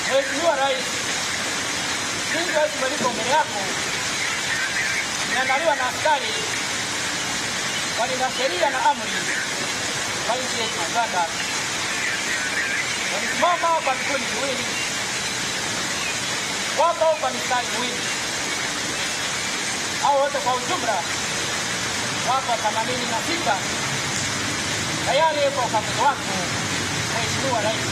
Mheshimiwa Rais, jinsi liko mbele yako imeandaliwa na askari walinda sheria na amri wa nchi yetu Uganda. Walisimama kwa vikundi viwili, wako kwa mistari miwili. Hao wote kwa ujumla wako 86 tayari kwa ukaguzi wako, Mheshimiwa Rais.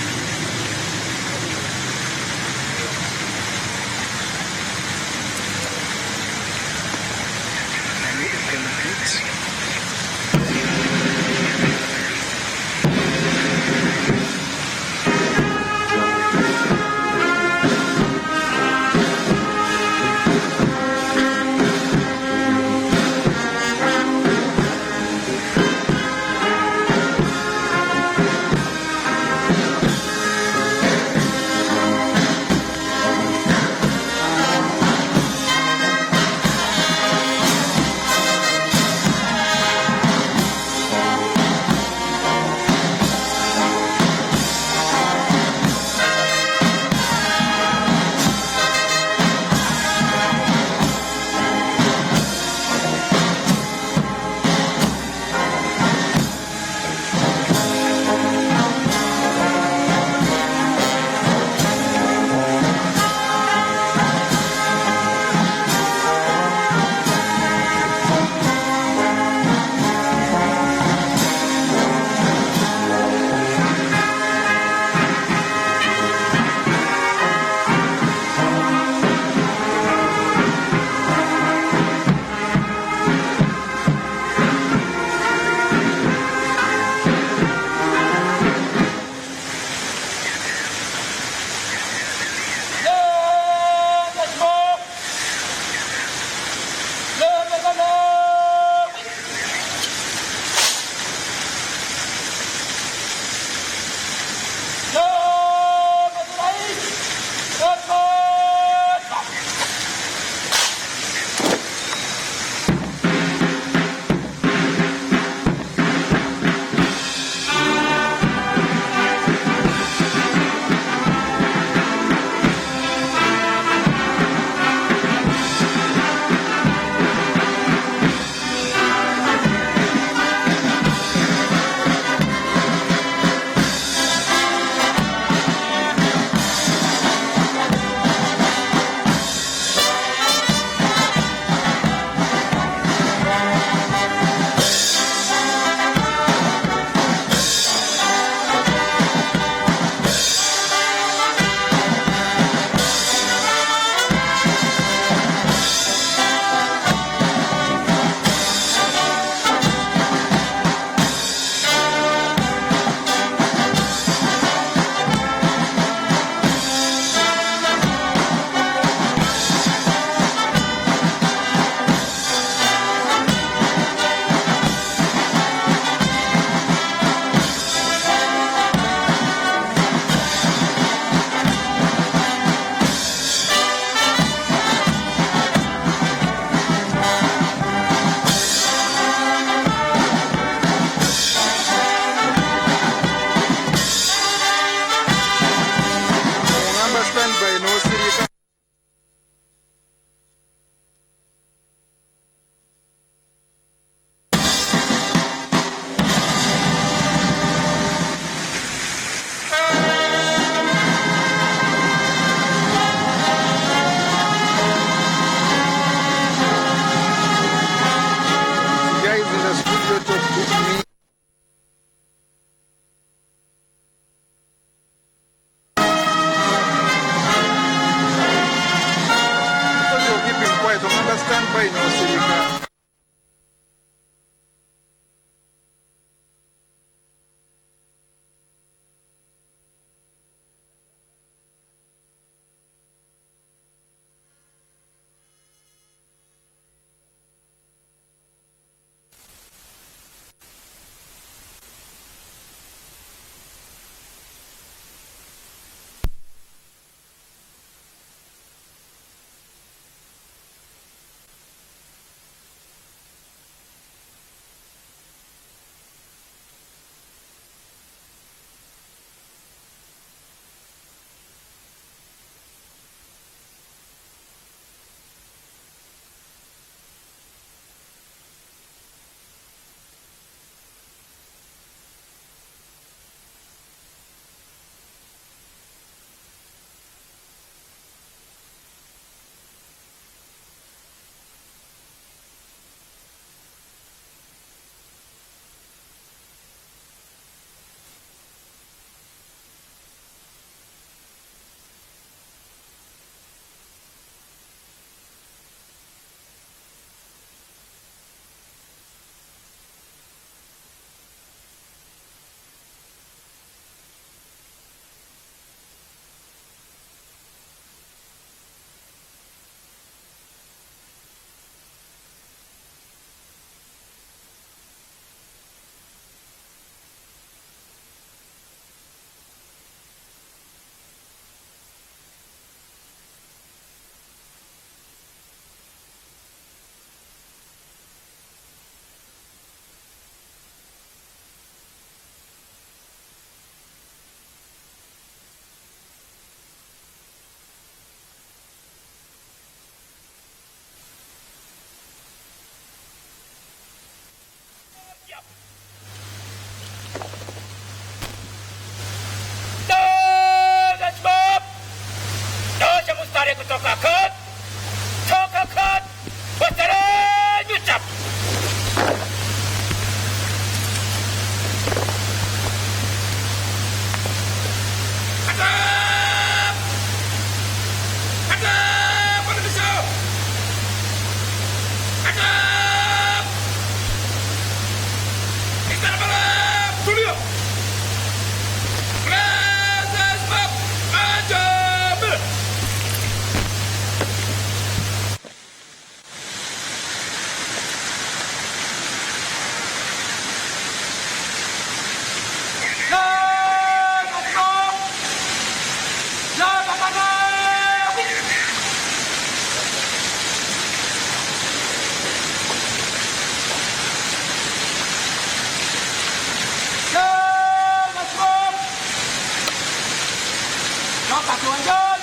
John,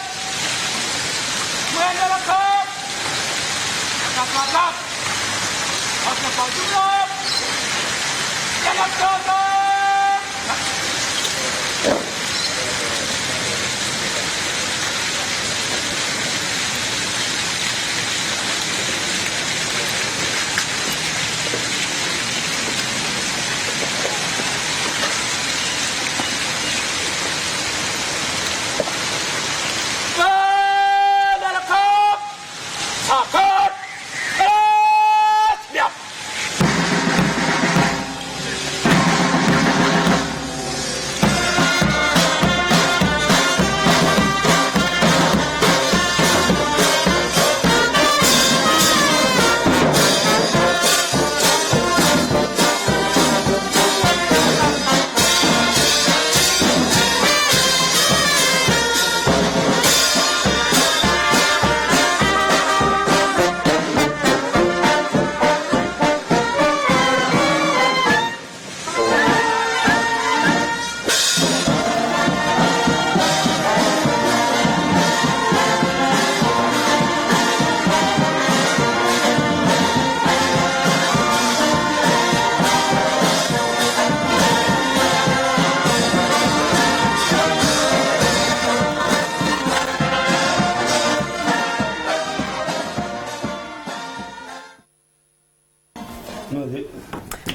Mwenda Lakab, Kakakap, Kakakajurab, Yanakaka.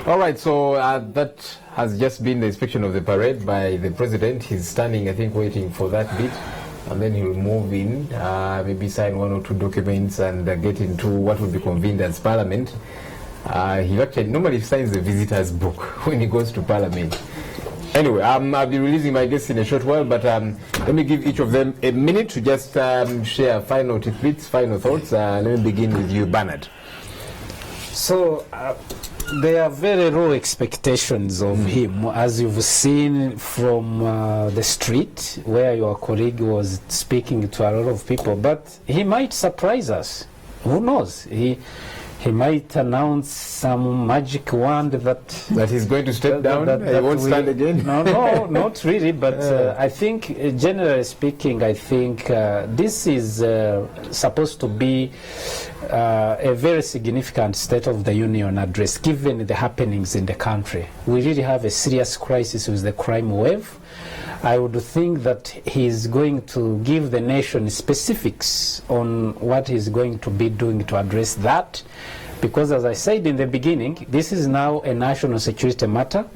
All right, so that has just been the inspection of the parade by the president. He's standing, I think, waiting for that bit, and then he'll move in, maybe sign one or two documents and get into what will be convened as parliament. He actually normally signs the visitor's book when he goes to parliament. Anyway, I'll be releasing my guests in a short while, but let me give each of them a minute to just share final tidbits, final thoughts. Let me begin with you, Bernard. So, there are very low expectations of him, as you've seen from the street where your colleague was speaking to a lot of people. But he might surprise us. Who knows? He might announce some magic wand that he's going to step down. He won't stand again. No, not really. But I think, generally speaking, I think this is supposed to be a very significant State of the Union address, given the happenings in the country. We really have a serious crisis with the crime wave. I would think that he's going to give the nation specifics on what he's going to be doing to address that. Because, as I said in the beginning, this is now a national security matter.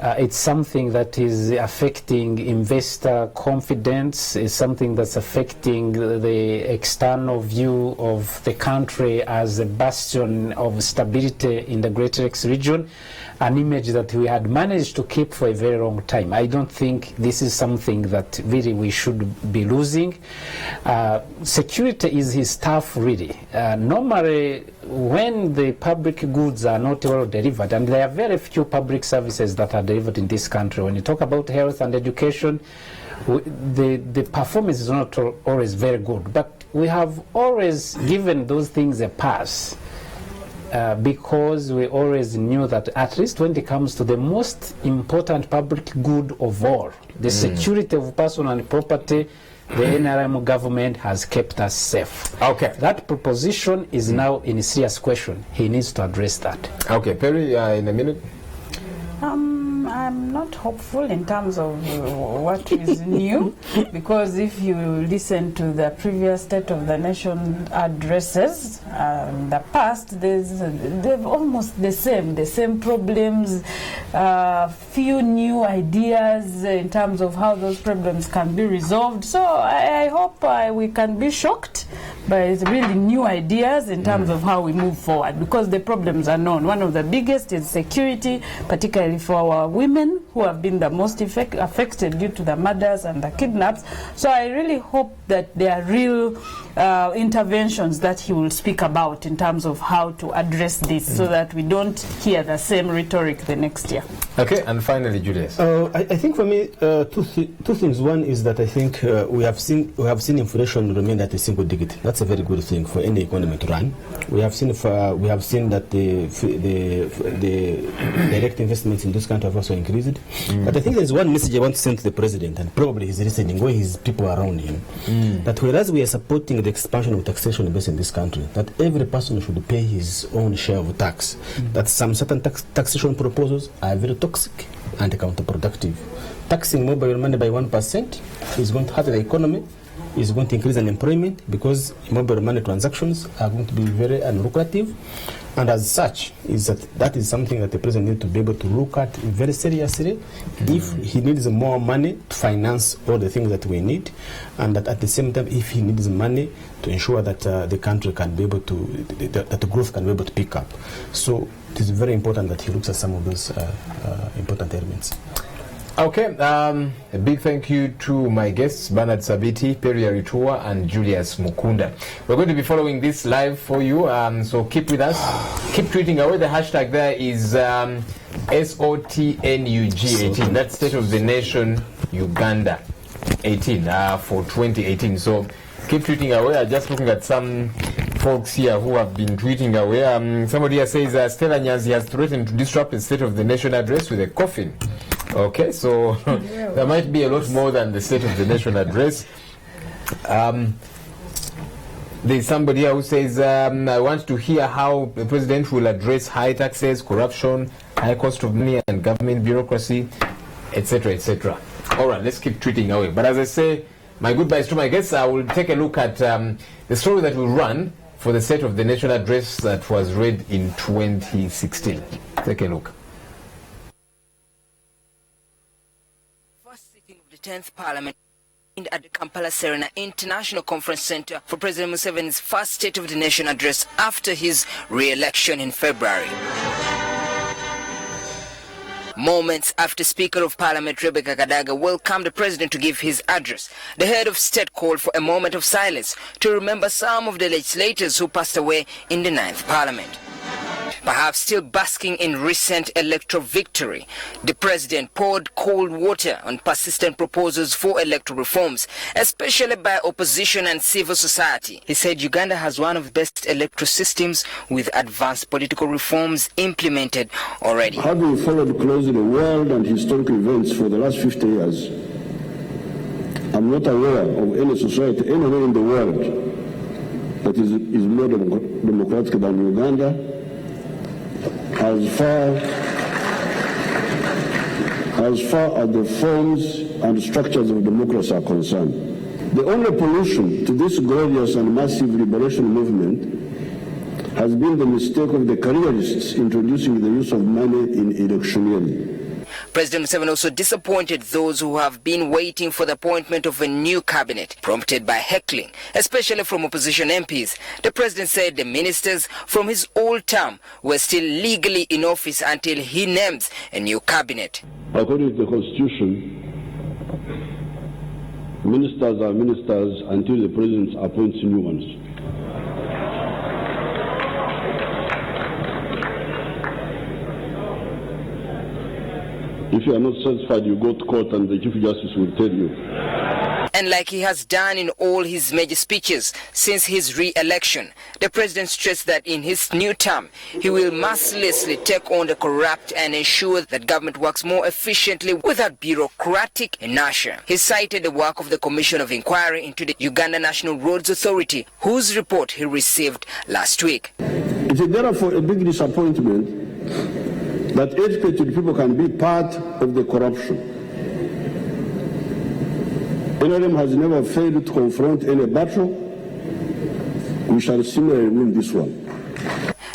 It's something that is affecting investor confidence. It's something that's affecting the external view of the country as a bastion of stability in the Greater Lakes region, an image that we had managed to keep for a very long time. I don't think this is something that really we should be losing. Security is his stuff, really. Normally, when the public goods are not well delivered, and there are very few public services that are delivered in this country, when you talk about health and education, the performance is not always very good. But we have always given those things a pass. Because we always knew that at least when it comes to the most important public good of all, the security of person and property, the NRM government has kept us safe. Okay. That proposition is now in serious question. He needs to address that. Okay, Perry, in a minute. I'm not hopeful in terms of what is new, because if you listen to the previous State of the Nation addresses in the past, they've almost the same problems, few new ideas in terms of how those problems can be resolved. So I hope we can be shocked by really new ideas in terms of how we move forward, because the problems are known. One of the biggest is security, particularly for our women who have been the most affected due to the murders and the kidnaps. So I really hope that there are real interventions that he will speak about in terms of how to address this, so that we don't hear the same rhetoric the next year. Okay, and finally, Julius. I think for me, two things. One is that I think we have seen inflation remain at a single digit. That's a very good thing for any economy to run. We have seen that the direct investments in this country have also increased. But I think there's one message I want to send to the president, and probably he's listening, where his people around him, that whereas we are supporting the expansion of taxation base in this country, that every person should pay his own share of tax, that some certain taxation proposals are very toxic and counterproductive. Taxing mobile money by 1% is going to hurt the economy, is going to increase unemployment, because mobile money transactions are going to be very unlucrative, and as such, that is something that the president needs to be able to look at very seriously if he needs more money to finance all the things that we need, and that at the same time, if he needs money to ensure that the country can be able to, that the growth can be able to pick up. So it is very important that he looks at some of those important elements. Okay, a big thank you to my guests, Bernard Sabiti, Perry Aritua, and Julius Mukunda. We're going to be following this live for you, so keep with us. Keep tweeting away. The hashtag there is SOTNUG18. That's State of the Nation Uganda 18 for 2018. So keep tweeting away. I'm just looking at some folks here who have been tweeting away. Somebody here says Stella Nyanzi has threatened to disrupt the State of the Nation address with a coffin. Okay, so there might be a lot more than the State of the Nation address. There's somebody here who says, I want to hear how the president will address high taxes, corruption, high cost of money and government bureaucracy, etc., etc. All right, let's keep tweeting away. But as I say, my goodbyes to my guests. I will take a look at the story that will run for the State of the Nation address that was read in 2016. Take a look. 10th Parliament at the Kampala Serena International Conference Center for President Museveni's first State of the Nation address after his re-election in February. Moments after Speaker of Parliament Rebecca Kadaga welcomed the President to give his address, the head of state called for a moment of silence to remember some of the legislators who passed away in the 9th Parliament. Perhaps still basking in recent electoral victory, the president poured cold water on persistent proposals for electoral reforms, especially by opposition and civil society. He said Uganda has one of the best electoral systems with advanced political reforms implemented already. Having followed closely the world and historical events for the last 50 years, I'm not aware of any society anywhere in the world that is more democratic than Uganda, as far as the forms and structures of democracy are concerned. The only pollution to this glorious and massive liberation movement has been the mistake of the careerists introducing the use of money in electioneering. President Museveni also disappointed those who have been waiting for the appointment of a new cabinet, prompted by heckling, especially from opposition MPs. The president said the ministers from his old term were still legally in office until he names a new cabinet. According to the Constitution, ministers are ministers until the president appoints new ones. If you are not satisfied, you go to court and the Chief Justice will tell you. And like he has done in all his major speeches since his re-election, the president stressed that in his new term, he will mercilessly take on the corrupt and ensure that government works more efficiently without bureaucratic inertia. He cited the work of the Commission of Inquiry into the Uganda National Roads Authority, whose report he received last week. It is therefore a big disappointment that educated people can be part of the corruption. NRM has never failed to confront any battle. We shall similarly win this one.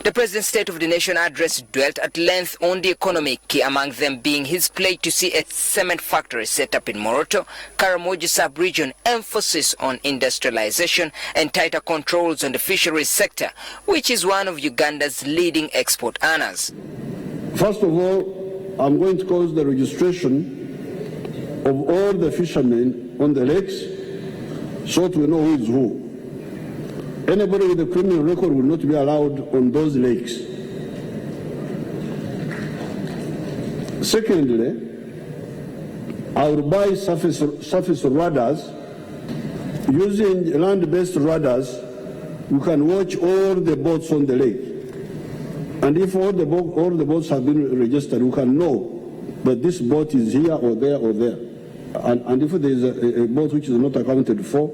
The President's State of the Nation address dwelt at length on the economy, key among them being his pledge to see a cement factory set up in Moroto, Karamoja sub-region, emphasis on industrialization and tighter controls on the fisheries sector, which is one of Uganda's leading export earners. First of all, I'm going to cause the registration of all the fishermen on the lakes so that we know who is who. Anybody with a criminal record will not be allowed on those lakes. Secondly, I will buy surface radars. Using land-based radars, you can watch all the boats on the lake. And if all the boats have been registered, you can know that this boat is here or there or there. And if there is a boat which is not accounted for,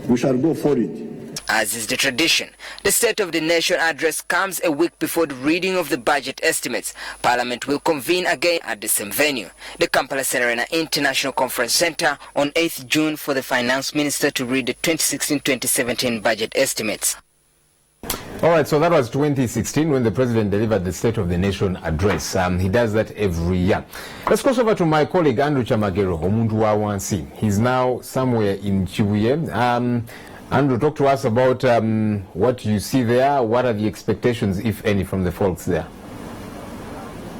we shall go for it. As is the tradition, the State of the Nation address comes a week before the reading of the budget estimates. Parliament will convene again at the same venue, the Kampala Serena International Conference Center, on 8th June for the Finance Minister to read the 2016-2017 budget estimates. All right, so that was 2016 when the President delivered the State of the Nation address. He does that every year. Let's cross over to my colleague Andrew Chamagero, Omuntu wa Wansi. He's now somewhere in Chibuye. Andrew, talk to us about what you see there. What are the expectations, if any, from the folks there?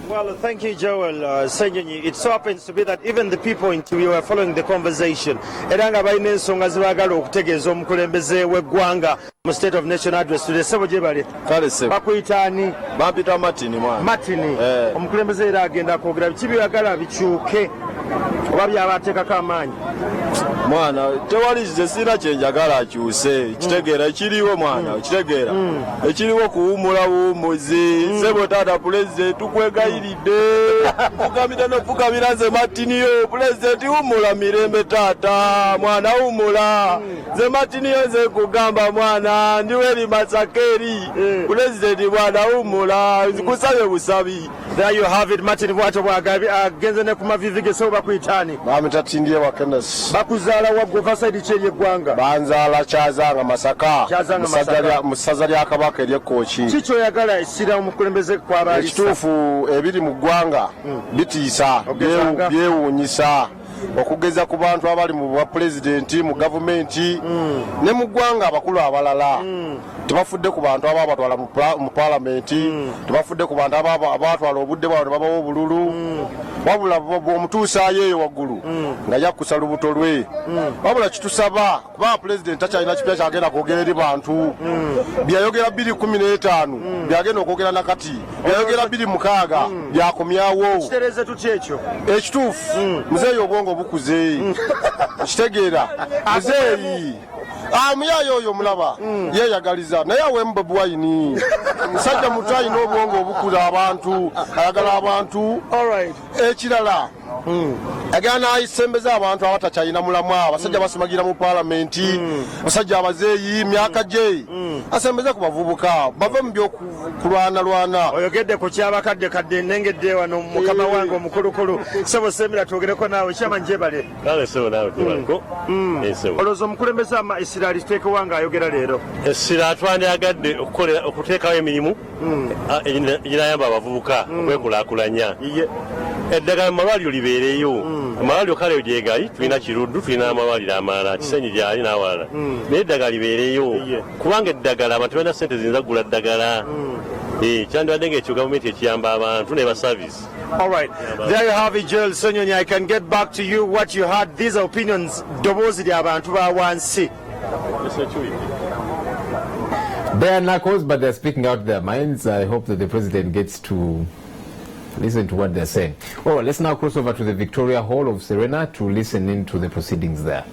Well, thank you, Joel. It so happens to be that even the people in Chibuye were following the conversation. Eranga balina ensonga zibagala okutegeeza omukulembeze w'eggwanga mu State of Nation address to the sebo gye bali. Kale se. Bakuyita ani? Bampita Martin mwana. Martin. Omukulembeze era agenda kwogera biki byagala bikyuke oba byabateekako amaanyi. Mwana tewali kize sina kyenjagala akyuse kitegeera ekiriwo mwana kitegeera ekiriwo kuwumula buwumuzi sebo taata pulezidenti tukwegayiridde fukamira nofukamira nze Martiniyo pulezidenti wumula mirembe taata mwana wumula nze Martiniyo nze kugamba mwana ndiweri masakeri pulezidenti mwana wumula nzikusabye busabi. There you have it. Martin Bwato agenze ne kumavivi geso bakuyitani bamitatindiye wakenesi bakuzaala waggwa side kye yeggwanga banzaala kyazanga masaka musaza lya kabaka eryekkoki kiki oyagala essira omukulembeze kwabaalisa ekituufu ebiri mu ggwanga bitiisa byewuunyisa okugeza ku bantu abali mu bwa pulezidenti mu gavumenti ne mu ggwanga abakulu abalala tebafudde ku bantu abo abatwala mu palamenti tebafudde ku bantu abo abatwala obudde bwabo ne babawo obululu wabula bw'omutuusaayo eyo waggulu nga yakkusa lubuto lwe wabula kitusaba kuba pulezidenti takyalina kipya kyagenda kwogera eri bantu byayogera 2015 byagenda okwogera nakati byayogera 2016 byakomyawo kitereze tutya ekyo ekituufu muzeeyi obwongo bukuze kitegeera muzeeyi muyayo oyo mulaba yeyagaliza naye awemu Bobi Wine musajja muto alina obwongo obukuza abantu ayagala abantu ekirala agana nayisembeza abantu abatakyalina mulamwa abasajja basimagira mu palamenti abasajja abazeeyi myaka gye asembeze ku bavubuka bave mu byokulwanalwana. Oyogedde ku kyabakadde nengedde wano mukama wange omukulukulu sebo semira twogereko naawe kyama njebale kale sebo naawe tebaliko olowooza omukulembeze essira aliteekewo nga ayogera leero essira twandiyagadde okuteekawo emirimu eginayamba abavubuka okwekulaakulanya eddagala mu malwaliro libeereyo amalwaliro kale gyegali tulina kiruddu tulina amalwaliro amalala kisenyi gyali n'awalala naye eddagala libeereyo kubanga eddagala abantu balina ssente ziyinza kugula ddagala kyandibadde ng'ekyo gavumenti ekiyamba abantu ne baservice. All right, there you have it, Joel Sonyonyi. I can get back to you what you had. These are opinions ddoboozi ly'abantu ba wansi. They are knuckles, but they're speaking out their minds. I hope that the president gets to listen to what they're saying. Well, let's now cross over to the Victoria Hall of Serena to listen in to the proceedings there.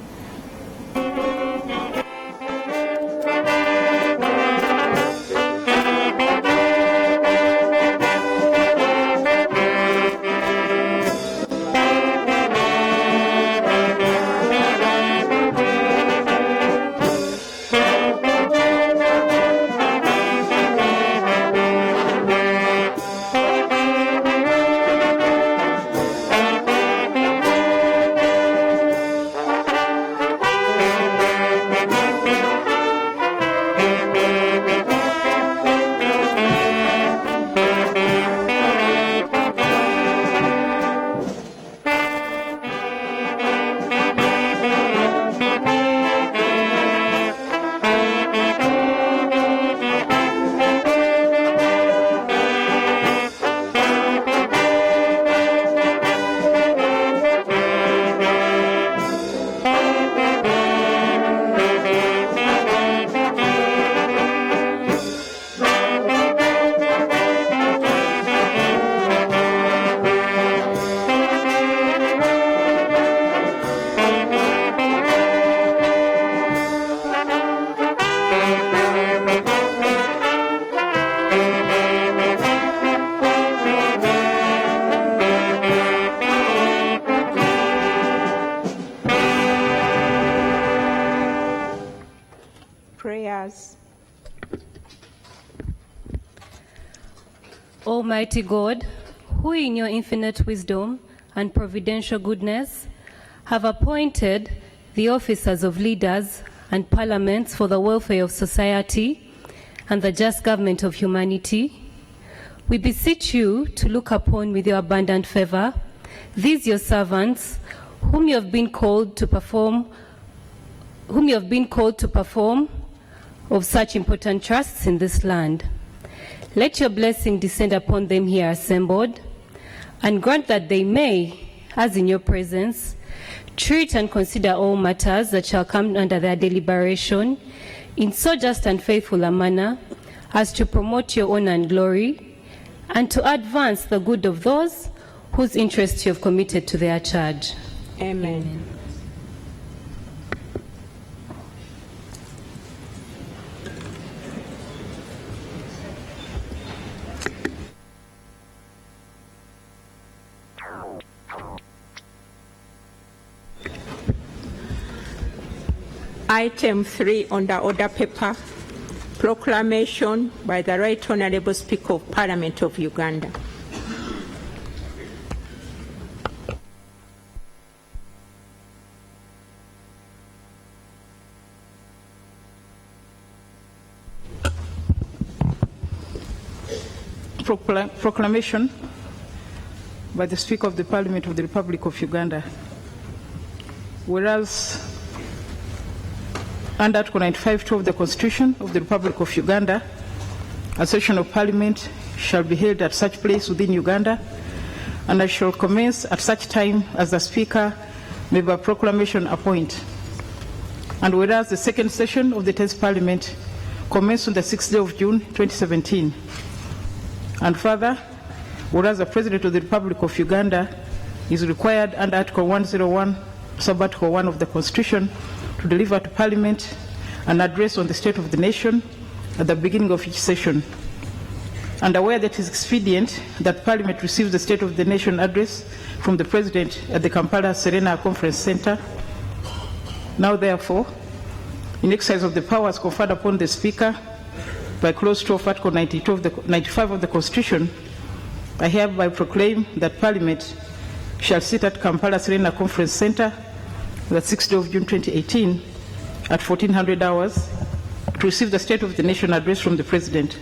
Prayers. Almighty God, who in your infinite wisdom and providential goodness have appointed the officers of leaders and parliaments for the welfare of society and the just government of humanity, we beseech you to look upon with your abundant favor these your servants, whom you have been called to perform of such important trusts in this land. Let your blessing descend upon them here assembled, and grant that they may, as in your presence, treat and consider all matters that shall come under their deliberation in so just and faithful a manner as to promote your honor and glory, and to advance the good of those whose interests you have committed to their charge. Amen. Amen. Item 3 on the order paper, proclamation by the Right Honourable Speaker of Parliament of Uganda. Proclamation by the Speaker of the Parliament of the Republic of Uganda. Whereas under Article 95(2) of the Constitution of the Republic of Uganda, a session of Parliament shall be held at such place within Uganda, and it shall commence at such time as the Speaker may by proclamation appoint. And whereas the second session of the 10th Parliament commenced on the 6th day of June 2017, and further, whereas the President of the Republic of Uganda is required under Article 101, Sub-Article 1 of the Constitution, to deliver to Parliament an address on the state of the nation at the beginning of each session. And aware that it is expedient that Parliament receives the State of the Nation address from the President at the Kampala Serena Conference Center, now therefore, in exercise of the powers conferred upon the Speaker by Clause 2 of Article 95 of the Constitution, I hereby proclaim that Parliament shall sit at Kampala Serena Conference Center the 6th day of June 2018 at 1400 hours to receive the State of the Nation address from the President.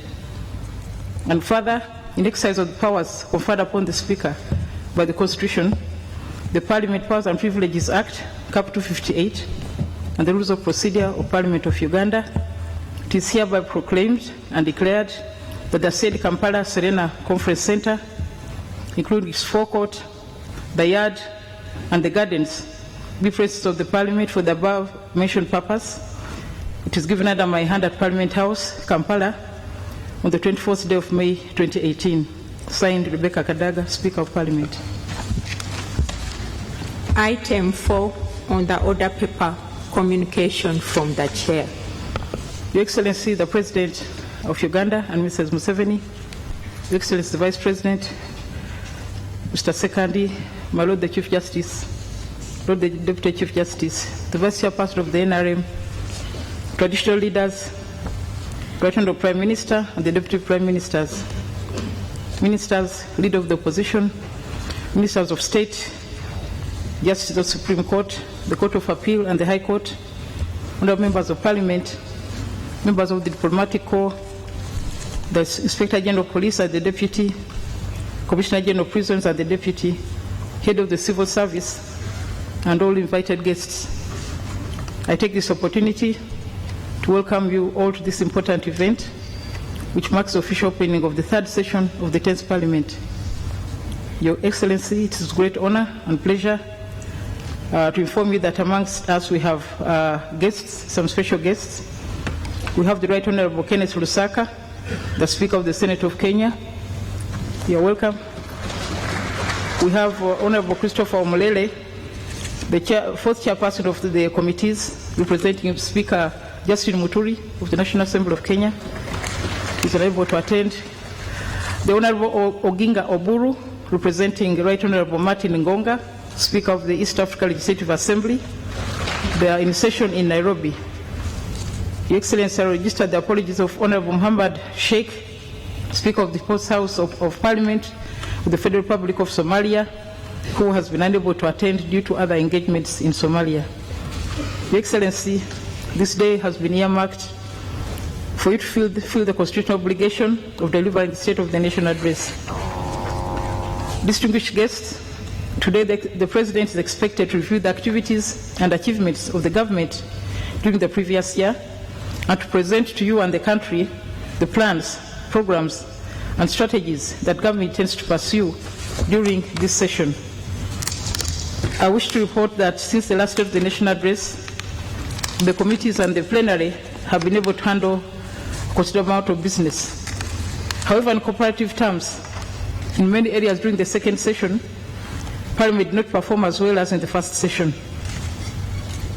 And further, in exercise of the powers conferred upon the Speaker by the Constitution, the Parliament Powers and Privileges Act, Cap 258, and the Rules of Procedure of Parliament of Uganda, it is hereby proclaimed and declared that the said Kampala Serena Conference Center, including its forecourt, the yard, and the gardens, be places of the Parliament for the above mentioned purpose. It is given under my hand at Parliament House, Kampala, on the 24th day of May 2018. Signed, Rebecca Kadaga, Speaker of Parliament. Item 4 on the order paper, communication from the Chair. Your Excellency, the President of Uganda and Mrs. Museveni, Your Excellency, the Vice President, Mr. Sekandi, my Lord the Chief Justice, Lord the Deputy Chief Justice, the Vice Chairperson of the NRM, traditional leaders, Right Honourable Prime Minister and the Deputy Prime Ministers, Ministers, Leader of the Opposition, Ministers of State, Justice of the Supreme Court, the Court of Appeal and the High Court, Honourable Members of Parliament, members of the Diplomatic Corps, the Inspector General of Police and the Deputy, Commissioner General of Prisons and the Deputy, Head of the Civil Service, and all invited guests. I take this opportunity to welcome you all to this important event, which marks the official opening of the third session of the 10th Parliament. Your Excellency, it is great honor and pleasure to inform you that amongst us we have guests, some special guests. We have the Right Honourable Kenneth Lusaka, the Speaker of the Senate of Kenya. You're welcome. We have Honourable Christopher Omulele, the fourth chairperson of the committees, representing Speaker Justin Muturi of the National Assembly of Kenya. He's unable to attend. The Honourable Oginga Oburu, representing Right Honourable Martin Ngonga, Speaker of the East Africa Legislative Assembly. They are in session in Nairobi. Your Excellency, I registered the apologies of Honorable Muhammad Sheikh, Speaker of the Post House of Parliament of the Federal Republic of Somalia, who has been unable to attend due to other engagements in Somalia. Your Excellency, this day has been earmarked for you to fulfill the constitutional obligation of delivering the State of the Nation address. Distinguished guests, today the President is expected to review the activities and achievements of the government during the previous year and to present to you and the country the plans, programs, and strategies that government intends to pursue during this session. I wish to report that since the last State of the Nation address, the committees and the plenary have been able to handle a considerable amount of business. However, in comparative terms, in many areas during the second session, Parliament did not perform as well as in the first session.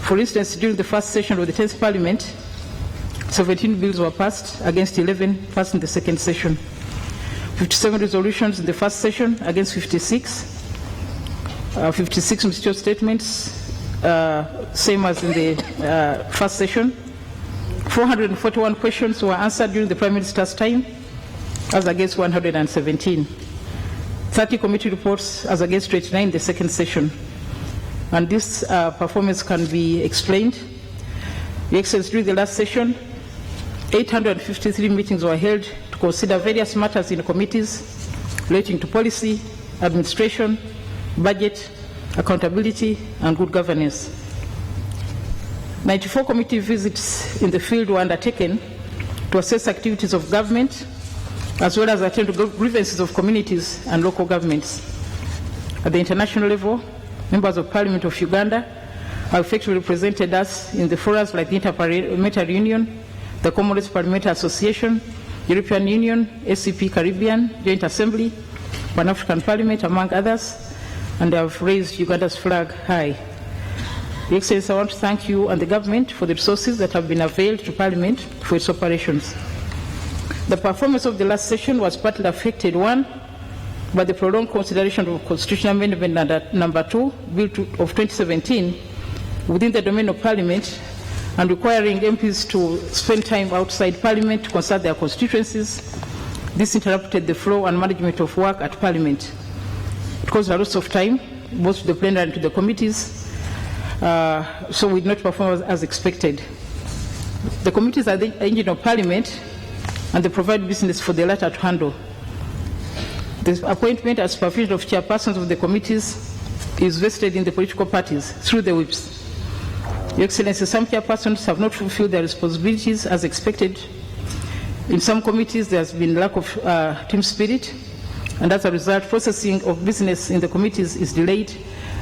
For instance, during the first session of the 10th Parliament, 17 bills were passed against 11 passed in the second session. 57 resolutions in the first session against 56. 56 ministerial statements, same as in the first session. 441 questions were answered during the Prime Minister's time, as against 117. 30 committee reports as against 29 in the second session. And this performance can be explained. Your Excellency, during the last session, 853 meetings were held to consider various matters in committees relating to policy, administration, budget, accountability, and good governance. 94 committee visits in the field were undertaken to assess activities of government, as well as attend to grievances of communities and local governments. At the international level, members of Parliament of Uganda have effectively represented us in the forums like the Interparliamentary Union, the Commonwealth Parliamentary Association, European Union, ACP Caribbean, Joint Assembly, Pan-African Parliament, among others, and they have raised Uganda's flag high. Your Excellency, I want to thank you and the government for the resources that have been availed to Parliament for its operations. The performance of the last session was partly affected, one, by the prolonged consideration of Constitutional Amendment number 2, Bill of 2017, within the domain of Parliament, and requiring MPs to spend time outside Parliament to consult their constituencies. This interrupted the flow and management of work at Parliament. It caused a loss of time, both to the plenary and to the committees, so we did not perform as expected. The committees are the engine of Parliament, and they provide business for the latter to handle. The appointment and supervision of chairpersons of the committees is vested in the political parties through the whips. Your Excellency, some chairpersons have not fulfilled their responsibilities as expected. In some committees, there has been lack of team spirit, and as a result, processing of business in the committees is delayed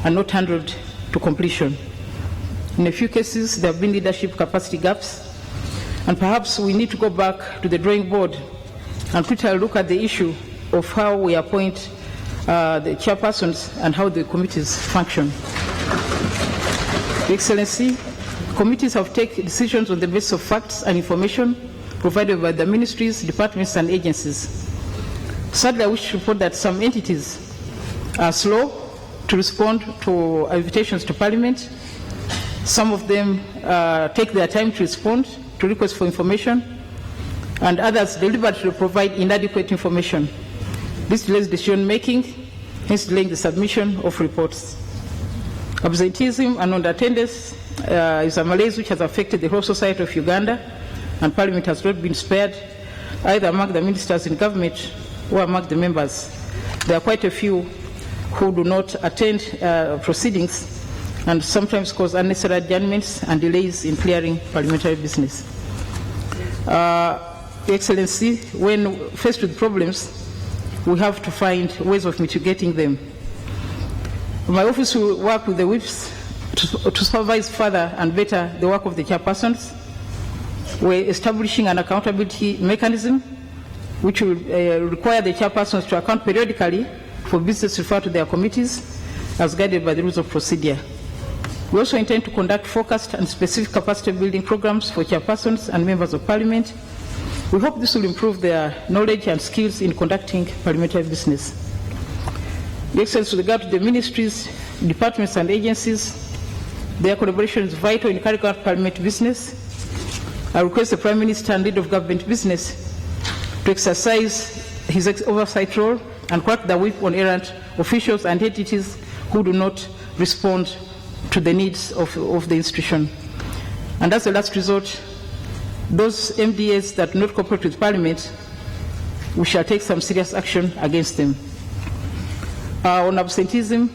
and not handled to completion. In a few cases, there have been leadership capacity gaps, and perhaps we need to go back to the drawing board and quickly look at the issue of how we appoint the chairpersons and how the committees function. Your Excellency, committees have taken decisions on the basis of facts and information provided by the ministries, departments, and agencies. Sadly, I wish to report that some entities are slow to respond to invitations to Parliament. Some of them take their time to respond to requests for information, and others deliberately provide inadequate information. This delays decision-making, hence delaying the submission of reports. Absenteeism and non-attendance is a malaise which has affected the whole society of Uganda, and Parliament has not been spared, either among the ministers in government or among the members. There are quite a few who do not attend proceedings and sometimes cause unnecessary adjournments and delays in clearing parliamentary business. Your Excellency, when faced with problems, we have to find ways of mitigating them. My office will work with the whips to supervise further and better the work of the chairpersons. We're establishing an accountability mechanism which will require the chairpersons to account periodically for business referred to their committees as guided by the rules of procedure. We also intend to conduct focused and specific capacity building programs for chairpersons and members of Parliament. We hope this will improve their knowledge and skills in conducting parliamentary business. Your Excellency, with regard to the ministries, departments, and agencies, their collaboration is vital in carrying out parliamentary business. I request the Prime Minister and leader of government business to exercise his oversight role and crack the whip on errant officials and entities who do not respond to the needs of the institution. And as a last resort, those MDAs that do not cooperate with Parliament, we shall take some serious action against them. On absenteeism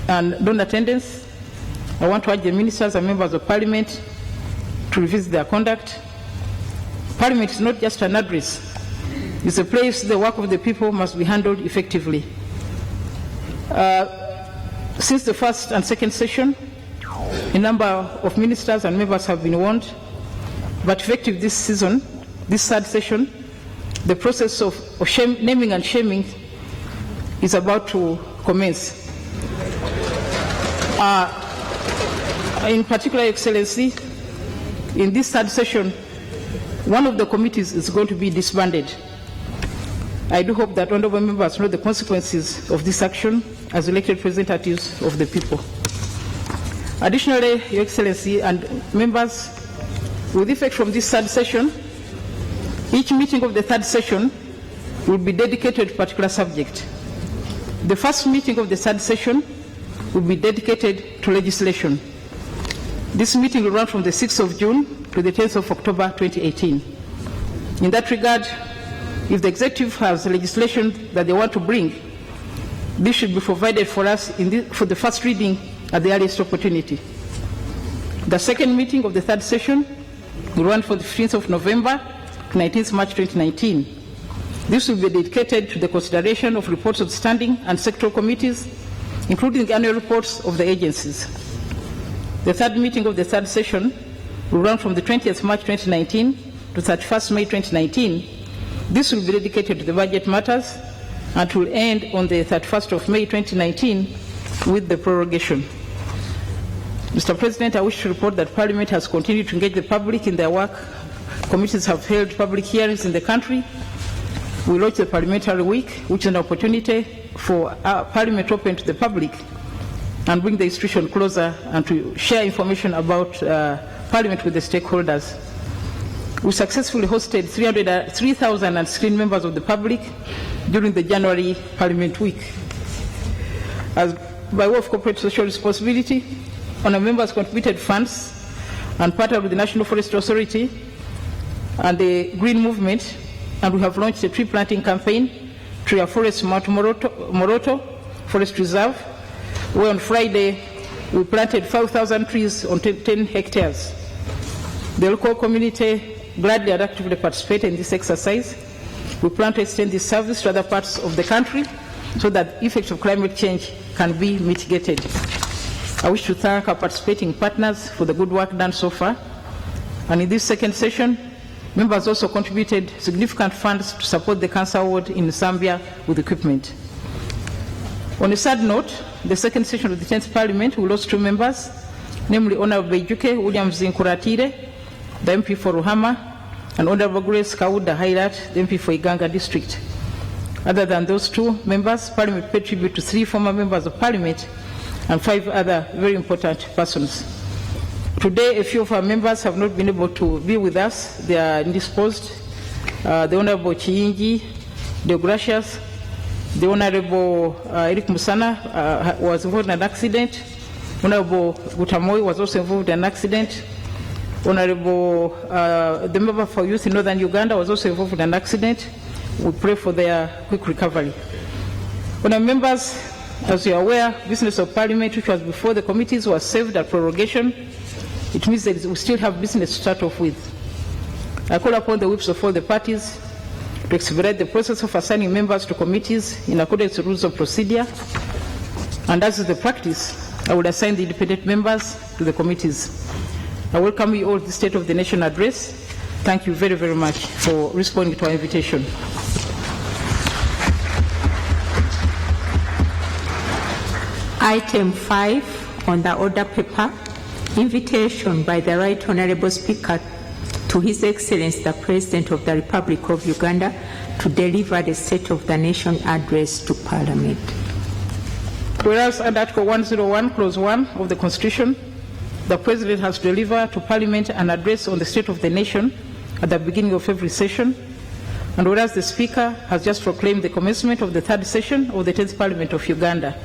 and non-attendance, I want to urge the ministers and members of Parliament to revisit their conduct. Parliament is not just an address. It's a place the work of the people must be handled effectively. Since the first and second session, a number of ministers and members have been warned, but effective this season, this third session, the process of naming and shaming is about to commence. In particular, Excellency, in this third session, one of the committees is going to be disbanded. I do hope that honourable members know the consequences of this action as elected representatives of the people. Additionally, Your Excellency and members, with effect from this third session, each meeting of the third session will be dedicated to a particular subject. The first meeting of the third session will be dedicated to legislation. This meeting will run from the 6th of June to the 10th of October 2018. In that regard, if the executive has legislation that they want to bring, this should be provided for us for the first reading at the earliest opportunity. The second meeting of the third session will run from the 15th of November to 19th March 2019. This will be dedicated to the consideration of reports of standing and sectoral committees, including the annual reports of the agencies. The third meeting of the third session will run from the 20th March 2019 to 31st May 2019. This will be dedicated to the budget matters and will end on the 31st of May 2019 with the prorogation. Mr. President, I wish to report that Parliament has continued to engage the public in their work. Committees have held public hearings in the country. We launched the Parliamentary Week, which is an opportunity for Parliament open to the public and bring the institution closer and to share information about Parliament with the stakeholders. We successfully hosted 3,000 screened members of the public during the January Parliament Week. As by way of corporate social responsibility, honourable members contributed funds and partnered with the National Forest Authority and the Green Movement, and we have launched a tree planting campaign, Tree Forest Mount Moroto Forest Reserve, where on Friday we planted 5,000 trees on 10 hectares. The local community gladly and actively participated in this exercise. We plan to extend this service to other parts of the country so that the effects of climate change can be mitigated. I wish to thank our participating partners for the good work done so far. And in this second session, members also contributed significant funds to support the cancer ward in Zambia with equipment. On a sad note, the second session of the 10th Parliament, we lost two members, namely Honourable Bejuke William Zinkuratire, the MP for Ruhama, and Honourable Grace Kauda Hairat, the MP for Iganga District. Other than those two members, Parliament paid tribute to 3 former members of Parliament and 5 other very important persons. Today, a few of our members have not been able to be with us. They are indisposed. The Honourable Chiyingi Deogracious, the Honourable Eric Musana was involved in an accident. Honourable Gutamoi was also involved in an accident. Honourable, the member for youth in Northern Uganda was also involved in an accident. We pray for their quick recovery. Honourable members, as you are aware, business of Parliament, which was before the committees, was saved at prorogation. It means that we still have business to start off with. I call upon the whips of all the parties to expedite the process of assigning members to committees in accordance with rules of procedure. And as is the practice, I will assign the independent members to the committees. I welcome you all to the State of the Nation address. Thank you very, very much for responding to our invitation. Item 5 on the order paper, invitation by the Right Honourable Speaker to His Excellency the President of the Republic of Uganda to deliver the State of the Nation address to Parliament. Whereas under Article 101, Clause 1 of the Constitution, the President has to deliver to Parliament an address on the state of the nation at the beginning of every session, and whereas the Speaker has just proclaimed the commencement of the third session of the 10th Parliament of Uganda.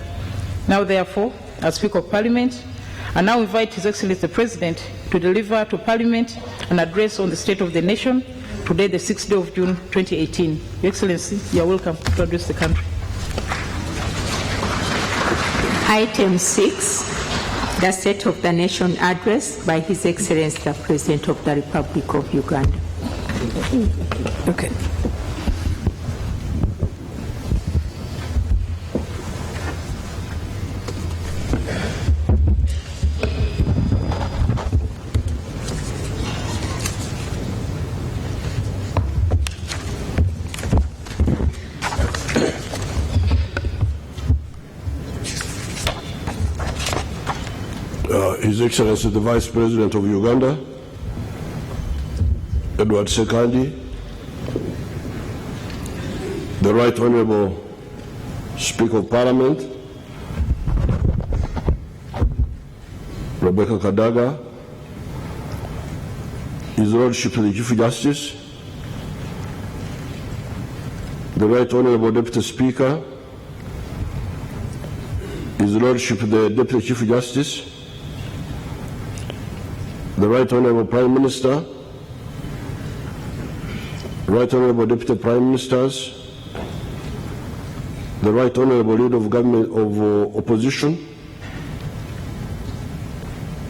Now, therefore, as Speaker of Parliament, I now invite His Excellency the President to deliver to Parliament an address on the state of the nation, today the 6th day of June 2018. Your Excellency, you are welcome to address the country. Item 6, the State of the Nation Address by His Excellency the President of the Republic of Uganda. Okay. His Excellency the Vice President of Uganda, Edward Sekandi, the Right Honourable Speaker of Parliament, Rebecca Kadaga, His Lordship the Chief Justice, the Right Honourable Deputy Speaker, His Lordship the Deputy Chief Justice, the Right Honourable Prime Minister, Right Honourable Deputy Prime Ministers, the Right Honourable Leader of Government of Opposition,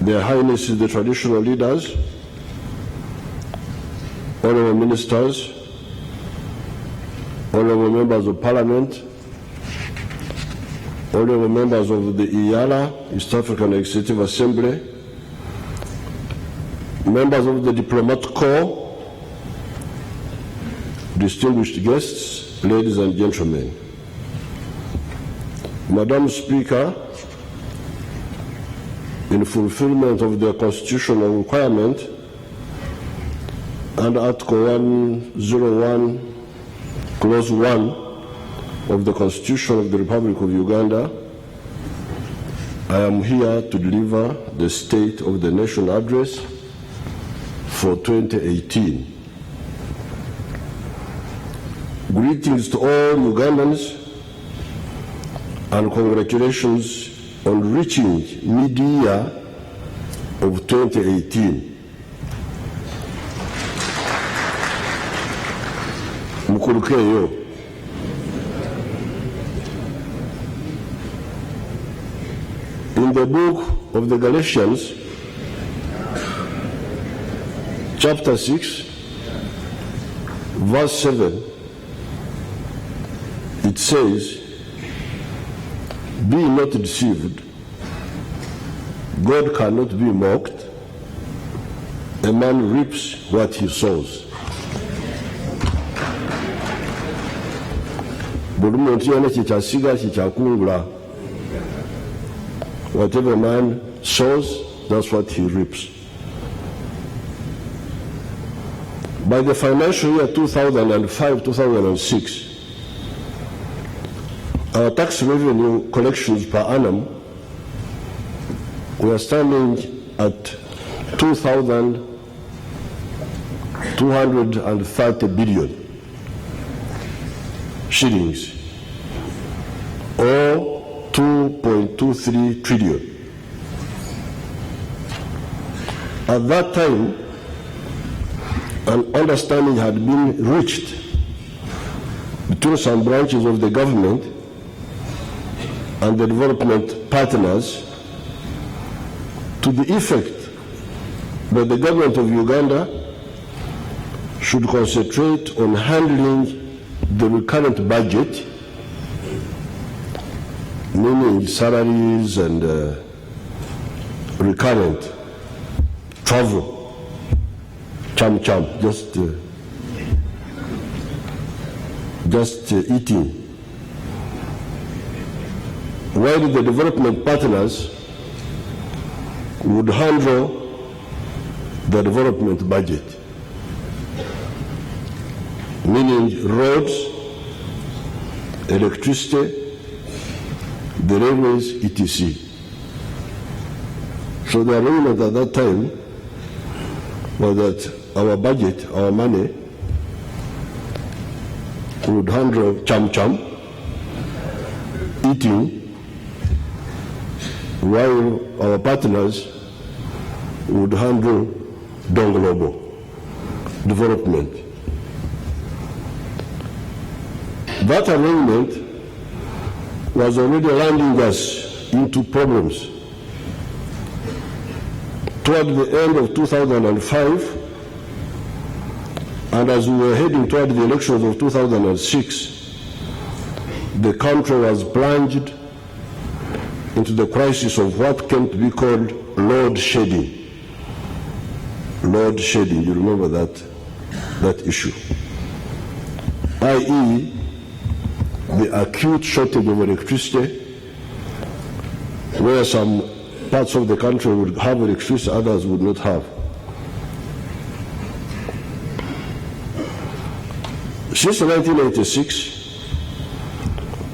Their Highnesses the Traditional Leaders, Honourable Ministers, Honourable Members of Parliament, Honourable Members of the IALA, East African Legislative Assembly, members of the Diplomat Corps, distinguished guests, ladies and gentlemen. Madam Speaker, in fulfillment of the constitutional requirement and Article 101, Clause 1 of the Constitution of the Republic of Uganda, I am here to deliver the State of the Nation Address for 2018. Greetings to all Ugandans and congratulations on reaching mid-year of 2018. Mukurukeyo. In the book of the Galatians, chapter 6, verse 7, it says, "Be not deceived, God cannot be mocked. A man reaps what he sows." Buli muntu yena kyekyasiga kyekyakungula. Whatever man sows, that's what he reaps. By the financial year 2005-2006, our tax revenue collections per annum were standing at 2,230 billion shillings, or 2.23 trillion. At that time, an understanding had been reached between some branches of the government and the development partners to the effect that the government of Uganda should concentrate on handling the recurrent budget, meaning salaries and recurrent travel, just eating, while the development partners would handle the development budget, meaning roads, electricity, the railways, etc. So the arrangement at that time was that our budget, our money, would handle cham-cham, eating, while our partners would handle Donglobo, development. That arrangement was already landing us into problems. Toward the end of 2005, and as we were heading toward the elections of 2006, the country was plunged into the crisis of what came to be called load shedding. Load shedding, you remember that issue. i.e., the acute shortage of electricity, where some parts of the country would have electricity, others would not have. Since 1986,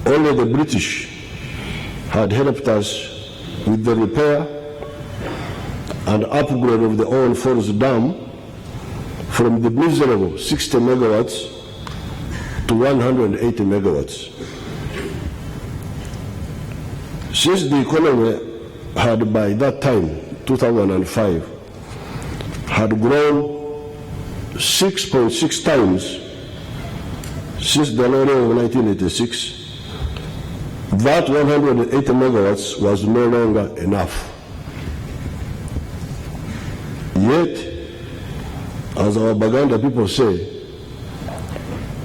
only the British had helped us with the repair and upgrade of the Owen Falls Dam from the miserable 60 megawatts to 180 megawatts. Since the economy had by that time, 2005, had grown 6.6 times since the law of 1986, that 180 megawatts was no longer enough. Yet, as our Baganda people say,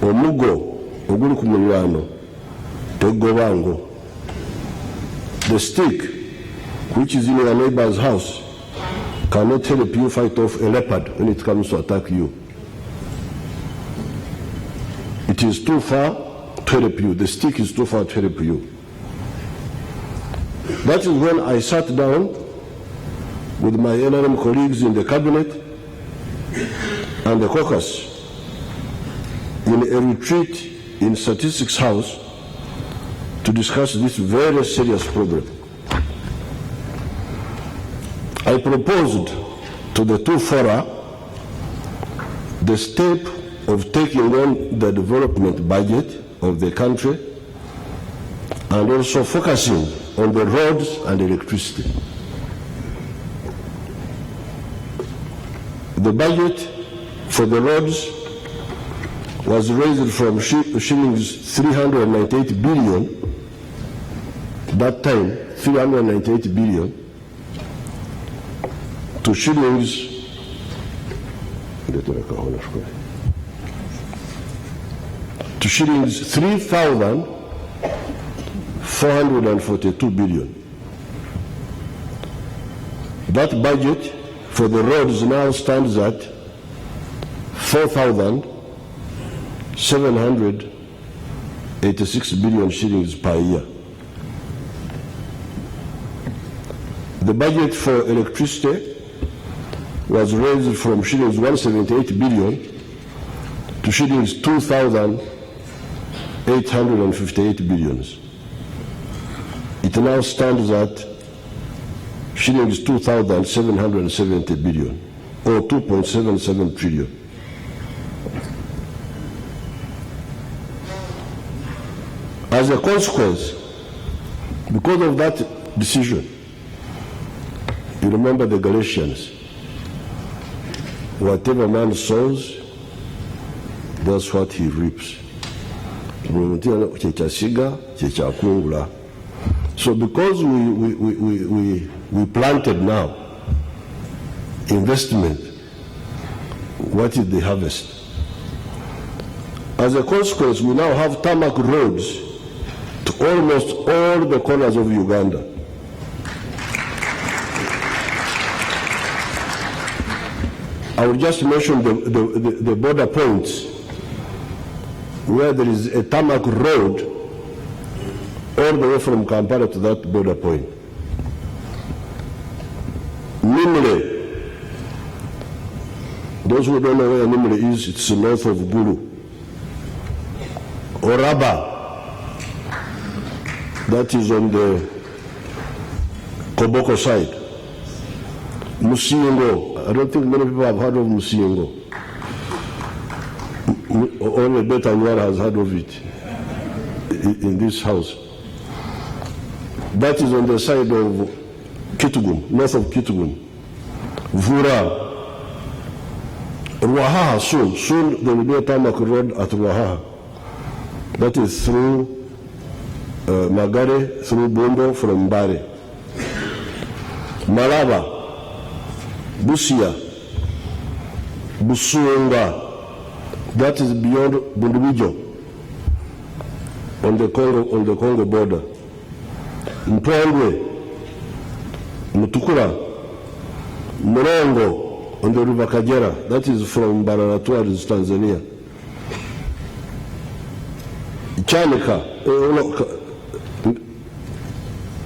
omugo oguli ku muliraano tegobango. The stick which is in your neighbor's house cannot help you fight off a leopard when it comes to attack you. It is too far to help you. The stick is too far to help you. That is when I sat down with my NRM colleagues in the cabinet and the caucus in a retreat in Statistics House to discuss this very serious problem. I proposed to the two fora the step of taking on the development budget of the country and also focusing on the roads and electricity. The budget for the roads was raised from shillings 398 billion, that time 398 billion, to shillings 3,442 billion. That budget for the roads now stands at 4,786 billion shillings per year. The budget for electricity was raised from shillings 178 billion to shillings 2,858 billions. It now stands at shillings 2,770 billion, or 2.77 trillion. As a consequence, because of that decision, you remember the Galatians, whatever man sows, that's what he reaps. So because we planted now investment, what is the harvest? As a consequence, we now have tarmac roads to almost all the corners of Uganda. I will just mention the border points where there is a tarmac road all the way from Kampala to that border point. Nimule, those who don't know where Nimule is, it's north of Gulu. Oraba, that is on the Koboko side. Musingo. I don't think many people have heard of Musingo. Only Betanyar has heard of it in this house. That is on the side of Kitgum, north of Kitgum. Vura. Ruaha, soon there will be a tarmac road at Ruaha. That is through Magare, through Bombo, from Mbare. Malaba, Busia, Busuenga, that is beyond Bundubijo, on the Congo border. Mpondwe, Mutukura, Morongo, on the river Kagera, that is from Mbarara towards Tanzania. Chanika,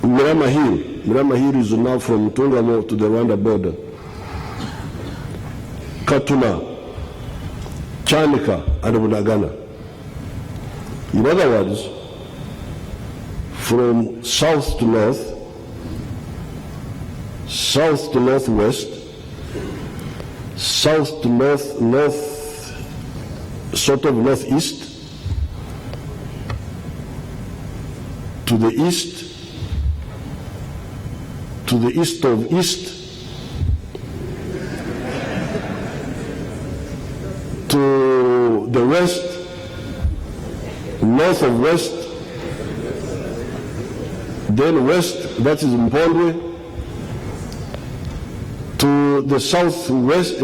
Mirama Hill is now from Tungamo to the Rwanda border. Katuna, Chanika, and Bunagana. In other words, from south to north, south to northwest, south to north, sort of northeast, to the east of east, to the west, north of west, then west, that is Mpondwe, to the southwest,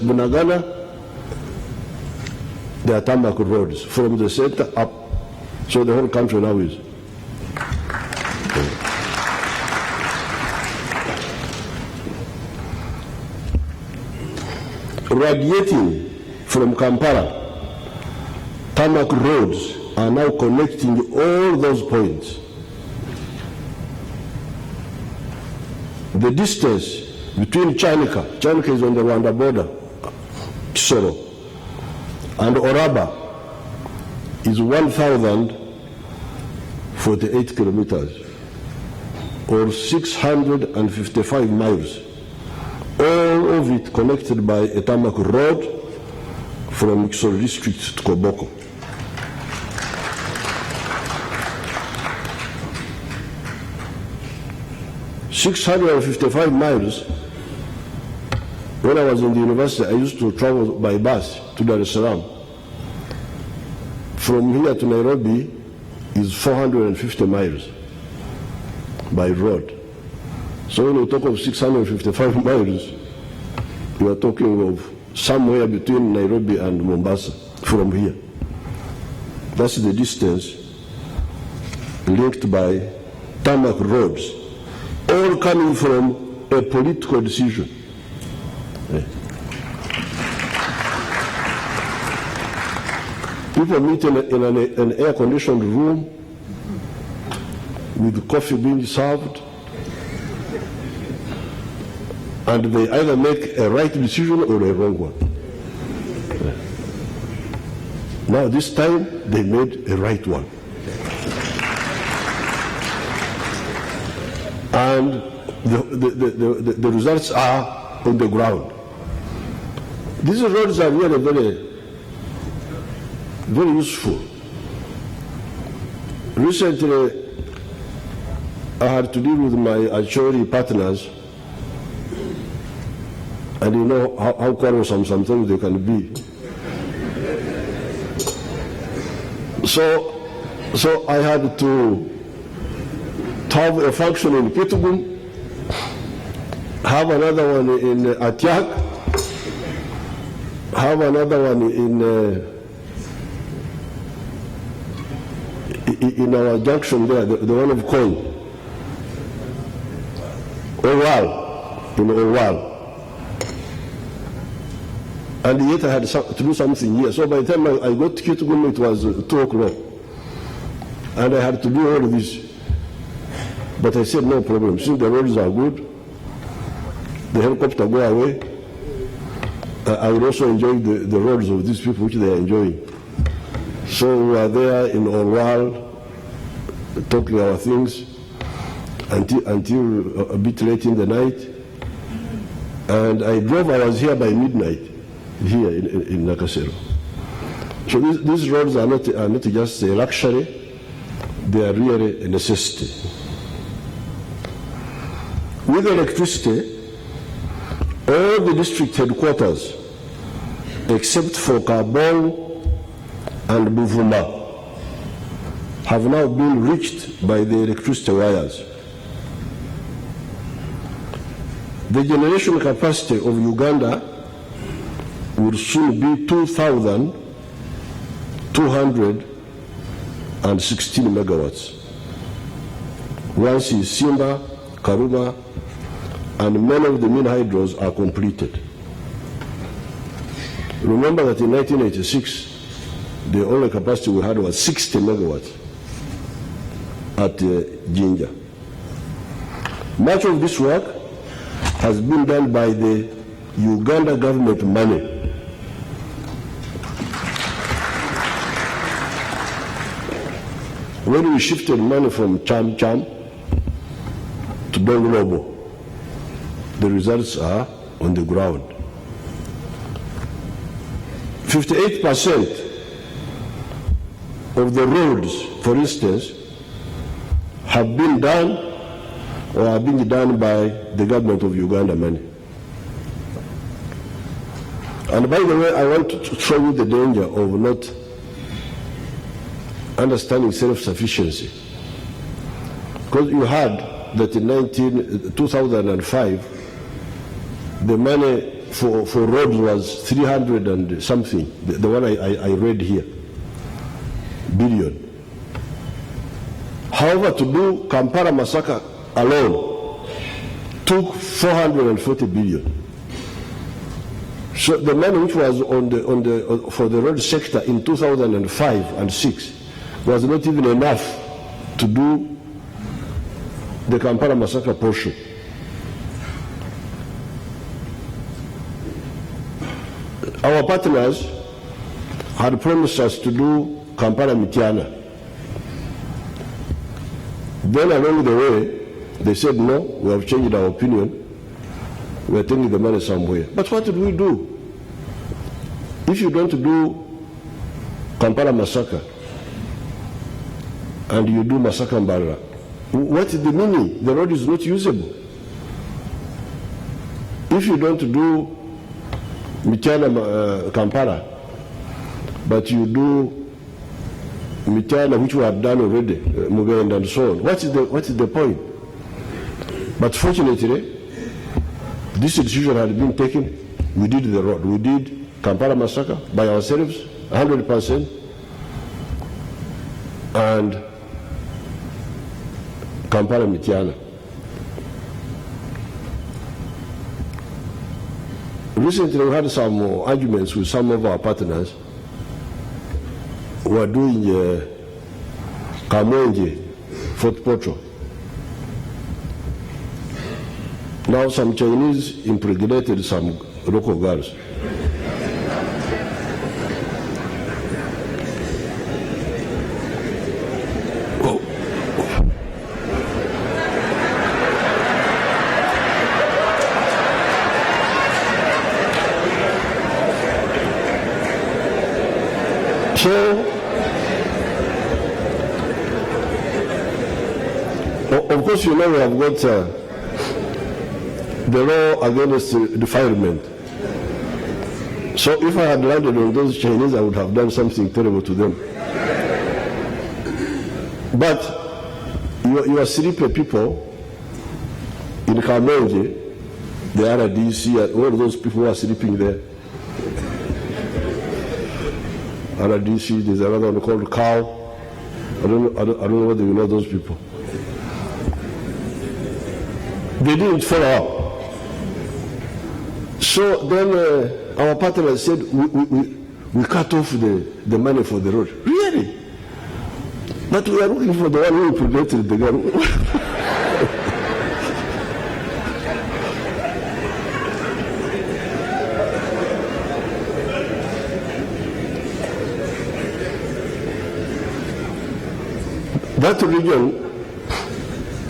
Bunagana, the tarmac roads from the center up. So the whole country now is. Radiating from Kampala, tarmac roads are now connecting all those points. The distance between Chanika is on the Rwanda border, Kisoro, and Oraba is 1,048 kilometers, or 655 miles. All of it connected by a tarmac road from Kisoro district to Koboko. $655 miles. When I was in the university, I used to travel by bus to Dar es Salaam. From here to Nairobi is 450 miles by road. So when we talk of 655 miles, we are talking of somewhere between Nairobi and Mombasa from here. That's the distance linked by tarmac roads, all coming from a political decision. People meet in an air-conditioned room with coffee being served, and they either make a right decision or a wrong one. Now this time they made a right one. And the results are on the ground. These roads are really very useful. Recently, I had to deal with my Acholi partners, and you know how quarrelsome sometimes they can be. So I had to have a function in Kitgum, have another one in Atiak, have another one in our junction there, the one of Koi, Owal, in Owal. And yet I had to do something here. So by the time I got to Kitgum, it was 2 o'clock. And I had to do all of this. But I said, no problem. Since the roads are good, the helicopter go away, I will also enjoy the roads of these people, which they are enjoying. So we are there in Orwal, talking our things until a bit late in the night. And I was here by midnight, here in Nakasero. So these roads are not just a luxury, they are really a necessity. With electricity, all the district headquarters, except for Kabong and Buvuma, have now been reached by the electricity wires. The generation capacity of Uganda will soon be 2,216 megawatts. Once Simba, Karuma, and many of the main hydros are completed. Remember that in 1986, the only capacity we had was 60 megawatts at Jinja. Much of this work has been done by the Uganda government money. When we shifted money from Cham Cham to Dongobo, the results are on the ground. 58% of the roads, for instance, have been done or are being done by the government of Uganda money. And by the way, I want to show you the danger of not understanding self-sufficiency. Because you heard that in 2005, the money for roads was 300 and something, the one I read here, billion. However, to do Kampala-Masaka alone took 440 billion. So the money which was for the road sector in 2005 and 6 was not even enough to do the Kampala-Masaka portion. Our partners had promised us to do Kampala-Mityana. Then along the way, they said, no, we have changed our opinion. We are taking the money somewhere. But what did we do? If you don't do Kampala-Masaka and you do Masaka-Mbarara, what is the meaning? The road is not usable. If you don't do Mityana-Kampala, but you do Mityana, which we have done already, Mugenda and so on, what is the point? But fortunately, this decision had been taken. We did the road. We did Kampala-Masaka by ourselves, 100%, and Kampala-Mityana. Recently, we had some arguments with some of our partners who are doing Kamwenje, Fort Portal. Now some Chinese impregnated some local girls. So, of course, you know we have got the law against defilement. So if I had landed on those Chinese, I would have done something terrible to them. But you are sleepy people in Kamwenje, the RDC, all those people who are sleeping there. RDC, there's another one called Cow. I don't know whether you know those people. They didn't follow up. So then our partner said, we cut off the money for the road. Really? But we are looking for the one who impregnated the girl.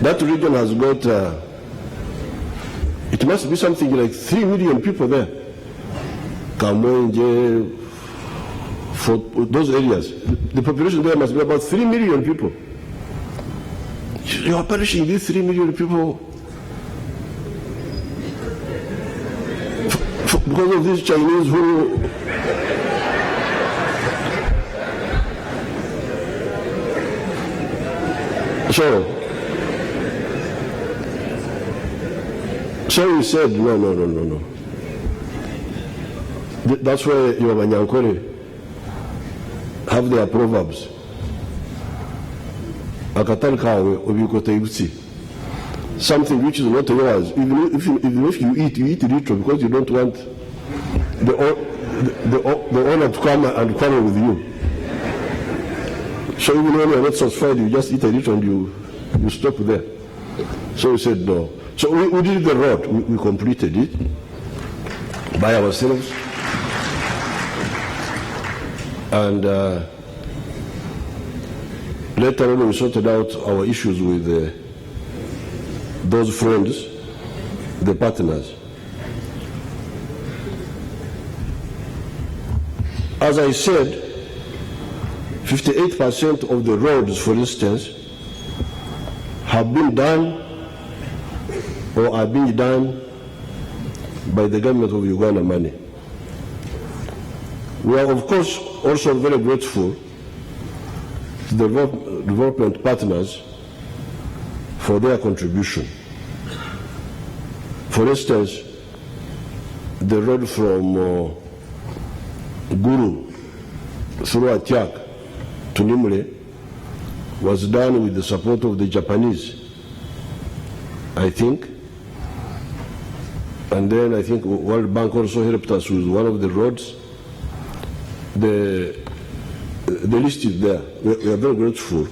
That region has got It must be something like 3 million people there. Kamwenje, for those areas. The population there must be about 3 million people. You are perishing these 3 million people because of these Chinese who so we said no. That's why your Banyankore have their proverbs. Something which is not yours, even if you eat little because you don't want the owner to come and quarrel with you. So even when you're not satisfied, you just eat a little and you stop there. So we said no. So we did the road, we completed it by ourselves. And later on we sorted out our issues with those friends, the partners. As I said, 58% of the roads, for instance, have been done or are being done by the government of Uganda money. We are, of course, also very grateful to the development partners for their contribution. For instance, the road from Guru through Atiak to Nimule was done with the support of the Japanese, I think. And then I think World Bank also helped us with one of the roads. The list is there. We are very grateful.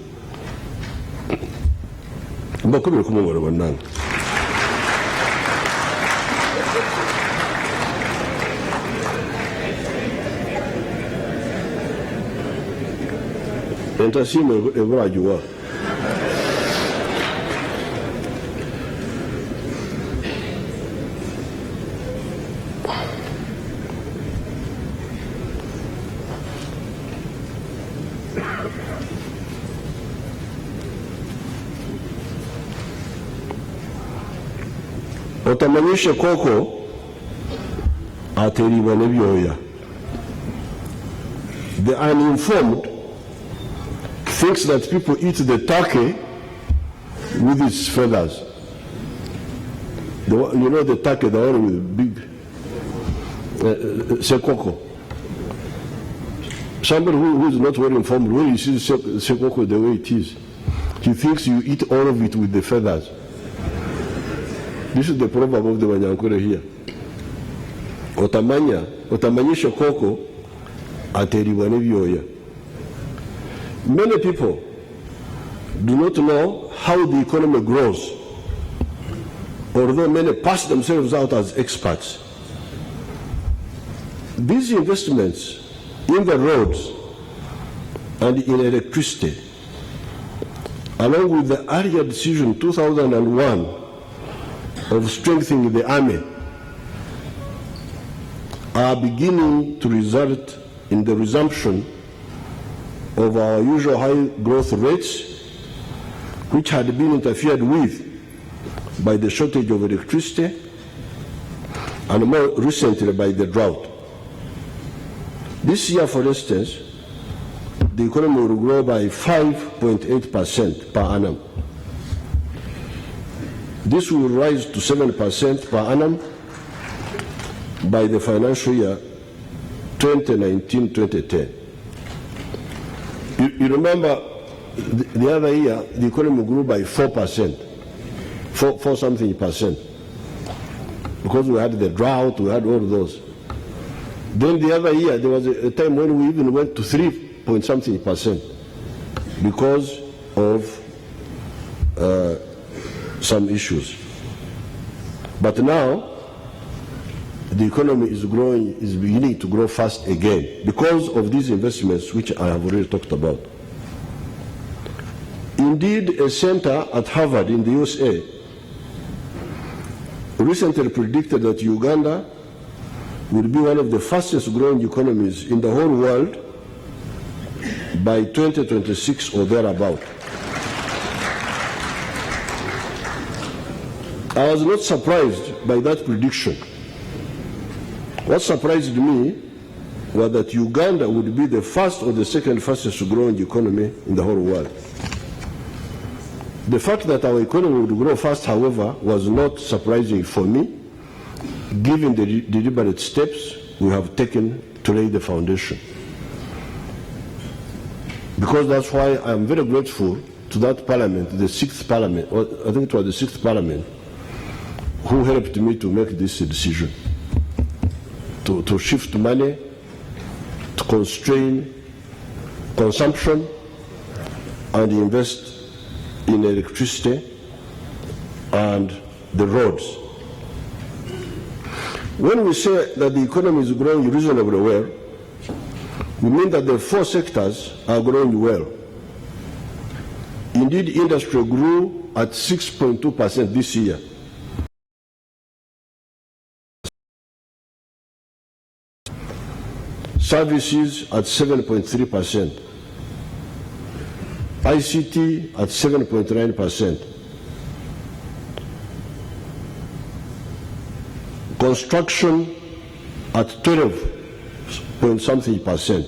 Entasimo ebrajua. Otamanyishe koko ateriwa nebyoya. The uninformed thinks that people eat the turkey with its feathers. You know the turkey, the one with big sekoko. Somebody who is not well informed, when you see sekoko the way it is, he thinks you eat all of it with the feathers. This is the proverb of the Wanyankore here. Otamanyisha koko ateriwa nebyoya. Many people do not know how the economy grows, although many pass themselves out as experts. These investments in the roads and in electricity, along with the earlier decision 2001 of strengthening the army, are beginning to result in the resumption of our usual high growth rates, which had been interfered with by the shortage of electricity and more recently by the drought. This year, for instance, the economy will grow by 5.8% per annum. This will rise to 7% per annum by the financial year 2019-2010. You remember the other year, the economy grew by 4%, 4 something percent, because we had the drought, we had all those. Then the other year, there was a time when we even went to 3 point something percent because of some issues. But now, the economy is growing, is beginning to grow fast again because of these investments which I have already talked about. Indeed, a center at Harvard in the USA recently predicted that Uganda will be one of the fastest growing economies in the whole world by 2026 or thereabout. I was not surprised by that prediction. What surprised me was that Uganda would be the first or the second fastest growing economy in the whole world. The fact that our economy would grow fast, however, was not surprising for me, given the deliberate steps we have taken to lay the foundation. Because that's why I'm very grateful to that parliament, the 6th parliament, or I think it was the 6th parliament, who helped me to make this decision, to shift money, to constrain consumption, and invest in electricity and the roads. When we say that the economy is growing reasonably well, we mean that the 4 sectors are growing well. Indeed, industry grew at 6.2% this year. Services at 7.3%. ICT at 7.9%. Construction at 12 point something percent.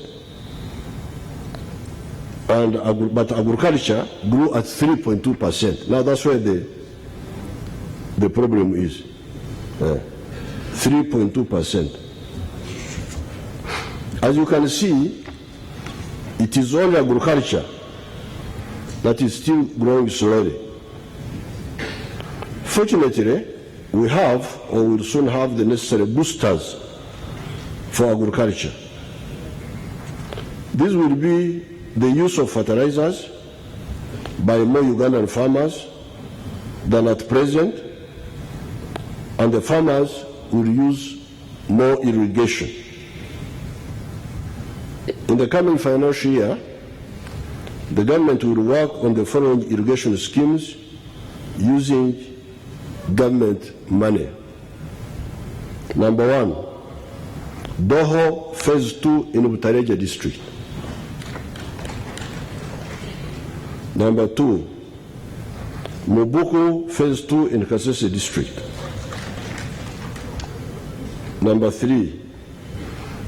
But agriculture grew at 3.2%. Now that's where the problem is. 3.2%. As you can see, it is only agriculture that is still growing slowly. Fortunately, we have or will soon have the necessary boosters for agriculture. This will be the use of fertilizers by more Ugandan farmers than at present, and the farmers will use more irrigation. In the coming financial year, the government will work on the following irrigation schemes using government money. Number 1, Doho Phase 2 in Butareja district. Number 2, Mubuku Phase 2 in Kasese district. Number 3,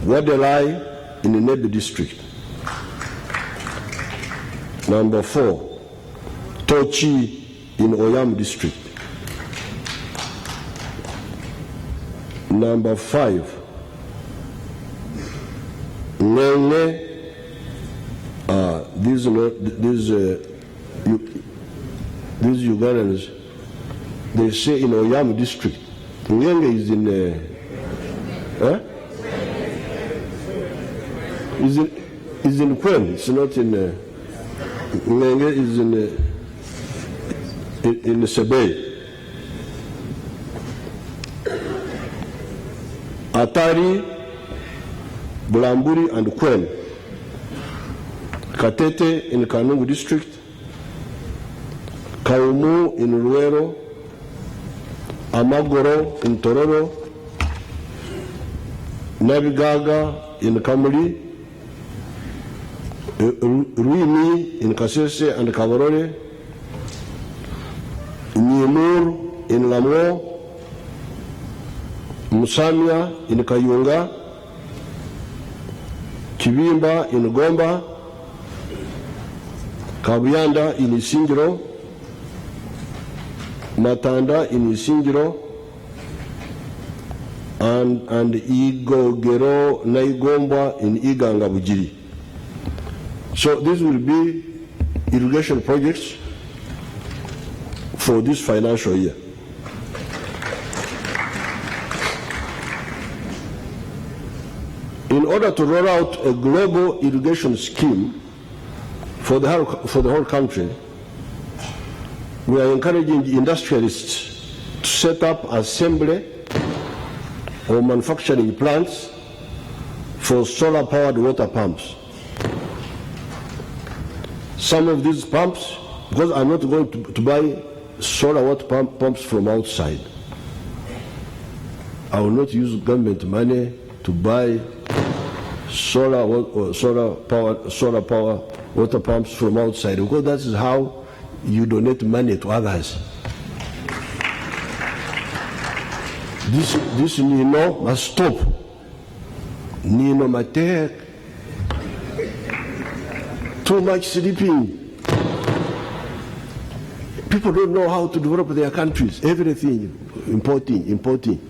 Wadelai in Nebe district. Number 4, Tochi in Oyam district. Number 5, Ngenge, these Ugandans, they say in Oyam district. Ngenge is in is in Kwen. It's not in Ngenge is in Sebei. Atari, Bulamburi and Kwen. Katete in Kanungu district. Kaumu in Ruero. Amagoro in Tororo. Nabigaga in Kamuli. Ruini in Kasese and Kavarole. Nyemur in Lamo. Musamia in Kayunga, Kibimba in Gomba, Kabuyanda in Isingiro, Matanda in Isingiro, and Igogero Naigomba in Iganga Bujiri. So this will be irrigation projects for this financial year. In order to roll out a global irrigation scheme for the whole country, we are encouraging industrialists to set up assembly or manufacturing plants for solar-powered water pumps. Some of these pumps, because I'm not going to buy solar water pumps from outside, I will not use government money to buy solar power water pumps from outside, because that is how you donate money to others. This Nino must stop. Nino Matek. Too much sleeping. People don't know how to develop their countries. Everything importing.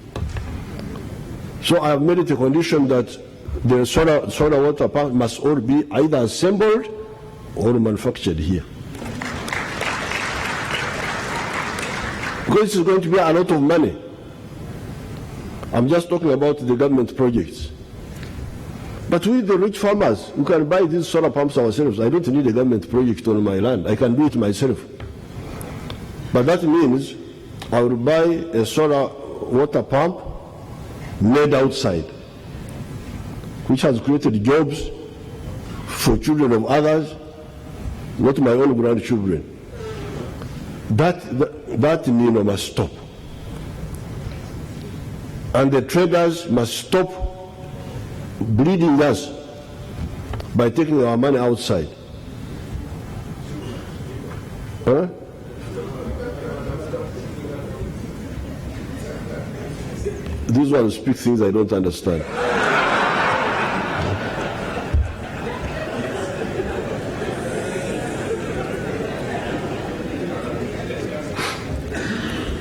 So I have made it a condition that the solar water pump must all be either assembled or manufactured here. Because it's going to be a lot of money. I'm just talking about the government projects. But with the rich farmers, we can buy these solar pumps ourselves. I don't need a government project on my land. I can do it myself. But that means I will buy a solar water pump made outside, which has created jobs for children of others, not my own grandchildren. That Nino must stop. And the traders must stop bleeding us by taking our money outside. Huh? These ones speak things I don't understand.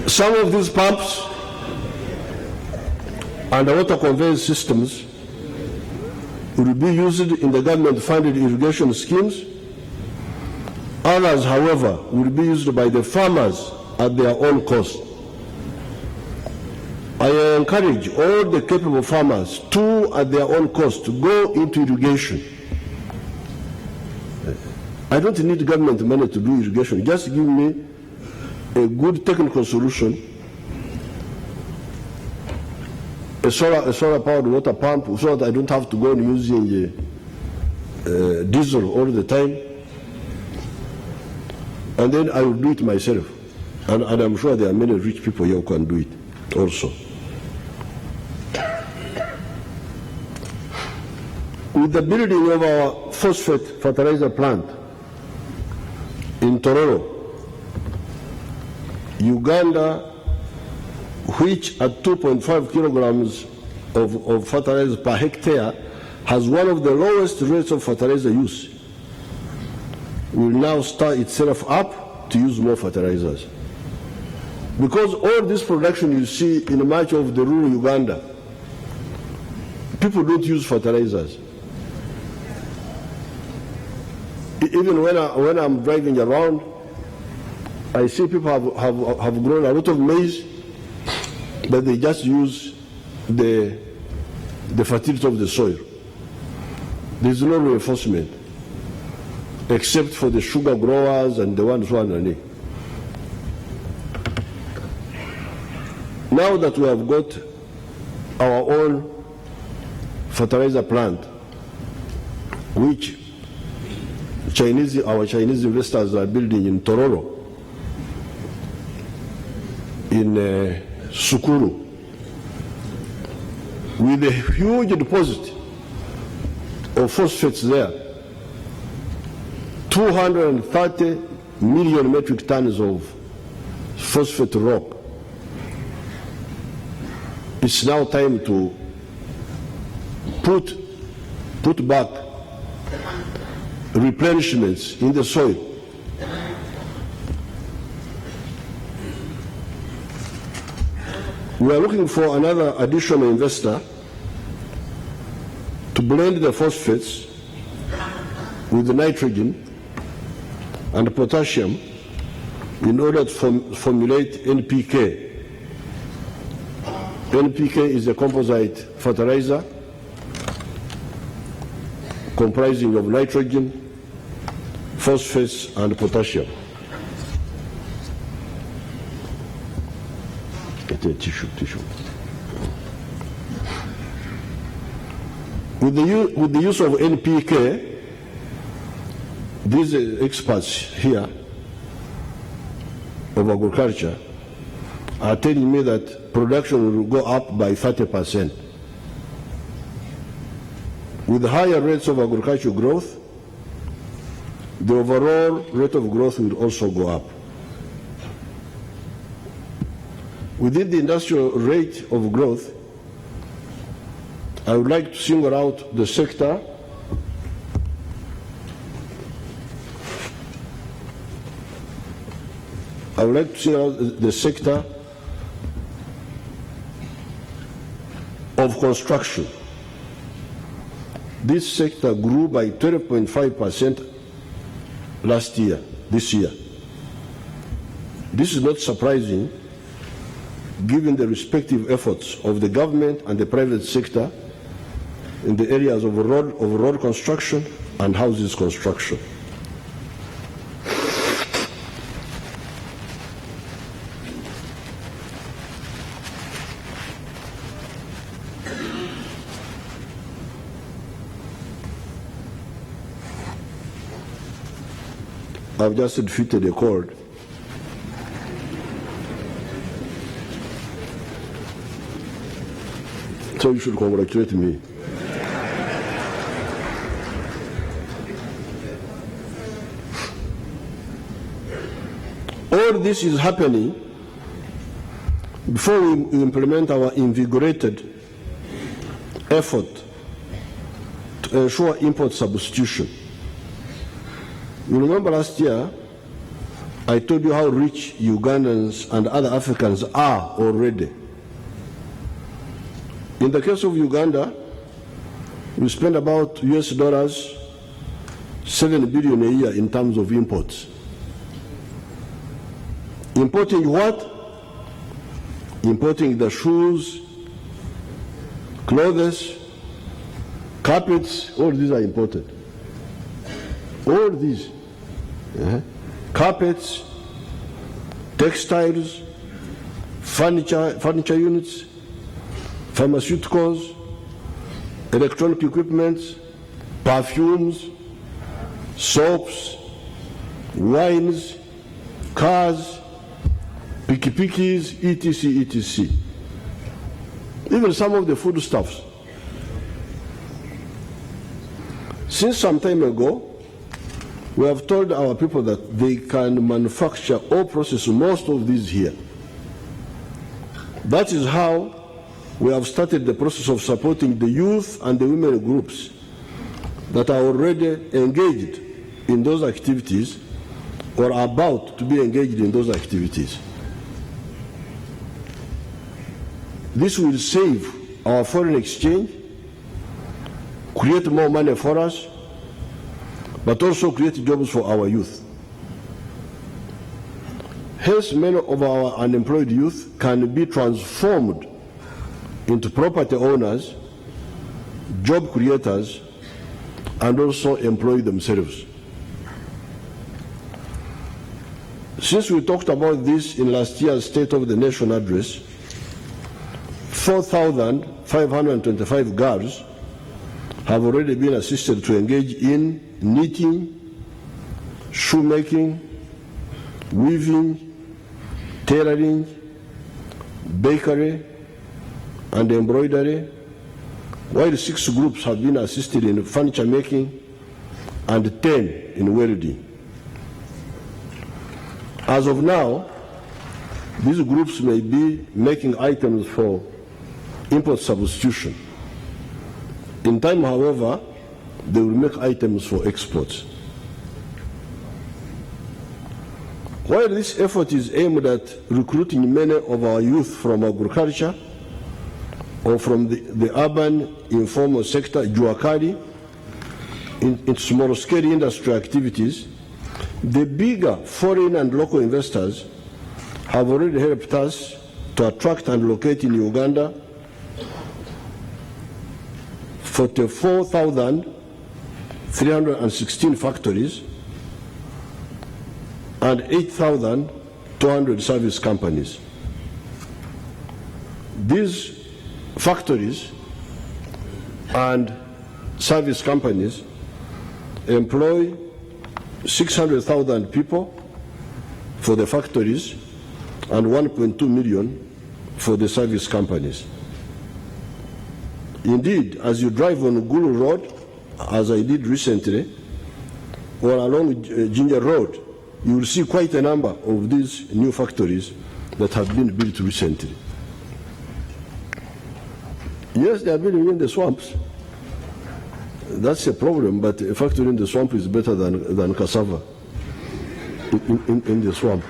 Some of these pumps and the water conveyance systems will be used in the government-funded irrigation schemes. Others, however, will be used by the farmers at their own cost. I encourage all the capable farmers to, at their own cost, to go into irrigation. I don't need government money to do irrigation. Just give me a good technical solution, a solar-powered water pump, so that I don't have to go on using diesel all the time, and then I will do it myself. And I'm sure there are many rich people here who can do it also. With the building of our phosphate fertilizer plant in Tororo, Uganda, which at 2.5 kilograms of fertilizer per hectare has one of the lowest rates of fertilizer use, will now start itself up to use more fertilizers. Because all this production you see in much of the rural Uganda, people don't use fertilizers. Even when I'm driving around, I see people have grown a lot of maize, but they just use the fertility of the soil. There's no reinforcement, except for the sugar growers and the ones who are underneath. Now that we have got our own fertilizer plant, which our Chinese investors are building in Tororo, in Sukuru, with a huge deposit of phosphates there, 230 million metric tons of phosphate rock. It's now time to put back replenishments in the soil. We are looking for another additional investor to blend the phosphates with the nitrogen and potassium in order to formulate NPK. NPK is a composite fertilizer comprising of nitrogen, phosphates, and potassium. Tissue. With the use of NPK, these experts here of agriculture are telling me that production will go up by 30%. With higher rates of agricultural growth, the overall rate of growth will also go up. Within the industrial rate of growth, I would like to single out the sector of construction. This sector grew by 12.5% this year. This is not surprising given the respective efforts of the government and the private sector in the areas of road construction and houses construction. I've just defeated a chord. So you should congratulate me. All this is happening before we implement our invigorated effort to ensure import substitution. You remember last year, I told you how rich Ugandans and other Africans are already. In the case of Uganda, we spend about $7 billion a year in terms of imports. Importing what? Importing the shoes, clothes, carpets, all these are imported. All these. Carpets, textiles, furniture units, pharmaceuticals, electronic equipment, perfumes, soaps, wines, cars, pikipikis, etc., etc. Even some of the foodstuffs. Since some time ago, we have told our people that they can manufacture or process most of these here. That is how we have started the process of supporting the youth and the women groups that are already engaged in those activities or are about to be engaged in those activities. This will save our foreign exchange, create more money for us, but also create jobs for our youth. Hence, many of our unemployed youth can be transformed into property owners, job creators, and also employ themselves. Since we talked about this in last year's State of the Nation address, 4,525 girls have already been assisted to engage in knitting, shoemaking, weaving, tailoring, bakery, and embroidery, while 6 groups have been assisted in furniture making and 10 in welding. As of now, these groups may be making items for import substitution. In time, however, they will make items for exports. While this effort is aimed at recruiting many of our youth from agriculture or from the urban informal sector, Juakali, in small-scale industry activities, the bigger foreign and local investors have already helped us to attract and locate in Uganda 44,316 factories and 8,200 service companies. These factories and service companies employ 600,000 people for the factories and 1.2 million for the service companies. Indeed, as you drive on Gulu Road, as I did recently, or along Ginger Road, you will see quite a number of these new factories that have been built recently. Yes, they are building in the swamps. That's a problem, but a factory in the swamp is better than cassava in the swamp.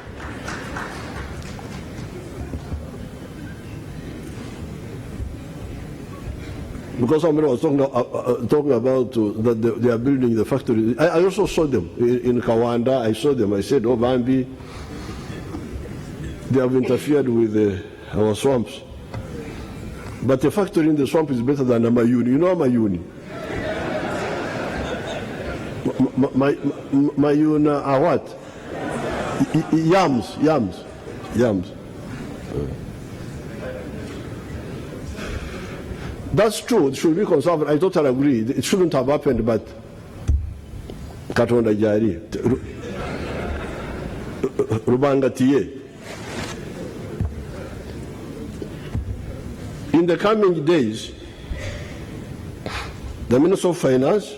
Because somebody was talking about that they are building the factory. I also saw them in Kawanda. I saw them. I said, oh, Bambi, they have interfered with our swamps. But a factory in the swamp is better than a Mayuni. You know Mayuni? Mayuna are what? Yams. That's true. It should be conserved. I totally agree. It shouldn't have happened, but Katonda Jari. Rubangatiye. In the coming days, the Minister of Finance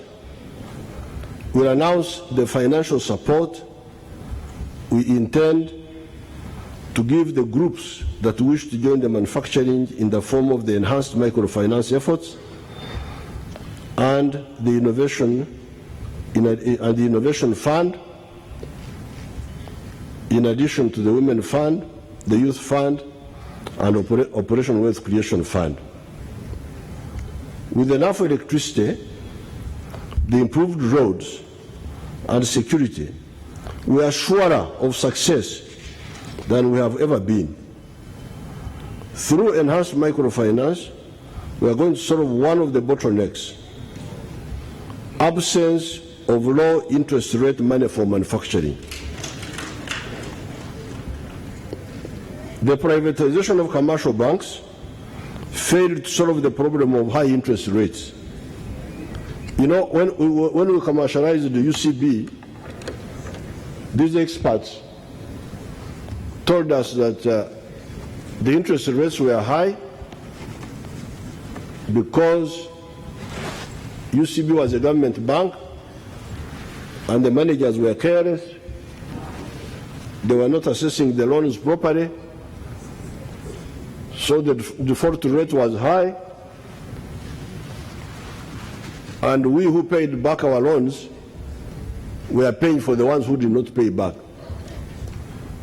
will announce the financial support we intend to give the groups that wish to join the manufacturing in the form of the enhanced microfinance efforts and the innovation fund, in addition to the Women Fund, the Youth Fund, and Operation Wealth Creation Fund. With enough electricity, the improved roads, and security, we are surer of success than we have ever been. Through enhanced microfinance, we are going to solve one of the bottlenecks: absence of low interest rate money for manufacturing. The privatization of commercial banks failed to solve the problem of high interest rates. You know, when we commercialized the UCB, these experts told us that the interest rates were high because UCB was a government bank and the managers were careless. They were not assessing the loans properly, so the default rate was high, and we who paid back our loans were paying for the ones who did not pay back.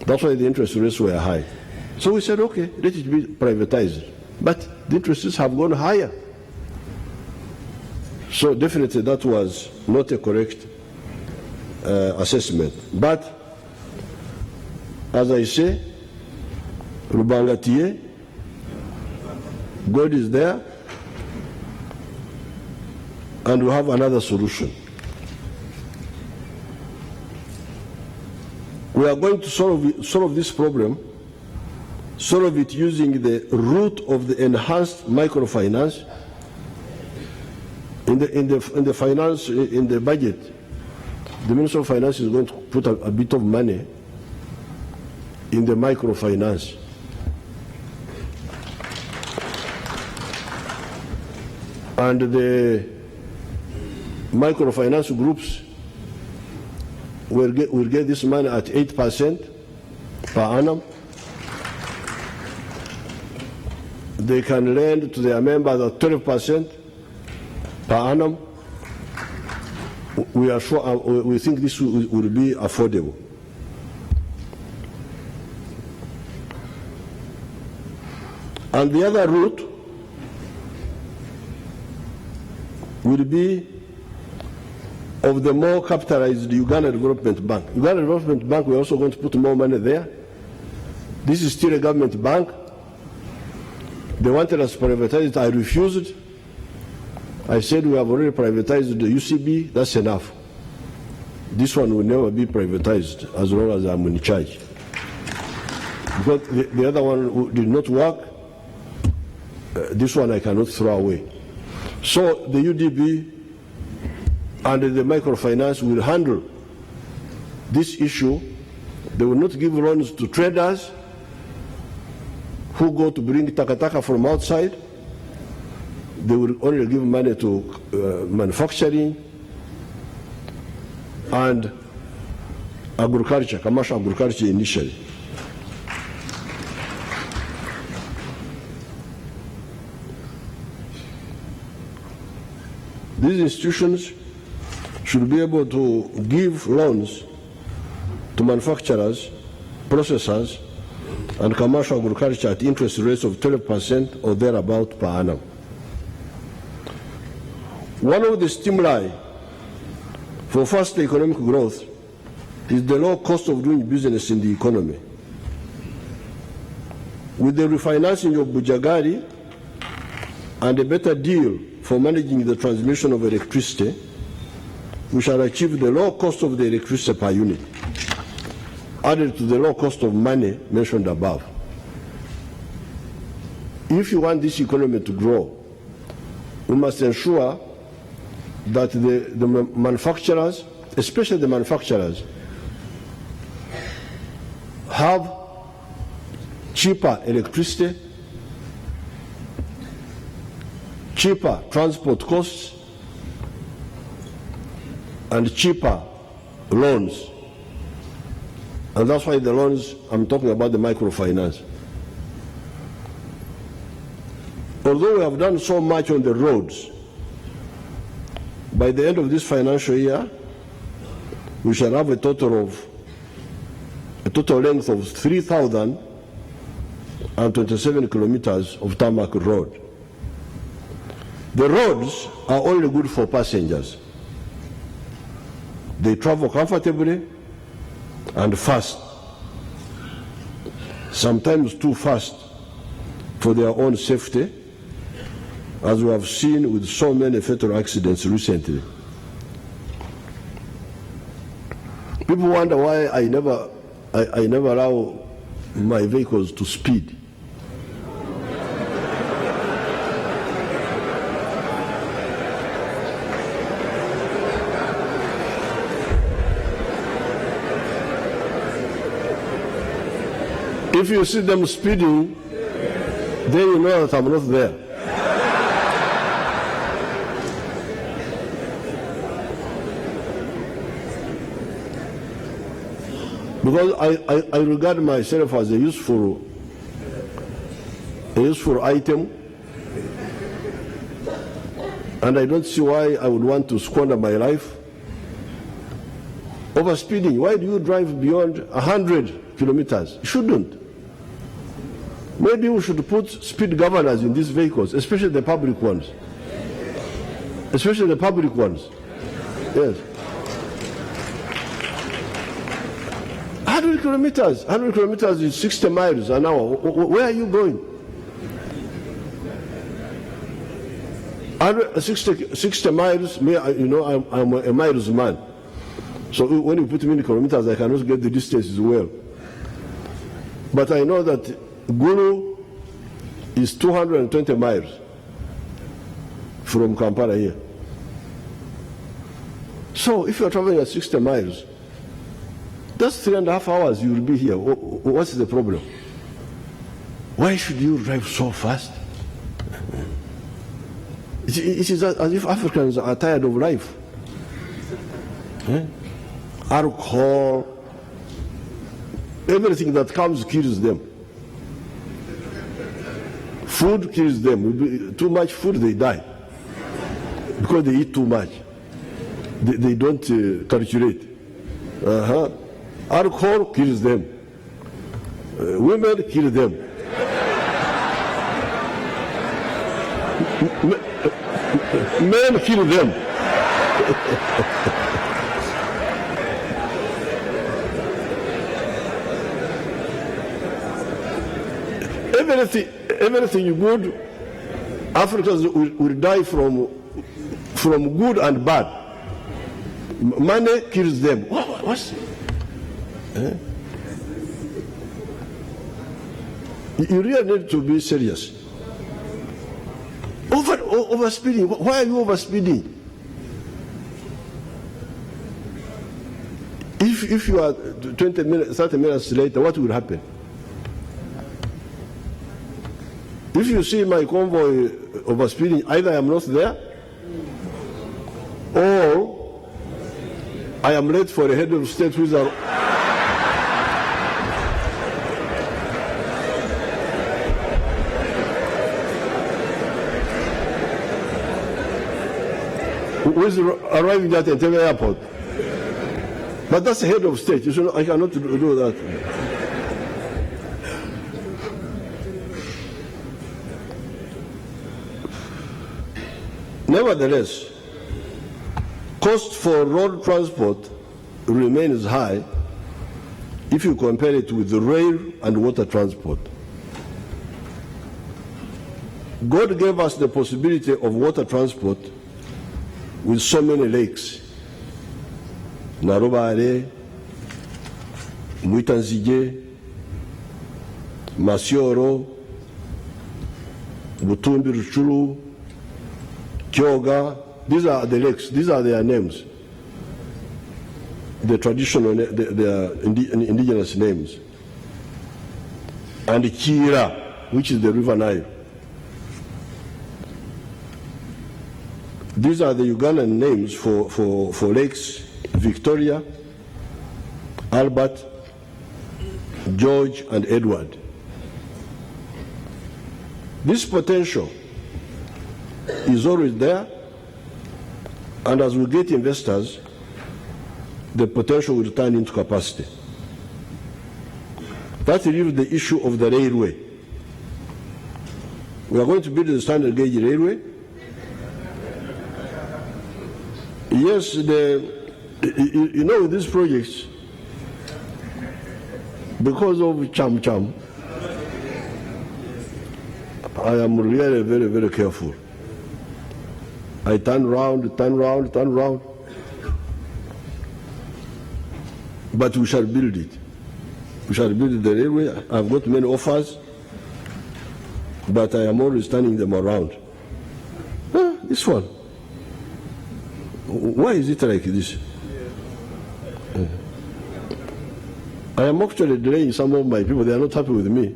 That's why the interest rates were high. So we said, okay, let it be privatized. But the interest rates have gone higher. So definitely that was not a correct assessment. But as I say, Rubangatiye, God is there, and we have another solution. We are going to solve this problem, solve it using the route of the enhanced microfinance. In the budget, the Minister of Finance is going to put a bit of money in the microfinance. And the microfinance groups will get this money at 8% per annum. They can lend to their members at 12% per annum. We are sure, we think this will be affordable. And the other route will be of the more capitalized Uganda Development Bank. Uganda Development Bank, we're also going to put more money there. This is still a government bank. They wanted us to privatize it. I refused. I said we have already privatized the UCB. That's enough. This one will never be privatized as long as I'm in charge. Because the other one did not work. This one I cannot throw away. So the UDB and the microfinance will handle this issue. They will not give loans to traders who go to bring takataka from outside, they will only give money to manufacturing and agriculture, commercial agriculture initially. These institutions should be able to give loans to manufacturers, processors, and commercial agriculture at interest rates of 12% or thereabout per annum. One of the stimuli for faster economic growth is the low cost of doing business in the economy. With the refinancing of Bujagari and a better deal for managing the transmission of electricity, we shall achieve the low cost of the electricity per unit, added to the low cost of money mentioned above. If you want this economy to grow, we must ensure that the manufacturers, especially the manufacturers, have cheaper electricity, cheaper transport costs, and cheaper loans. And that's why the loans, I'm talking about the microfinance. Although we have done so much on the roads, by the end of this financial year, we shall have a total length of 3,027 kilometers of tarmac road. The roads are only good for passengers. They travel comfortably and fast, sometimes too fast for their own safety, as we have seen with so many fatal accidents recently. People wonder why I never allow my vehicles to speed. If you see them speeding, then you know that I'm not there. Because I regard myself as a useful item, and I don't see why I would want to squander my life over speeding. Why do you drive beyond 100 kilometers? You shouldn't. Maybe we should put speed governors in these vehicles, especially the public ones. Especially the public ones. Yes. 100 kilometers is 60 miles an hour. Where are you going? 60 miles, you know, I'm a miles man. So when you put me in kilometers, I cannot get the distance as well. But I know that Gulu is 220 miles from Kampala here. So if you're traveling at 60 miles, that's 3.5 hours you will be here. What's the problem? Why should you drive so fast? It is as if Africans are tired of life. Alcohol, everything that comes kills them. Food kills them. Too much food, they die. Because they eat too much. They don't calculate. Alcohol kills them. Women kill them. Men kill them. Everything good, Africans will die from good and bad. Money kills them. What's You really need to be serious. Overspeeding. Why are you overspeeding? If you are 20 minutes, 30 minutes later, what will happen? If you see my convoy overspeeding, either I am not there or I am late for a head of state who is arriving at Entebbe airport. But that's the head of state. You should, I cannot do that. Nevertheless, cost for road transport remains high if you compare it with the rail and water transport. God gave us the possibility of water transport with so many lakes. Narobare, Mwitanzige, Masioro, Butumbi Ruchuru, Kyoga. These are the lakes, these are their names. The traditional, the indigenous names. And Kira, which is the River Nile. These are the Ugandan names for lakes: Victoria, Albert, George, and Edward. This potential is always there, and as we get investors, the potential will turn into capacity. That leaves the issue of the railway. We are going to build the standard gauge railway. Yes, you know, these projects, because of Cham, I am really very, very careful. I turn round. But we shall build it. We shall build the railway. I've got many offers, but I am always turning them around. This one. Why is it like this? I am actually delaying some of my people. They are not happy with me.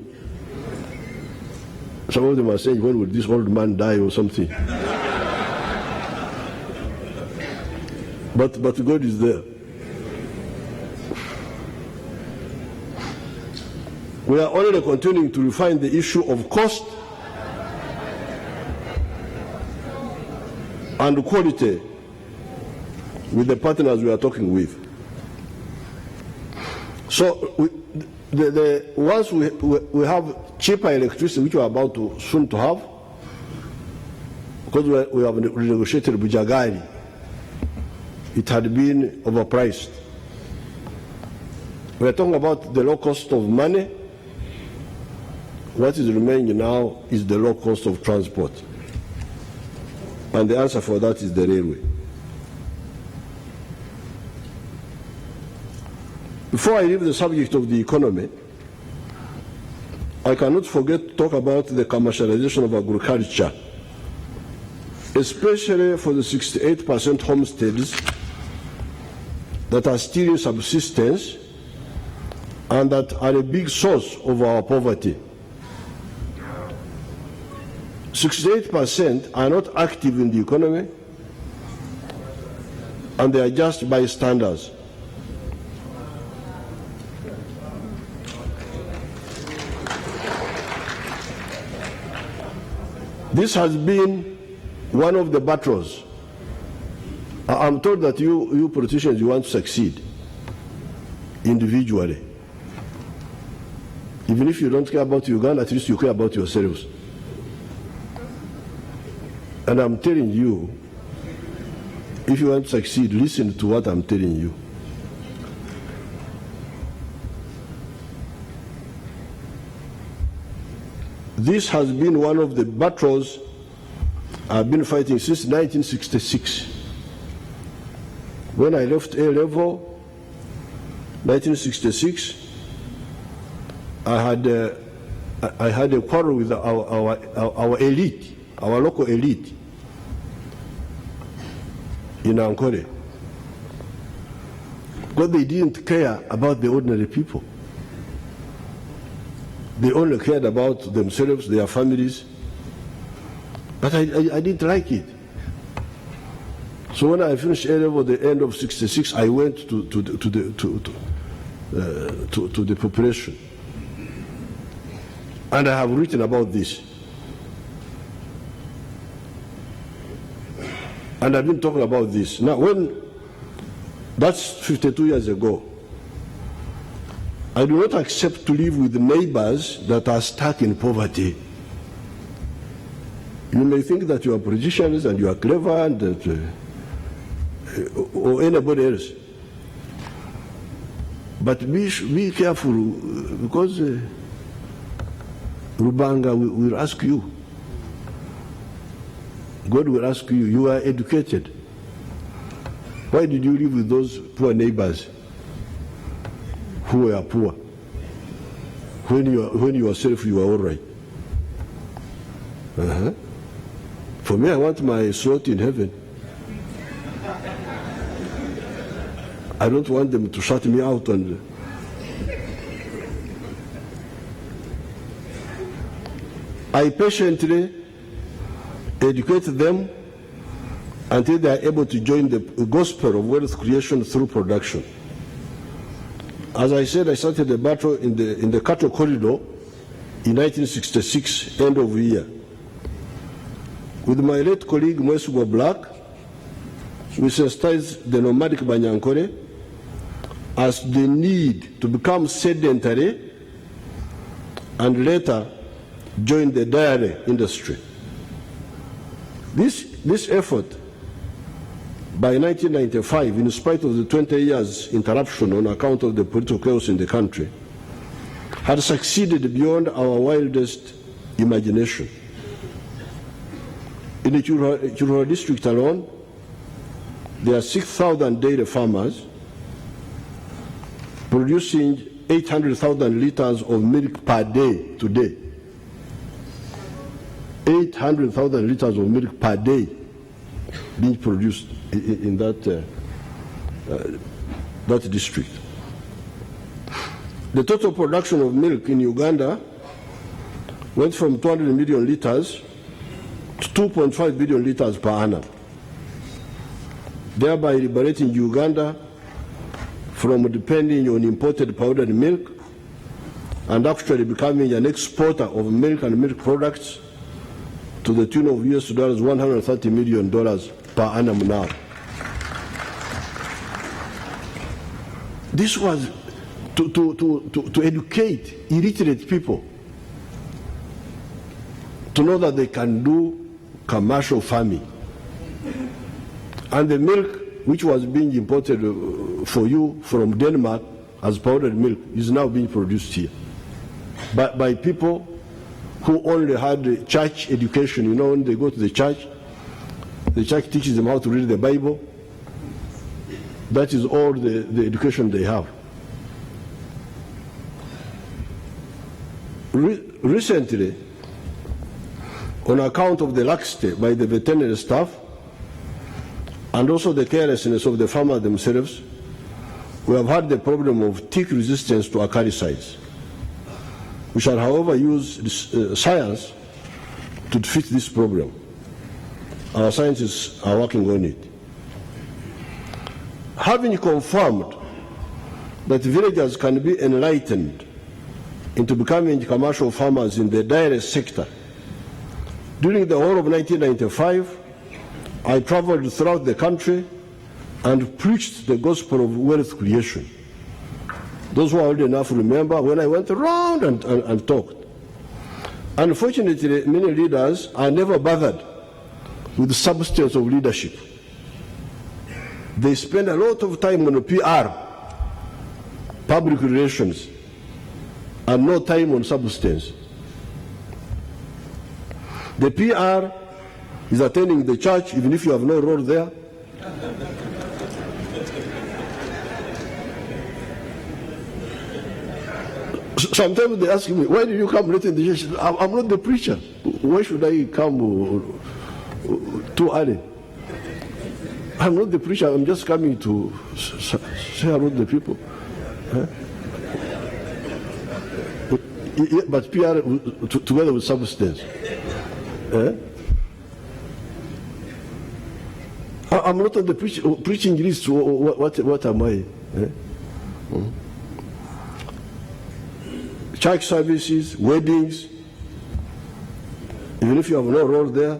Some of them are saying, when will this old man die or something? But God is there. We are only continuing to refine the issue of cost and quality with the partners we are talking with. So once we have cheaper electricity, which we are about to soon to have, because we have renegotiated Bujagari, it had been overpriced. We are talking about the low cost of money. What is remaining now is the low cost of transport. And the answer for that is the railway. Before I leave the subject of the economy, I cannot forget to talk about the commercialization of agriculture, especially for the 68% homesteads that are still in subsistence and that are a big source of our poverty. 68% are not active in the economy, and they are just bystanders. This has been one of the battles. I'm told that you politicians, you want to succeed individually. Even if you don't care about Uganda, at least you care about yourselves. And I'm telling you, if you want to succeed, listen to what I'm telling you. This has been one of the battles I've been fighting since 1966. When I left A-level, 1966, I had a quarrel with our elite, our local elite in Ankole, because they didn't care about the ordinary people. They only cared about themselves, their families, But I didn't like it. So when I finished A-level at the end of '66, I went to the preparation. And I have written about this. And I've been talking about this. Now, that's 52 years ago. I do not accept to live with neighbors that are stuck in poverty. You may think that you are politicians and you are clever and that, or anybody else. But be careful, because Rubanga will ask you. God will ask you, you are educated. Why did you live with those poor neighbors who were poor? When you yourself you are all right. For me, I want my slot in heaven. I don't want them to shut me out. And I patiently educate them until they are able to join the gospel of wealth creation through production. As I said, I started the battle in the cattle corridor in 1966, end of the year. With my late colleague Mwesugo Black, we sensitized the nomadic Banyankore as the need to become sedentary and later join the dairy industry. This effort, by 1995, in spite of the 20 years interruption on account of the political chaos in the country, had succeeded beyond our wildest imagination. In the Churura district alone, there are 6,000 dairy farmers producing 800,000 liters of milk per day today. 800,000 liters of milk per day being produced in that district. The total production of milk in Uganda went from 200 million liters to 2.5 billion liters per annum, thereby liberating Uganda from depending on imported powdered milk and actually becoming an exporter of milk and milk products to the tune of US dollars $130 million per annum now. This was to educate illiterate people to know that they can do commercial farming. And the milk which was being imported for you from Denmark as powdered milk is now being produced here by people who only had church education. You know, when they go to the church teaches them how to read the Bible. That is all the education they have. Recently, on account of the laxity by the veterinary staff and also the carelessness of the farmers themselves, we have had the problem of tick resistance to acaricides. We shall, however, use science to defeat this problem. Our scientists are working on it. Having confirmed that villagers can be enlightened into becoming commercial farmers in the dairy sector, during the whole of 1995, I traveled throughout the country and preached the gospel of wealth creation. Those who are old enough remember when I went around and talked. Unfortunately, many leaders are never bothered with the substance of leadership. They spend a lot of time on PR, public relations, and no time on substance. The PR is attending the church even if you have no role there. Sometimes they ask me, why did you come late in the church? I'm not the preacher. Why should I come too early? I'm not the preacher. I'm just coming to say hello to the people. But PR together with substance. I'm not on the preaching list. What am I? Church services, weddings, even if you have no role there,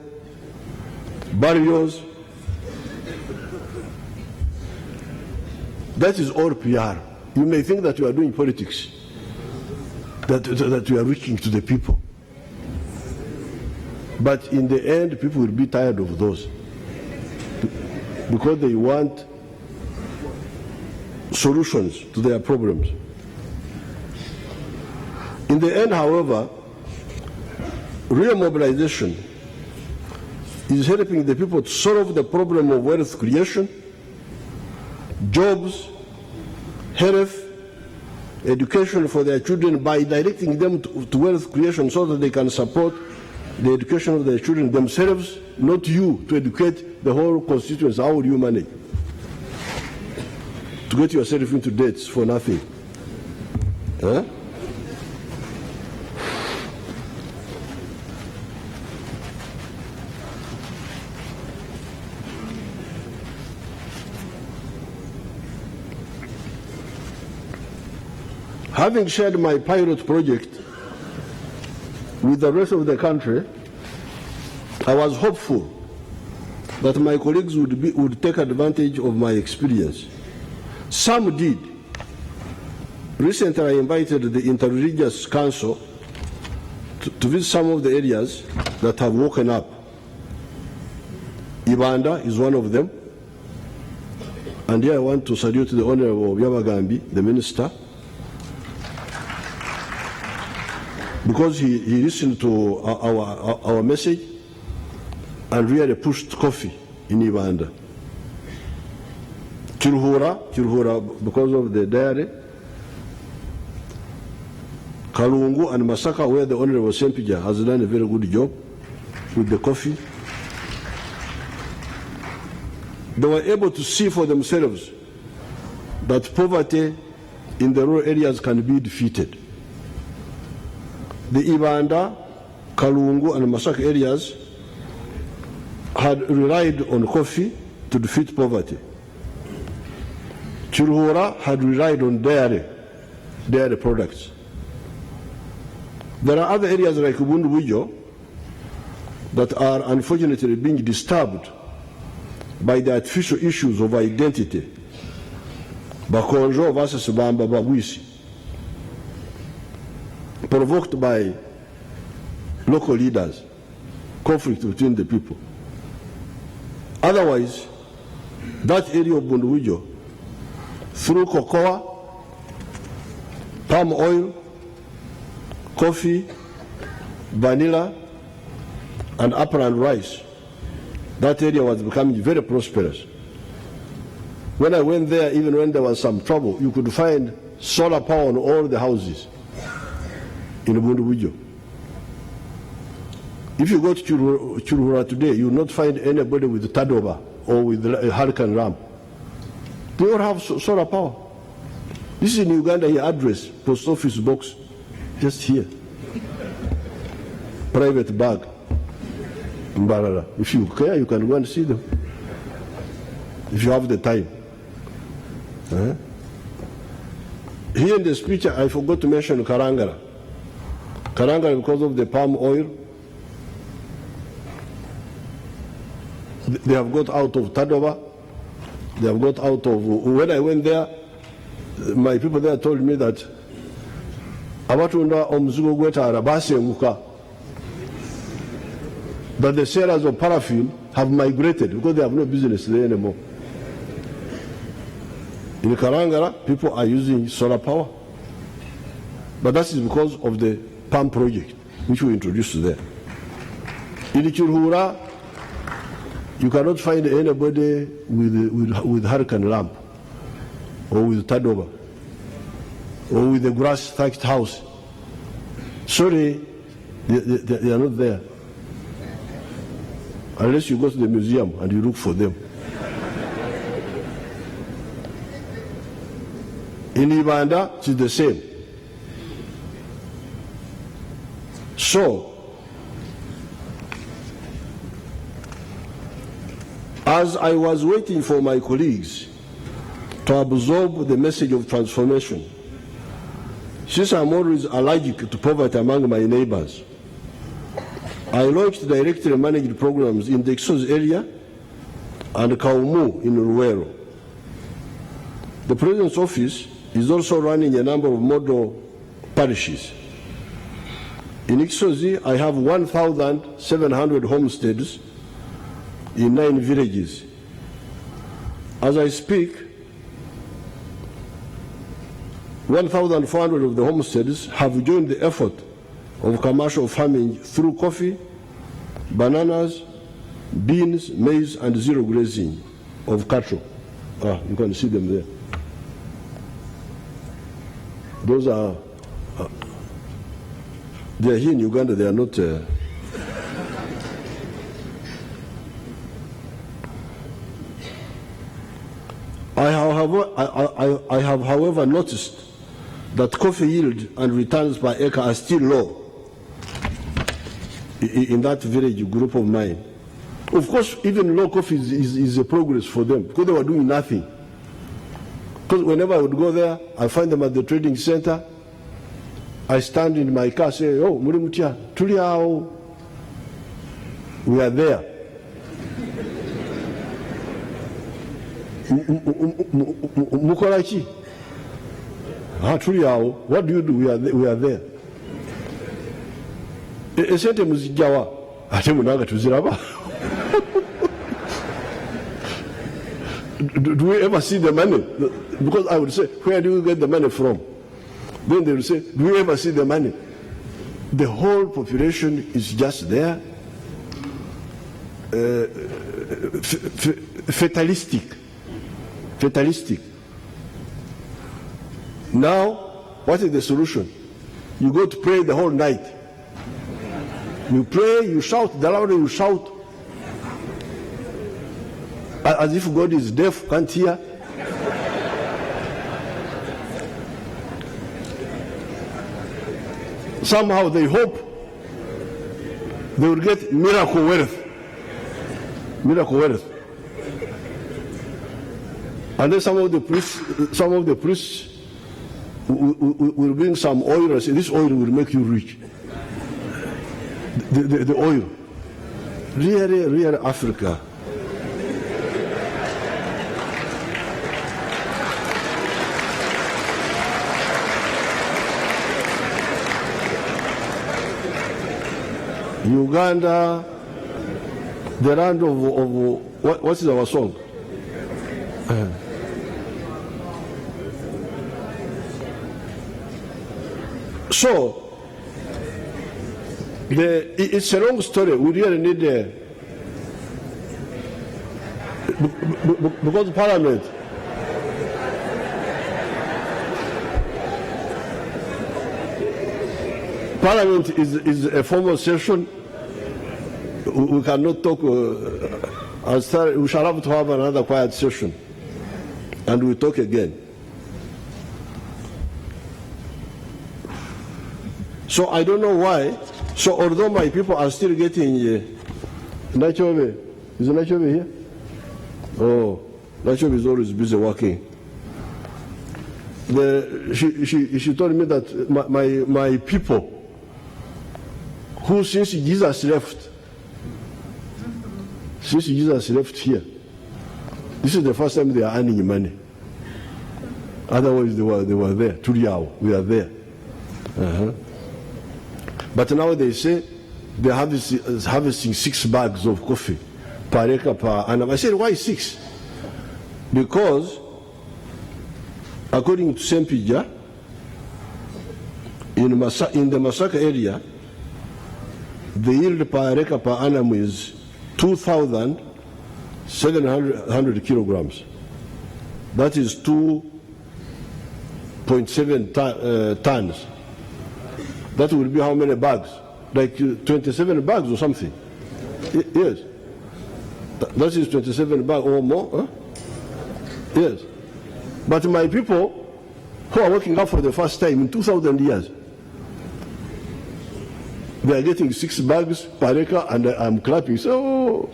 burials. That is all PR. You may think that you are doing politics, that you are reaching to the people. But in the end, people will be tired of those because they want solutions to their problems. In the end, however, real mobilization is helping the people to solve the problem of wealth creation, jobs, health, education for their children by directing them to wealth creation so that they can support the education of their children themselves, not you to educate the whole constituency. How will you manage to get yourself into debts for nothing? Huh? Having shared my pilot project with the rest of the country, I was hopeful that my colleagues would take advantage of my experience. Some did. Recently, I invited the Interreligious Council to visit some of the areas that have woken up. Uganda is one of them. And here I want to salute the Honorable Yabagambi, the Minister, because he listened to our message and really pushed coffee in Uganda. Kiruhura, because of the dairy. Kalungu and Masaka, where the Honorable Sempija has done a very good job with the coffee. They were able to see for themselves that poverty in the rural areas can be defeated. The Ibanda, Kalungu and Masaka areas had relied on coffee to defeat poverty. Chiruhura had relied on dairy products. There are other areas like Ubundu that are unfortunately being disturbed by the artificial issues of identity. Bakonjo versus Bamba Bagwisi, provoked by local leaders, conflict between the people. Otherwise, that area of Bunduwijo, through cocoa, palm oil, coffee, vanilla, and upland rice, that area was becoming very prosperous. When I went there, even when there was some trouble, you could find solar power on all the houses in Bunduwijo. If you go to Chiruhura today, you will not find anybody with Tadoba or with a hurricane lamp. They all have solar power. This is in Uganda, here, address, post office box, just here. Private bag, Mbarara. If you care, you can go and see them. If you have the time. Here in the speech, I forgot to mention Karangara. Karangara, because of the palm oil, they have got out of Tadoba. They have got out of. When I went there, my people there told me that that the sellers of paraffin have migrated because they have no business there anymore. In Karangara, people are using solar power. But that is because of the palm project, which we introduced there. In Chiruhura, you cannot find anybody with hurricane lamp, or with Tadoba, or with a grass thatched house. Sorry, they are not there. Unless you go to the museum and you look for them. In Uganda, it's the same. So, As I was waiting for my colleagues to absorb the message of transformation, since I'm always allergic to poverty among my neighbors, I launched directly managed programs in the Ixos area and Kaumu in Ruwero. The President's office is also running a number of model parishes. In Ixozi, I have 1,700 homesteads in 9 villages. As I speak, 1,400 of the homesteads have joined the effort of commercial farming through coffee, bananas, beans, maize, and zero grazing of cattle. You can see them there. Those are, they are here in Uganda, they are not. I have, however, noticed that coffee yield and returns per acre are still low in that village group of mine. Of course, even low coffee is a progress for them because they were doing nothing. Because whenever I would go there, I find them at the trading center. I stand in my car, say, "Oh, Murimutia, Tuliao, we are there." Mukorachi, Tuliao, what do you do? We are there. Esente muzijawa, ate munaga tuziraba. Do we ever see the money? Because I would say, where do you get the money from? Then they would say, do we ever see the money? The whole population is just there, fatalistic. Now, what is the solution? You go to pray the whole night. You pray, you shout, the louder you shout, as if God is deaf, can't hear. Somehow they hope they will get miracle wealth. And then some of the priests will bring some oil and say, this oil will make you rich. The oil. Really Africa. Uganda, the land of what is our song? So, it's a long story. We really need because Parliament is a formal session. We cannot talk. We shall have to have another quiet session, and we talk again. So I don't know why. So although my people are still getting Nachobe, is Nachobe here? Oh, Nachobe is always busy working. She told me that my people, who since Jesus left here, this is the first time they are earning money. Otherwise they were there. Turiao, we are there. But now they say they are harvesting 6 bags of coffee per acre per annum. I said, why 6? Because according to Sempija, in the Masaka area, the yield per acre per annum is 2,700 kilograms. That is 2.7 tons. That will be how many bags? Like 27 bags or something. Yes. That is 27 bags or more. Huh? Yes. But my people who are working out for the first time in 2,000 years, they are getting 6 bags per acre, and I'm clapping. So,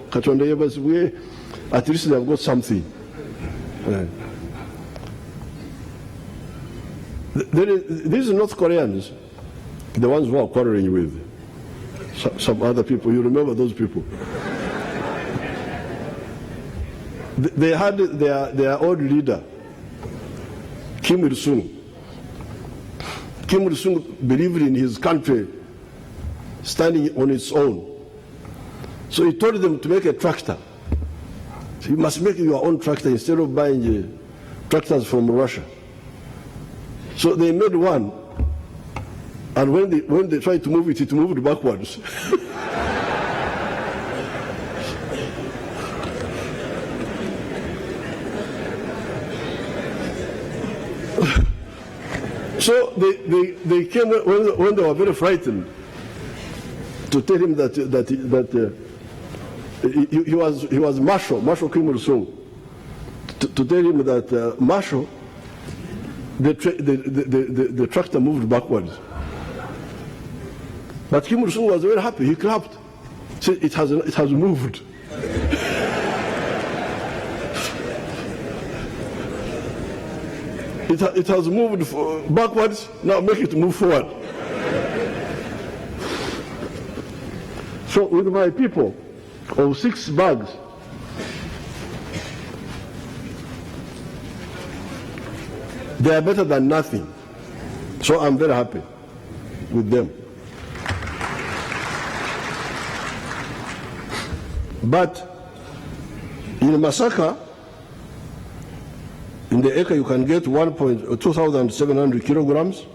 At least they have got something. These North Koreans, the ones who are quarreling with some other people, you remember those people? They had their old leader, Kim Il-sung. Kim Il-sung believed in his country standing on its own. So he told them to make a tractor. So you must make your own tractor instead of buying tractors from Russia. So they made one, and when they tried to move it, it moved backwards. So they came when they were very frightened to tell him that he was Marshal Kim Il-sung, to tell him that Marshal, the tractor moved backwards. But Kim Il-sung was very happy. He clapped. Said, it has moved. It has moved backwards, now make it move forward. So with my people of 6 bags, they are better than nothing. So I'm very happy with them. But in Masaka, in the acre you can get 2,700 kilograms,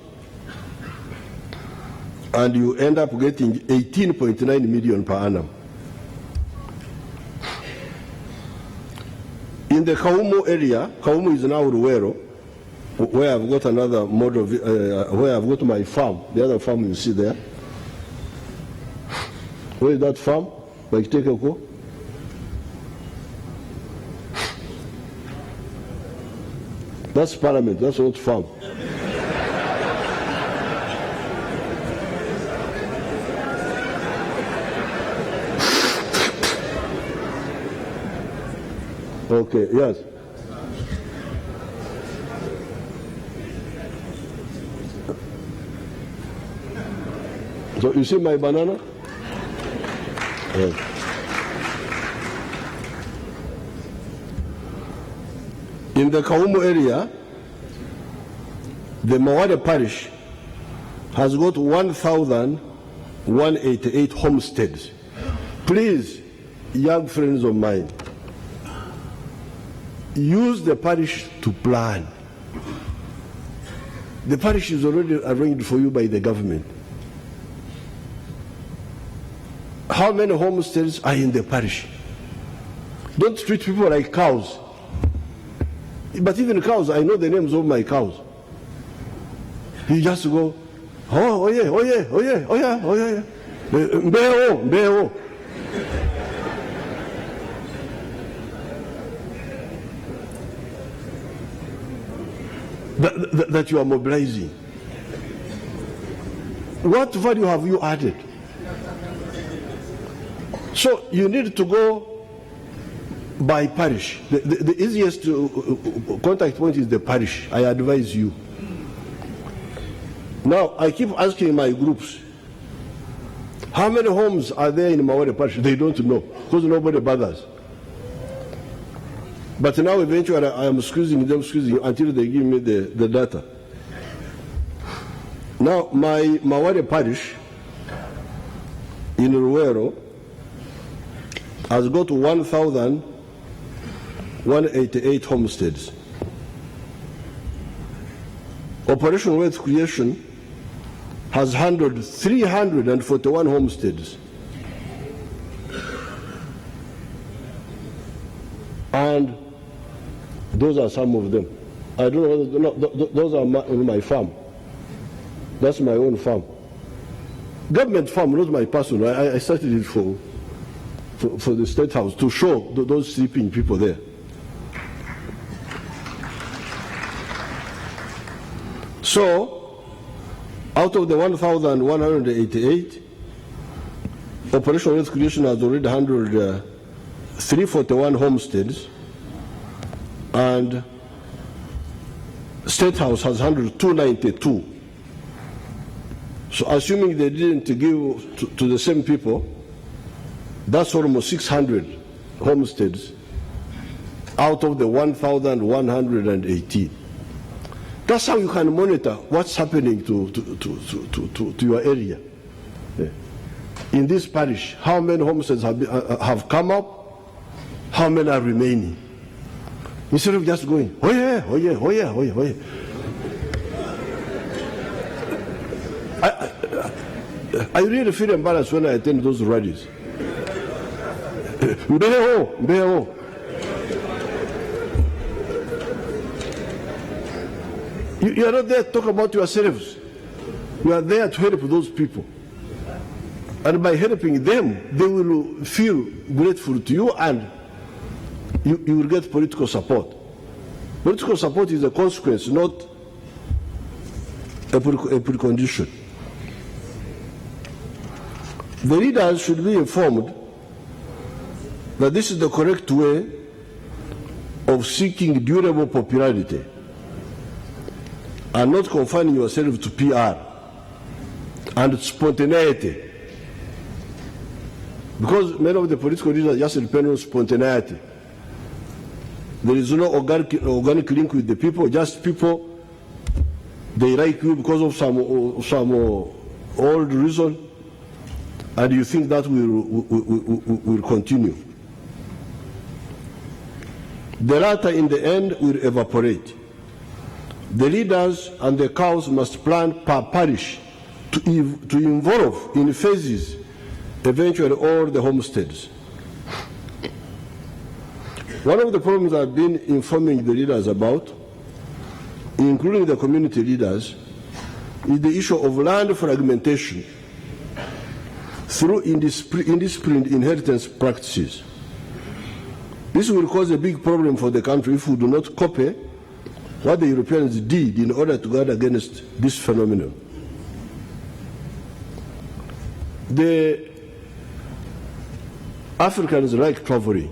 and you end up getting 18.9 million per annum. In the Kaumu area, Kaumu is now Ruwero, where I've got another model, where I've got my farm, the other farm you see there. Where is that farm? By Tekeko? That's Parliament, that's not farm. Okay, yes. So you see my banana? Yes. In the Kaumu area, the Mawade parish has got 1,188 homesteads. Please, young friends of mine, use the parish to plan. The parish is already arranged for you by the government. How many homesteads are in the parish? Don't treat people like cows. But even cows, I know the names of my cows. You just go, oh yeah, oh yeah, oh yeah, oh yeah, oh yeah. Mbeo, mbeo. That you are mobilizing. What value have you added? So you need to go by parish. The easiest contact point is the parish. I advise you. Now, I keep asking my groups, how many homes are there in Mawade parish? They don't know, because nobody bothers. But now eventually I am squeezing them until they give me the data. Now, my Mawade parish in Ruwero has got 1,188 homesteads. Operation Wealth Creation has handled 341 homesteads. And those are some of them. I don't know whether, no, those are my farm. That's my own farm. Government farm, not my personal. I started it for the State House to show those sleeping people there. So, out of the 1,188, Operation Wealth Creation has already handled 341 homesteads, and State House has handled 292. So assuming they didn't give to the same people, that's almost 600 homesteads out of the 1,118. That's how you can monitor what's happening to your area. Yeah. In this parish, how many homesteads have come up, how many are remaining? Instead of just going, oh yeah, oh yeah, oh yeah, oh yeah, oh yeah. I really feel embarrassed when I attend those rallies. You are not there to talk about yourselves. You are there to help those people. And by helping them, they will feel grateful to you, and you will get political support. Political support is a consequence, not a precondition. The leaders should be informed that this is the correct way of seeking durable popularity and not confining yourself to PR and spontaneity. Because many of the political leaders just depend on spontaneity. There is no organic link with the people, just people, they like you because of some old reason, and you think that will continue. The latter in the end will evaporate. The leaders and the cows must plan per parish to involve in phases eventually all the homesteads. One of the problems I've been informing the leaders about, including the community leaders, is the issue of land fragmentation through indisciplined inheritance practices. This will cause a big problem for the country if we do not copy what the Europeans did in order to guard against this phenomenon. The Africans like traveling.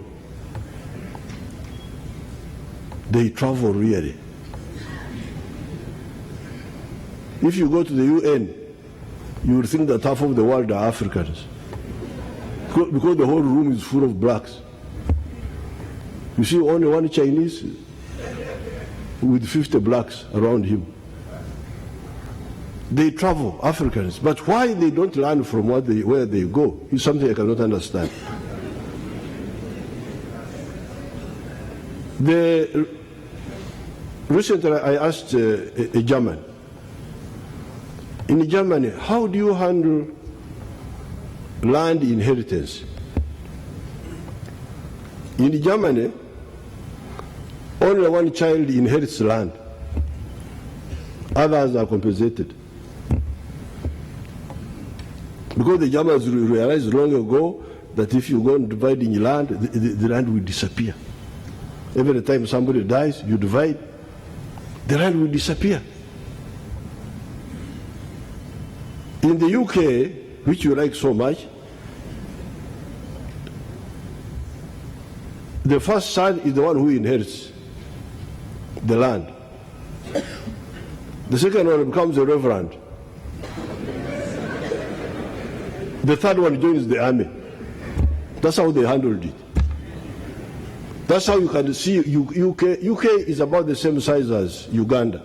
They travel really. If you go to the UN, you will think that half of the world are Africans, because the whole room is full of blacks. You see only one Chinese with 50 blacks around him. They travel, Africans, but why they don't learn from where they go is something I cannot understand. Recently I asked a German, in Germany, how do you handle land inheritance? In Germany, only one child inherits land. Others are compensated. Because the Germans realized long ago that if you go on dividing land, the land will disappear. Every time somebody dies, you divide, the land will disappear. In the UK, which you like so much, the first son is the one who inherits the land. The second one becomes a reverend. The third one joins the army. That's how they handled it. That's how you can see UK is about the same size as Uganda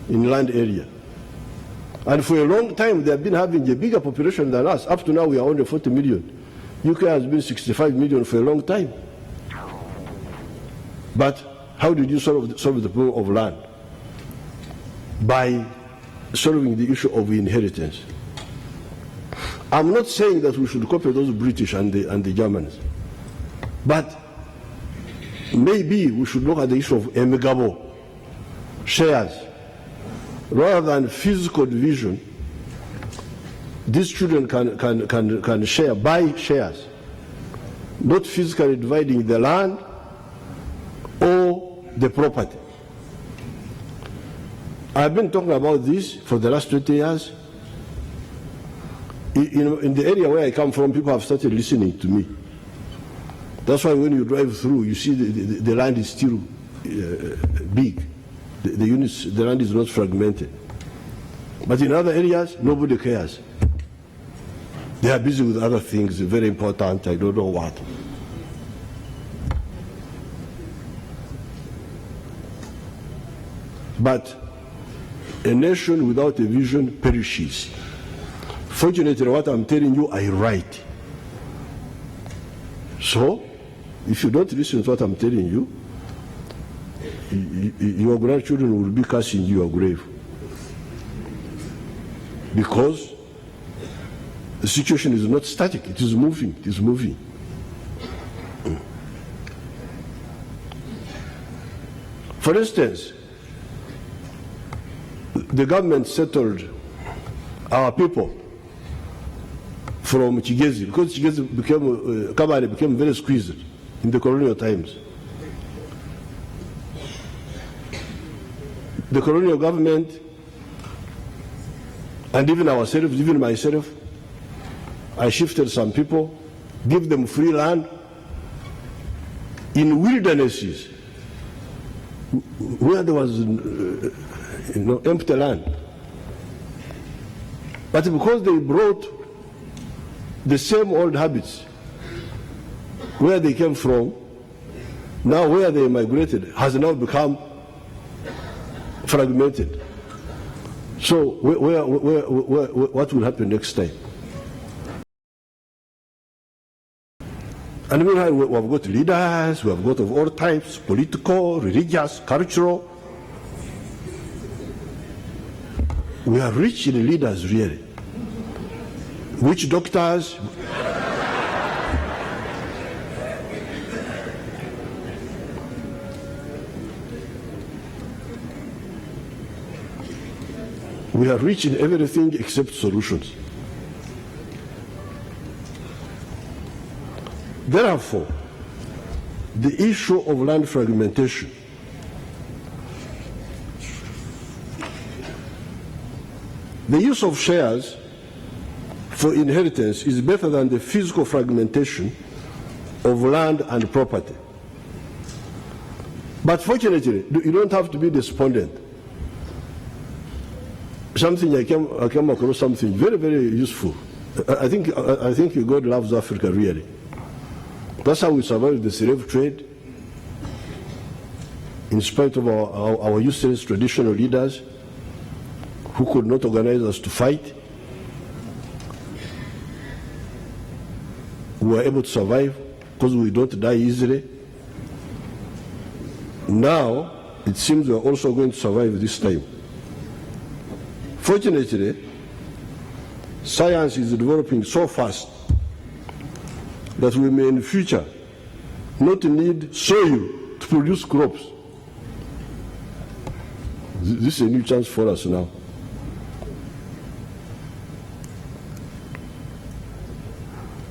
in land area. And for a long time they have been having a bigger population than us. Up to now we are only 40 million. UK has been 65 million for a long time. But how did you solve the problem of land? By solving the issue of inheritance. I'm not saying that we should copy those British and the Germans, but maybe we should look at the issue of amicable shares. Rather than physical division, these children can share, buy shares, not physically dividing the land or the property. I've been talking about this for the last 20 years. In the area where I come from, people have started listening to me. That's why when you drive through, you see the land is still big. The land is not fragmented. But in other areas, nobody cares. They are busy with other things, very important, I don't know what. But a nation without a vision perishes. Fortunately, what I'm telling you, I write. So, if you don't listen to what I'm telling you, your grandchildren will be cast into your grave. Because the situation is not static, it is moving, it is moving. For instance, the government settled our people from Chigezi, because Chigezi Kabale became very squeezed in the colonial times. The colonial government, and even ourselves, even myself, I shifted some people, give them free land in wildernesses where there was empty land. But because they brought the same old habits where they came from, now where they migrated has now become fragmented. So what will happen next time? And meanwhile, we have got leaders, we have got of all types, political, religious, cultural. We are rich in leaders, really. Witch doctors. We are rich in everything except solutions. Therefore, the issue of land fragmentation the use of shares for inheritance is better than the physical fragmentation of land and property. But fortunately, you don't have to be despondent. Something I came across something very, very useful. I think God loves Africa, really. That's how we survived the slave trade, in spite of our useless traditional leaders who could not organize us to fight. We were able to survive because we don't die easily. Now, it seems we are also going to survive this time. Fortunately, science is developing so fast that we may in the future not need soil to produce crops. This is a new chance for us now.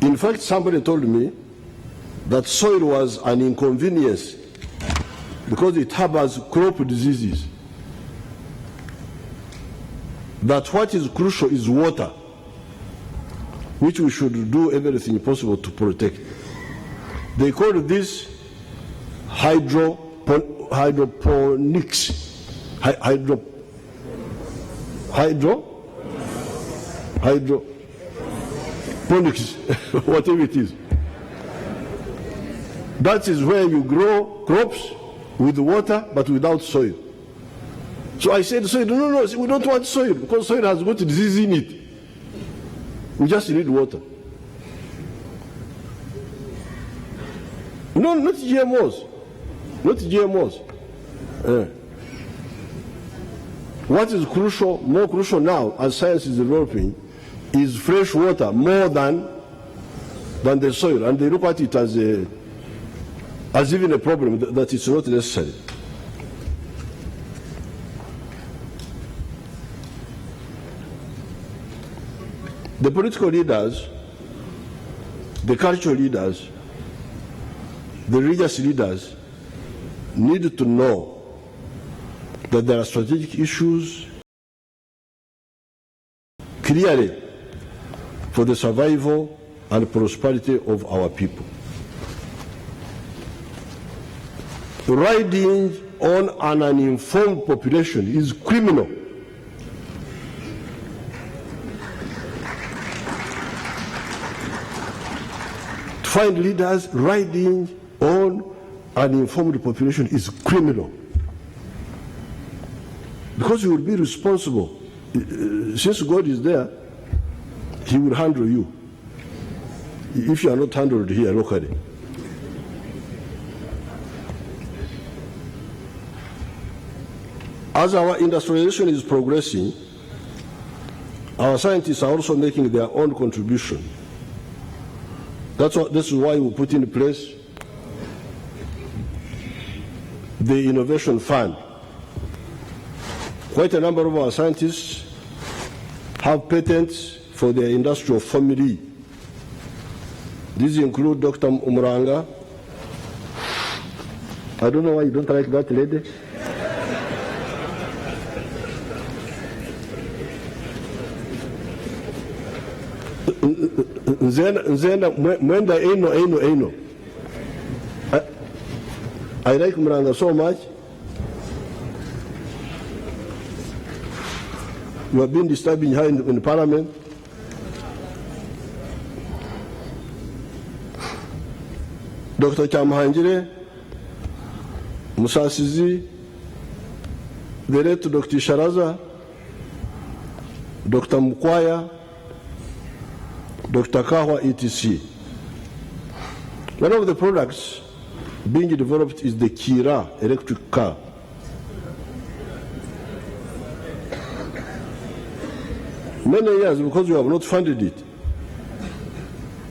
In fact, somebody told me that soil was an inconvenience because it harbors crop diseases. That what is crucial is water, which we should do everything possible to protect. They call this hydroponics. Hydroponics, whatever it is. That is where you grow crops with water but without soil. So I said, no, we don't want soil because soil has got disease in it. We just need water. No, not GMOs. Not GMOs. What is crucial, more crucial now, as science is developing, is fresh water more than the soil. And they look at it as even a problem that it's not necessary. The political leaders, the cultural leaders, the religious leaders need to know that there are strategic issues clearly for the survival and prosperity of our people. riding on an uninformed population is criminal. To find leaders riding on an informed population is criminal. Because you will be responsible. Since God is there, He will handle you. If you are not handled here locally. As our industrialization is progressing, our scientists are also making their own contribution. This is why we put in place the Innovation Fund. Quite a number of our scientists have patents for their industrial formulae. These include Dr. Umuranga. I don't know why you don't like that lady. Mwenda Eino. I like Umuranga so much. You have been disturbing her in Parliament. Dr. Chamhanjire, Musasizi, the late Dr. Sharaza, Dr. Mukwaya, Dr. Kahwa, etc. One of the products being developed is the Kira electric car. Many years because we have not funded it.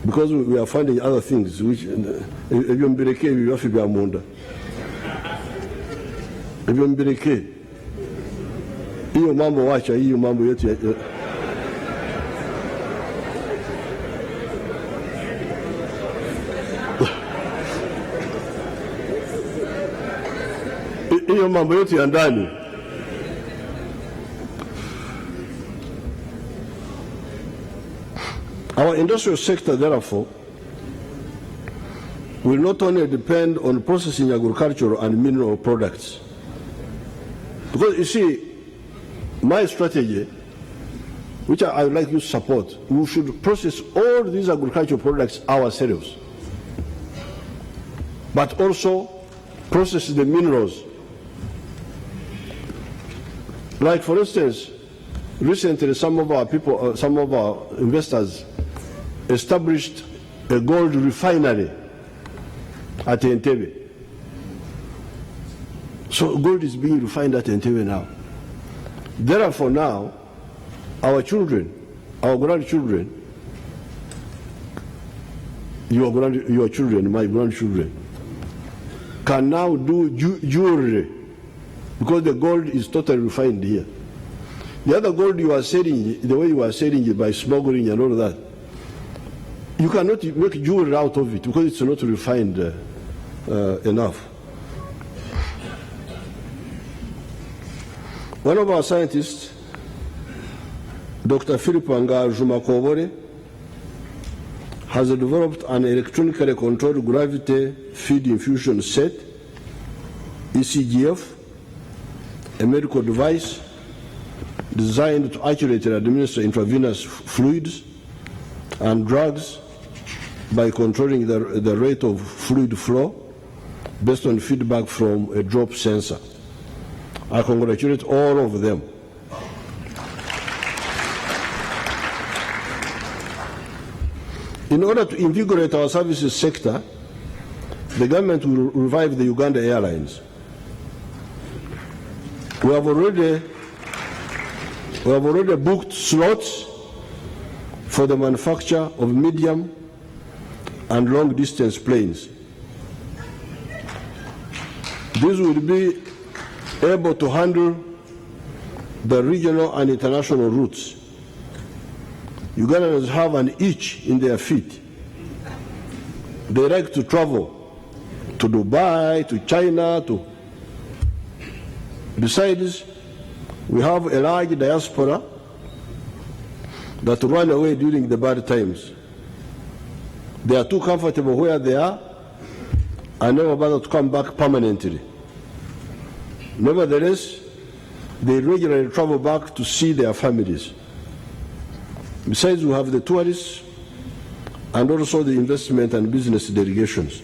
Because we are funding other things, which ebyombireke bibafi bya munda. Ebyombireke. Iyo mambo wacha, iyo mambo yetu. Iyo mambo yetu ya ndani. Our industrial sector, therefore, will not only depend on processing agricultural and mineral products. Because you see, my strategy, which I would like you to support, we should process all these agricultural products ourselves, but also process the minerals. Like, for instance, recently some of our people, some of our investors established a gold refinery at Entebbe. So gold is being refined at Entebbe now. Therefore now, our children, our grandchildren, your children, my grandchildren, can now do jewelry because the gold is totally refined here. The other gold you are selling, the way you are selling it by smuggling and all that, you cannot make jewelry out of it because it's not refined enough. One of our scientists, Dr. Philip Jumakobore, has developed an electronically controlled gravity feed infusion set, ECGF, a medical device designed to accurately administer intravenous fluids and drugs by controlling the rate of fluid flow based on feedback from a drop sensor. I congratulate all of them. In order to invigorate our services sector, the government will revive the Uganda Airlines. We have already booked slots for the manufacture of medium and long distance planes. These will be able to handle the regional and international routes. Ugandans have an itch in their feet. They like to travel to Dubai, to China, Besides, we have a large diaspora that run away during the bad times. They are too comfortable where they are, and never bother to come back permanently. Nevertheless, they regularly travel back to see their families. Besides, we have the tourists and also the investment and business delegations.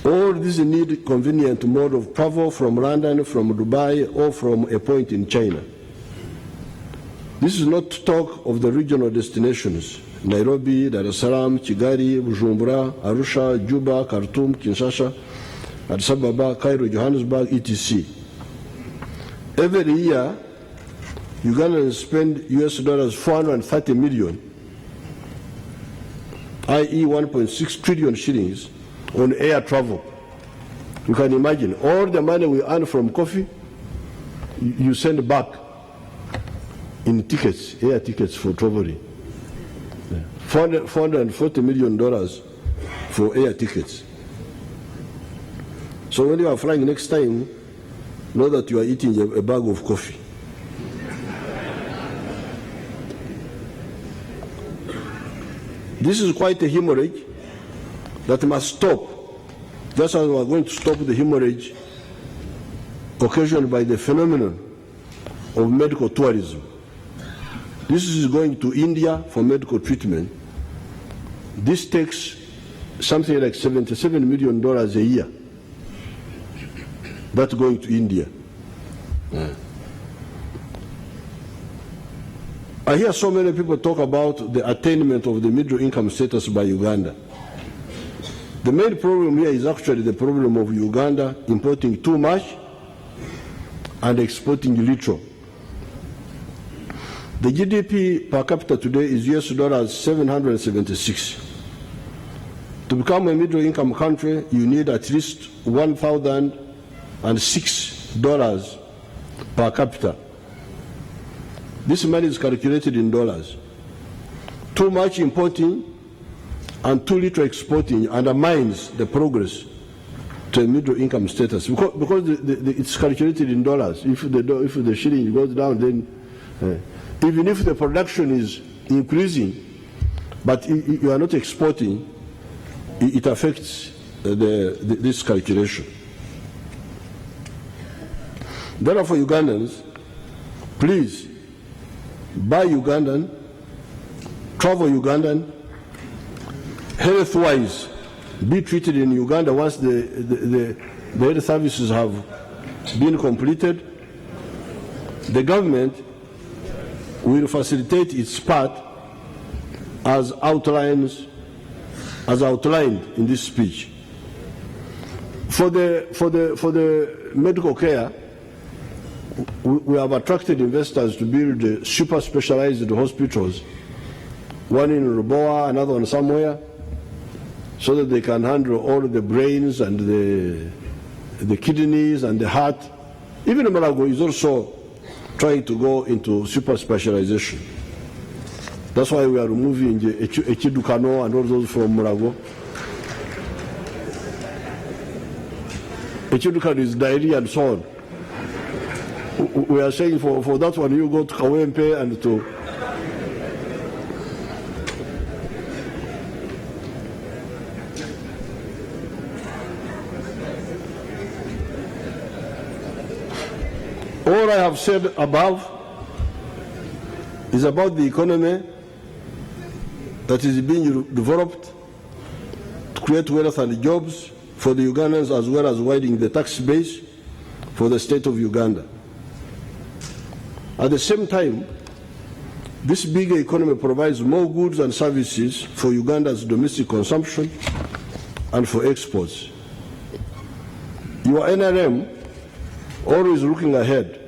All these need convenient mode of travel from London, from Dubai, or from a point in China. This is not to talk of the regional destinations: Nairobi, Dar es Salaam, Kigali, Bujumbura, Arusha, Juba, Khartoum, Kinshasa, Addis Ababa, Cairo, Johannesburg, etc. Every year, Ugandans spend US dollars 430 million, i.e. 1.6 trillion shillings, on air travel. You can imagine, all the money we earn from coffee, you send back in tickets, air tickets for traveling. $440 million for air tickets. So when you are flying next time, know that you are eating a bag of coffee. This is quite a hemorrhage that must stop, just as we are going to stop the hemorrhage occasioned by the phenomenon of medical tourism. This is going to India for medical treatment. This takes something like $77 million a year. That's going to India. I hear so many people talk about the attainment of the middle income status by Uganda. The main problem here is actually the problem of Uganda importing too much and exporting little. The GDP per capita today is US dollars 776. To become a middle income country, you need at least $1,006 per capita. This money is calculated in dollars. Too much importing and too little exporting undermines the progress to a middle income status because it's calculated in dollars. If the shilling goes down, then even if the production is increasing, but you are not exporting, it affects this calculation. Therefore, Ugandans, please buy Ugandan, travel Ugandan, health-wise, be treated in Uganda once the health services have been completed. The government will facilitate its part as outlined in this speech. For the medical care, we have attracted investors to build super specialized hospitals, one in Ruboa, another one somewhere, so that they can handle all the brains and the kidneys and the heart. Even Malago is also trying to go into super specialization. That's why we are removing Echidukano and all those from Murago. Echidukano is diarrhea and so on. We are saying for that one, you go to Kawempe and to... All I have said above is about the economy that is being developed to create wealth and jobs for the Ugandans, as well as widening the tax base for the state of Uganda. At the same time, this bigger economy provides more goods and services for Uganda's domestic consumption and for exports. Your NRM, always looking ahead,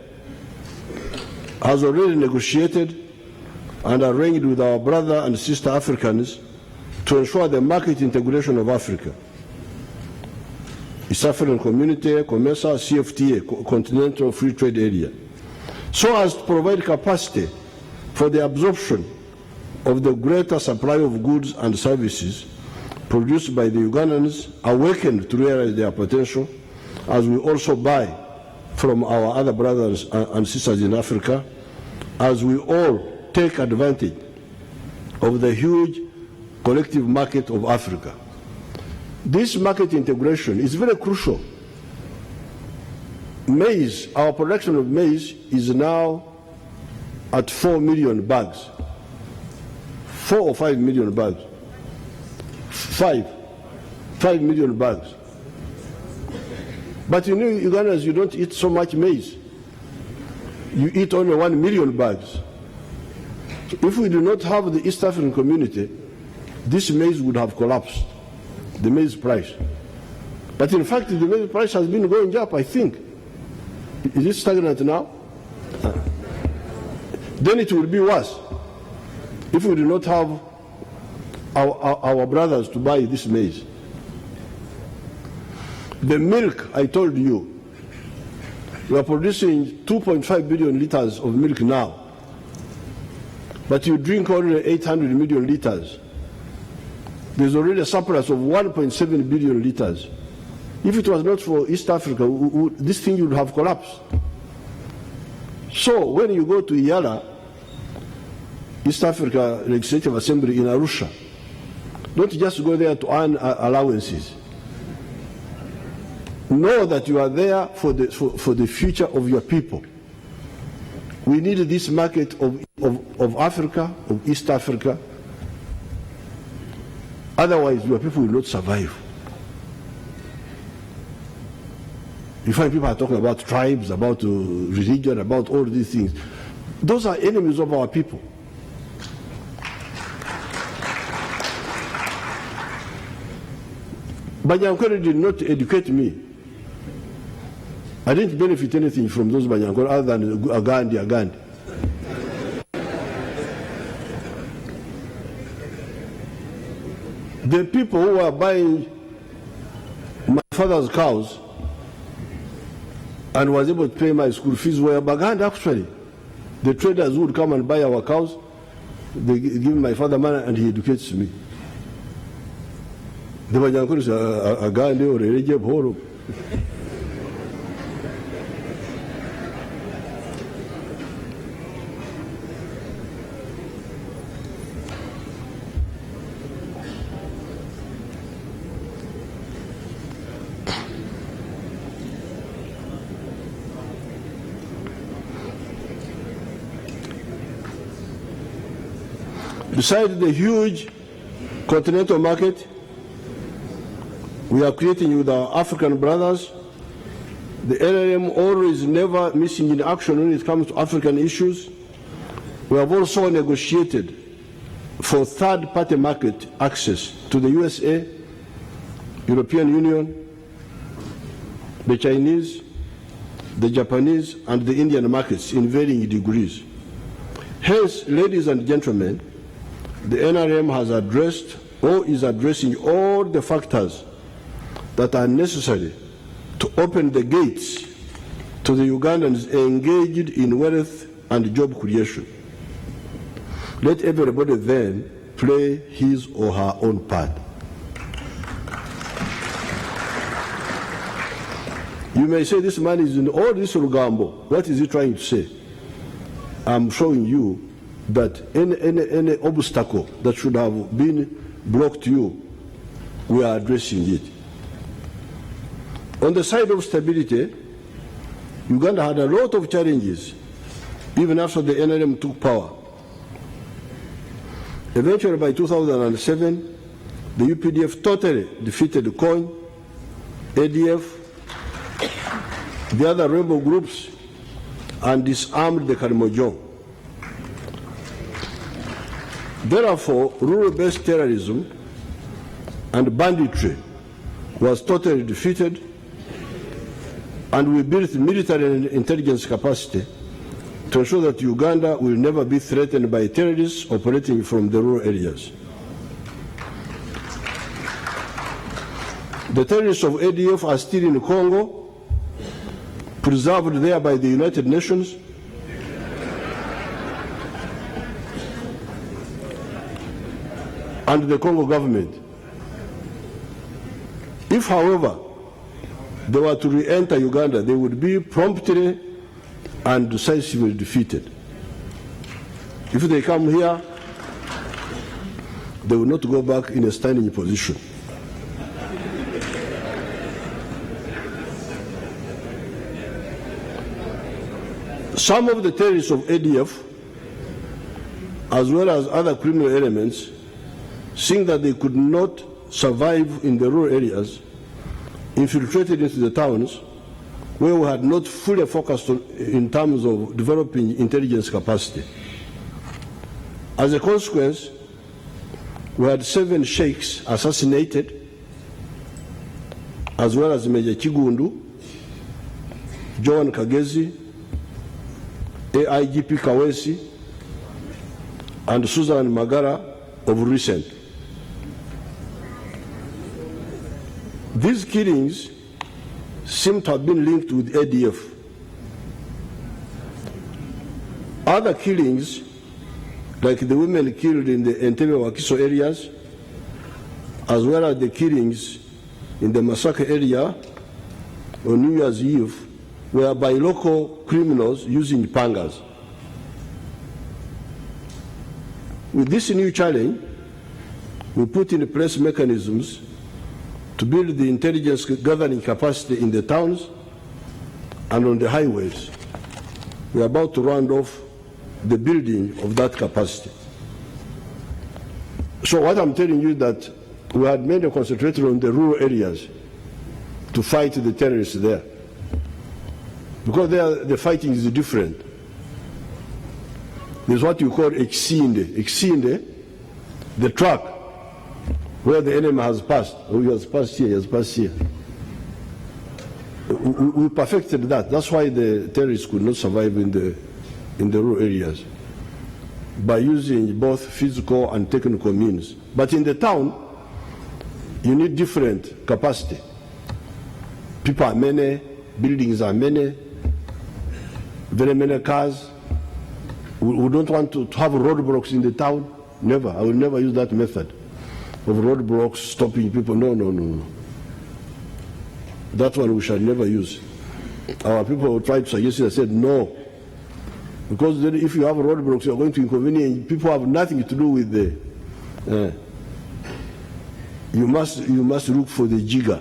has already negotiated and arranged with our brother and sister Africans to ensure the market integration of Africa. East African Community, COMESA, CFTA, Continental Free Trade Area, so as to provide capacity for the absorption of the greater supply of goods and services produced by the Ugandans awakened to realize their potential, as we also buy from our other brothers and sisters in Africa, as we all take advantage of the huge collective market of Africa. This market integration is very crucial. Maize, our production of maize is now at 4 million bags. 4 or 5 million bags. 5 million bags. But you know, Ugandans, you don't eat so much maize. You eat only 1 million bags. If we do not have the East African community, this maize would have collapsed, the maize price. But in fact, the maize price has been going up, I think. Is it stagnant now? Then it will be worse if we do not have our brothers to buy this maize. The milk, I told you, we are producing 2.5 billion liters of milk now, but you drink only 800 million liters. There's already a surplus of 1.7 billion liters. If it was not for East Africa, this thing would have collapsed. So when you go to Yala, East Africa Legislative Assembly in Arusha, don't just go there to earn allowances. Know that you are there for the future of your people. We need this market of Africa, of East Africa. Otherwise, your people will not survive. You find people are talking about tribes, about religion, about all these things. Those are enemies of our people. Banyankore did not educate me. I didn't benefit anything from those Banyankore other than Agandi. The people who were buying my father's cows and was able to pay my school fees were Baganda actually. The traders would come and buy our cows, they give my father money and he educates me. The Banyankore is Agandi or Erejeb Horo. Besides the huge continental market we are creating with our African brothers, the NRM always never missing in action when it comes to African issues. We have also negotiated for third-party market access to the USA, European Union, the Chinese, the Japanese, and the Indian markets in varying degrees. Hence, ladies and gentlemen, the NRM has addressed or is addressing all the factors that are necessary to open the gates to the Ugandans engaged in wealth and job creation. Let everybody then play his or her own part. You may say this man is in all this Rugambo. What is he trying to say? I'm showing you that any obstacle that should have been blocked to you, we are addressing it. On the side of stability, Uganda had a lot of challenges, even after the NRM took power. Eventually, by 2007, the UPDF totally defeated the COIN, ADF, the other rebel groups, and disarmed the Karimojong. Therefore, rural-based terrorism and banditry was totally defeated, and we built military and intelligence capacity to ensure that Uganda will never be threatened by terrorists operating from the rural areas. The terrorists of ADF are still in Congo, preserved there by the United Nations, and the Congo government. If, however, they were to re-enter Uganda, they would be promptly and decisively defeated. If they come here, they will not go back in a standing position. Some of the terrorists of ADF, as well as other criminal elements, seeing that they could not survive in the rural areas, infiltrated into the towns where we had not fully focused on in terms of developing intelligence capacity. As a consequence, we had 7 sheikhs assassinated, as well as Major Kigundu, Joan Kagezi, AIGP Kawesi, and Susan Magara of recent. These killings seem to have been linked with ADF. Other killings, like the women killed in the Entebbe-Wakiso areas, as well as the killings in the Masaka area on New Year's Eve, were by local criminals using pangas. With this new challenge, we put in place mechanisms to build the intelligence gathering capacity in the towns and on the highways. We are about to round off the building of that capacity. So what I'm telling you is that we had mainly concentrated on the rural areas to fight the terrorists there. Because there the fighting is different. There's what you call Exinde. Exinde, the track where the enemy has passed. Oh, he has passed here, he has passed here. We perfected that. That's why the terrorists could not survive in the rural areas, by using both physical and technical means. But in the town, you need different capacity. People are many, buildings are many, very many cars. We don't want to have roadblocks in the town. Never. I will never use that method of roadblocks, stopping people. No, no, no, no. That one we shall never use. Our people will try to suggest it. I said no. Because then if you have roadblocks, you're going to inconvenience. People have nothing to do with the... you must look for the jigger.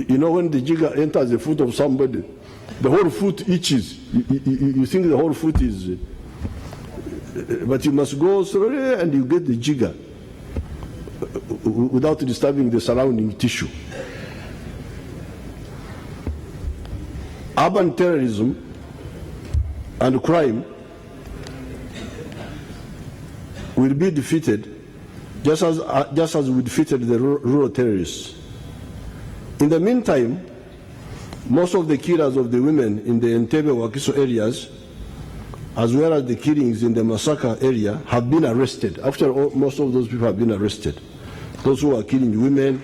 You know, when the jigger enters the foot of somebody, the whole foot itches. You think the whole foot is... but you must go slowly and you get the jigger without disturbing the surrounding tissue. Urban terrorism and crime will be defeated just as we defeated the rural terrorists. In the meantime, most of the killers of the women in the Entebbe-Wakiso areas, as well as the killings in the Masaka area, have been arrested. After all, most of those people have been arrested. Those who are killing women.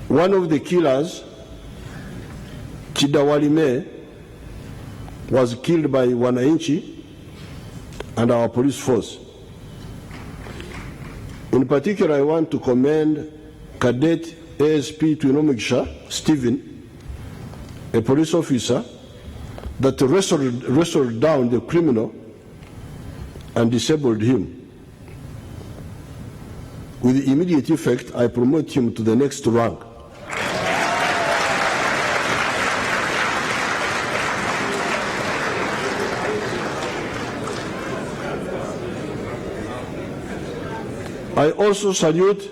One of the killers, Chidawalime, was killed by Wananchi and our police force. In particular, I want to commend Cadet ASP Twinomigisha Stephen, a police officer that wrestled down the criminal and disabled him. With immediate effect, I promote him to the next rank. I also salute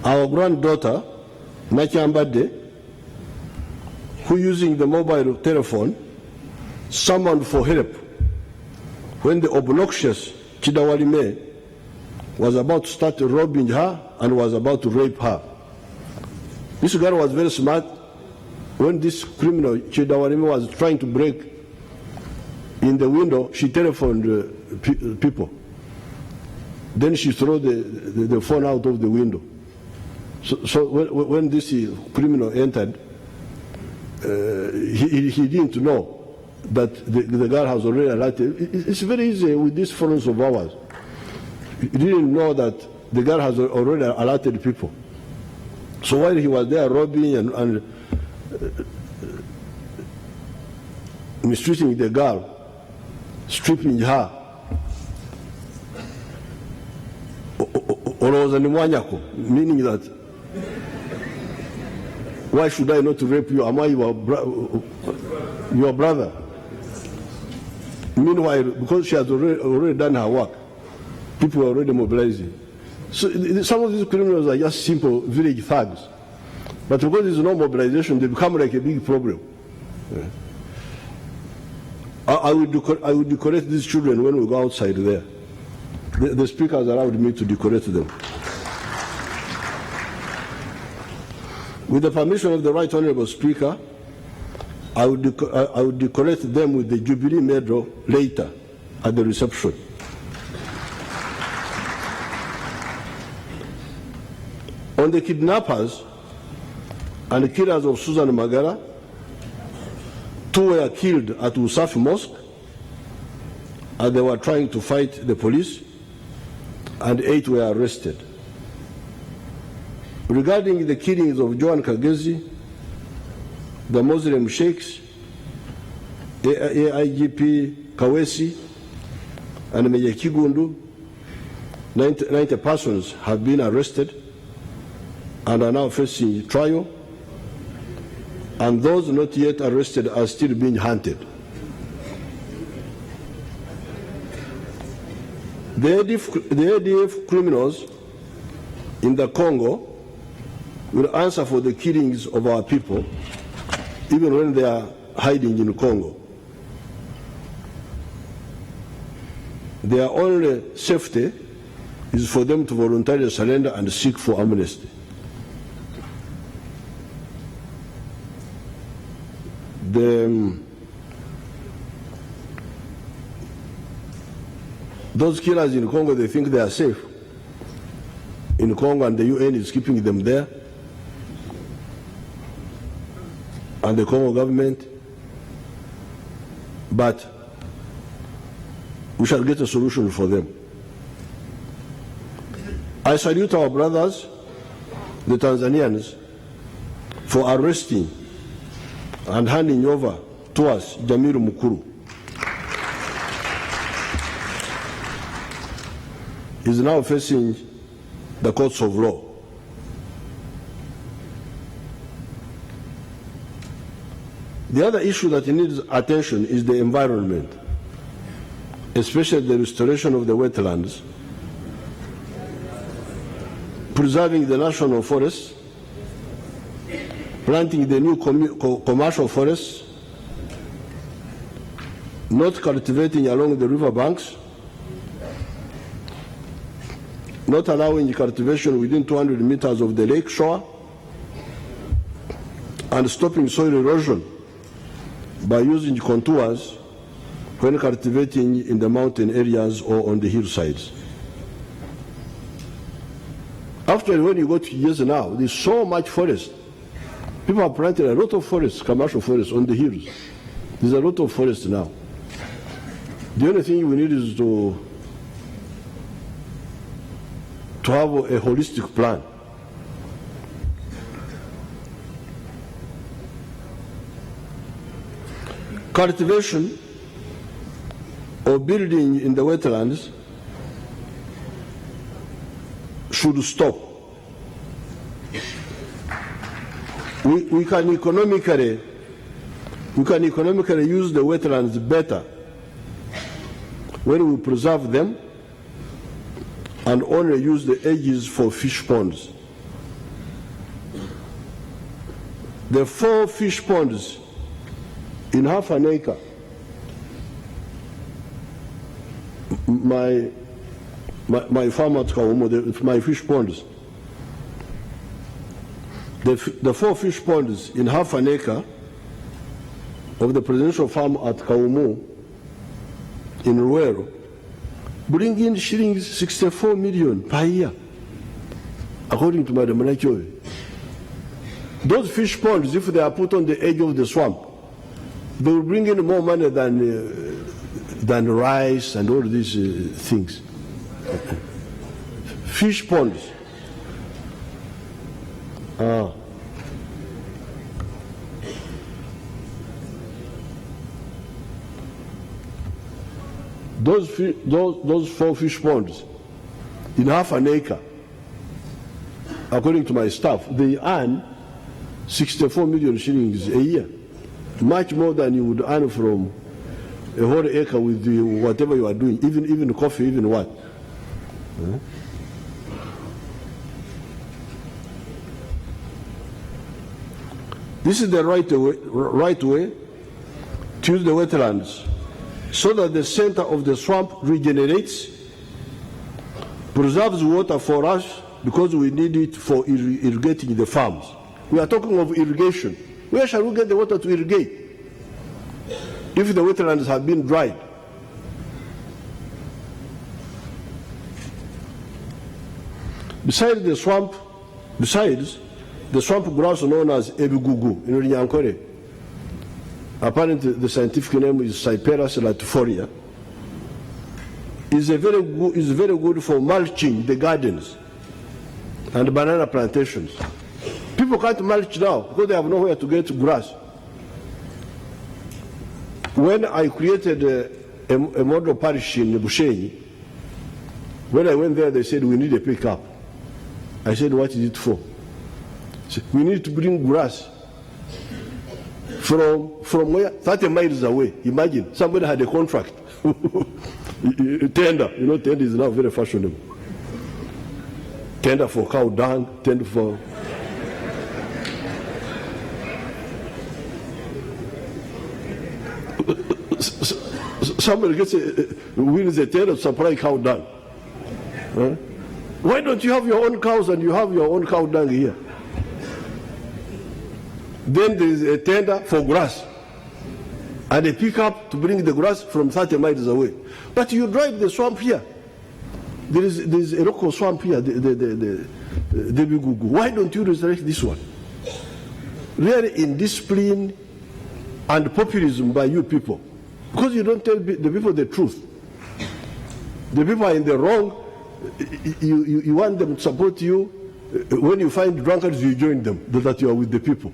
our granddaughter, Nakyambade, who, using the mobile telephone, summoned for help when the obnoxious Chidawalime was about to start robbing her and was about to rape her. This girl was very smart. When this criminal Chidawalime was trying to break in the window, she telephoned people. Then she threw the phone out of the window. So when this criminal entered, he didn't know that the guard has already alerted. It's very easy with these phones of ours. He didn't know that the guard has already alerted people. So while he was there robbing and mistreating the girl, stripping her, meaning that Why should I not rape you? Am I your brother? Meanwhile, because she has already done her work, people are already mobilizing. So some of these criminals are just simple village thugs. But because there's no mobilization, they become like a big problem. Yeah. I would decorate these children when we go outside there. The speaker has allowed me to decorate them. With the permission of the Right Honourable Speaker, I would decorate them with the Jubilee Medal later at the reception. On the kidnappers and the killers of Susan Magara, 2 were killed at Usafi Mosque as they were trying to fight the police, and 8 were arrested. Regarding the killings of Joan Kagezi, the Muslim sheikhs, AIGP Kawesi, and Major Kigundu, 90 persons have been arrested and are now facing trial, and those not yet arrested are still being hunted. The ADF criminals in the Congo will answer for the killings of our people, even when they are hiding in Congo. Their only safety is for them to voluntarily surrender and seek for amnesty. Those killers in Congo, they think they are safe in Congo, and the UN is keeping them there, and the Congo government. But we shall get a solution for them. I salute our brothers, the Tanzanians, for arresting and handing over to us Jamiru Mukuru. He is now facing the courts of law. The other issue that needs attention is the environment, especially the restoration of the wetlands, preserving the national forests, planting the new commercial forests, not cultivating along the river banks, not allowing cultivation within 200 meters of the lake shore, and stopping soil erosion by using contours when cultivating in the mountain areas or on the hillsides. After, when you go to years now, there's so much forest. People have planted a lot of forests, commercial forests on the hills. There's a lot of forest now. The only thing we need is to have a holistic plan. Cultivation or building in the wetlands should stop. We can economically use the wetlands better when we preserve them and only use the edges for fish ponds. The 4 fish ponds in half an acre, my farm at Kaumo, my fish ponds, the 4 fish ponds in half an acre of the presidential farm at Kaumo in Ruero bring in shillings 64 million per year, according to Madam Nachoe. Those fish ponds, if they are put on the edge of the swamp, they will bring in more money than rice and all these things. Fish ponds. Those 4 fish ponds in half an acre, according to my staff, they earn 64 million shillings a year, much more than you would earn from a whole acre with whatever you are doing, even coffee, even what. This is the right way to use the wetlands so that the center of the swamp regenerates, preserves water for us because we need it for irrigating the farms. We are talking of irrigation. Where shall we get the water to irrigate if the wetlands have been dried? Besides the swamp grass known as ebigugu in Runyankore, apparently the scientific name is Cyperus latifolia, is very good for mulching the gardens and banana plantations. People can't mulch now because they have nowhere to get grass. When I created a model parish in Bushenyi, when I went there, they said, we need a pickup. I said, what is it for? Said, we need to bring grass from where? 30 miles away. Imagine, somebody had a contract. Tender, you know, tender is now very fashionable. Tender for cow dung, tender for... Somebody wins a tender to supply cow dung. Huh? Why don't you have your own cows and you have your own cow dung here? Then there is a tender for grass and a pickup to bring the grass from 30 miles away. But you drive the swamp here. There is a local swamp here, the Bigugu. Why don't you resurrect this one? Really indiscipline and populism by you people. Because you don't tell the people the truth. The people are in the wrong. You want them to support you. When you find drunkards, you join them, that you are with the people.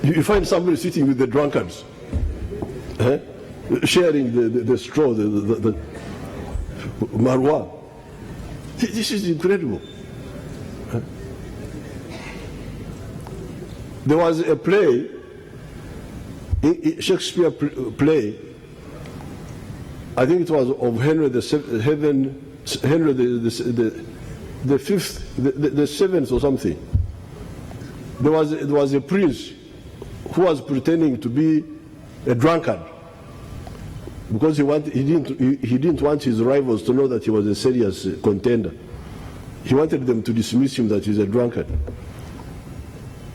You find somebody sitting with the drunkards, sharing the straw, the marwa. This is incredible. There was a play, Shakespeare play, I think it was of Henry the fifth, the seventh or something. There was a prince who was pretending to be a drunkard because he didn't want his rivals to know that he was a serious contender. He wanted them to dismiss him that he's a drunkard.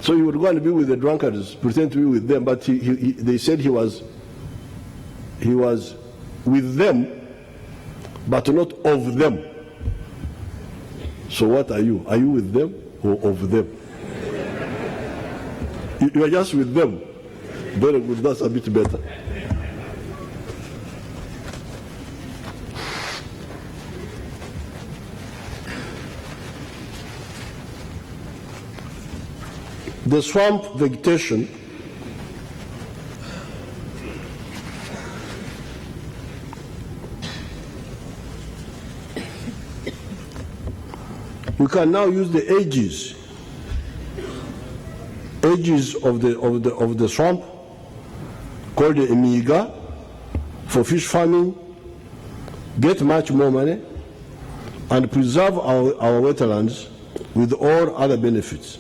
So he would go and be with the drunkards, pretend to be with them, but they said he was with them, but not of them. So what are you? Are you with them or of them? You are just with them. Very good, that's a bit better. The swamp vegetation we can now use the edges of the swamp called the emiga for fish farming, get much more money, and preserve our wetlands with all other benefits.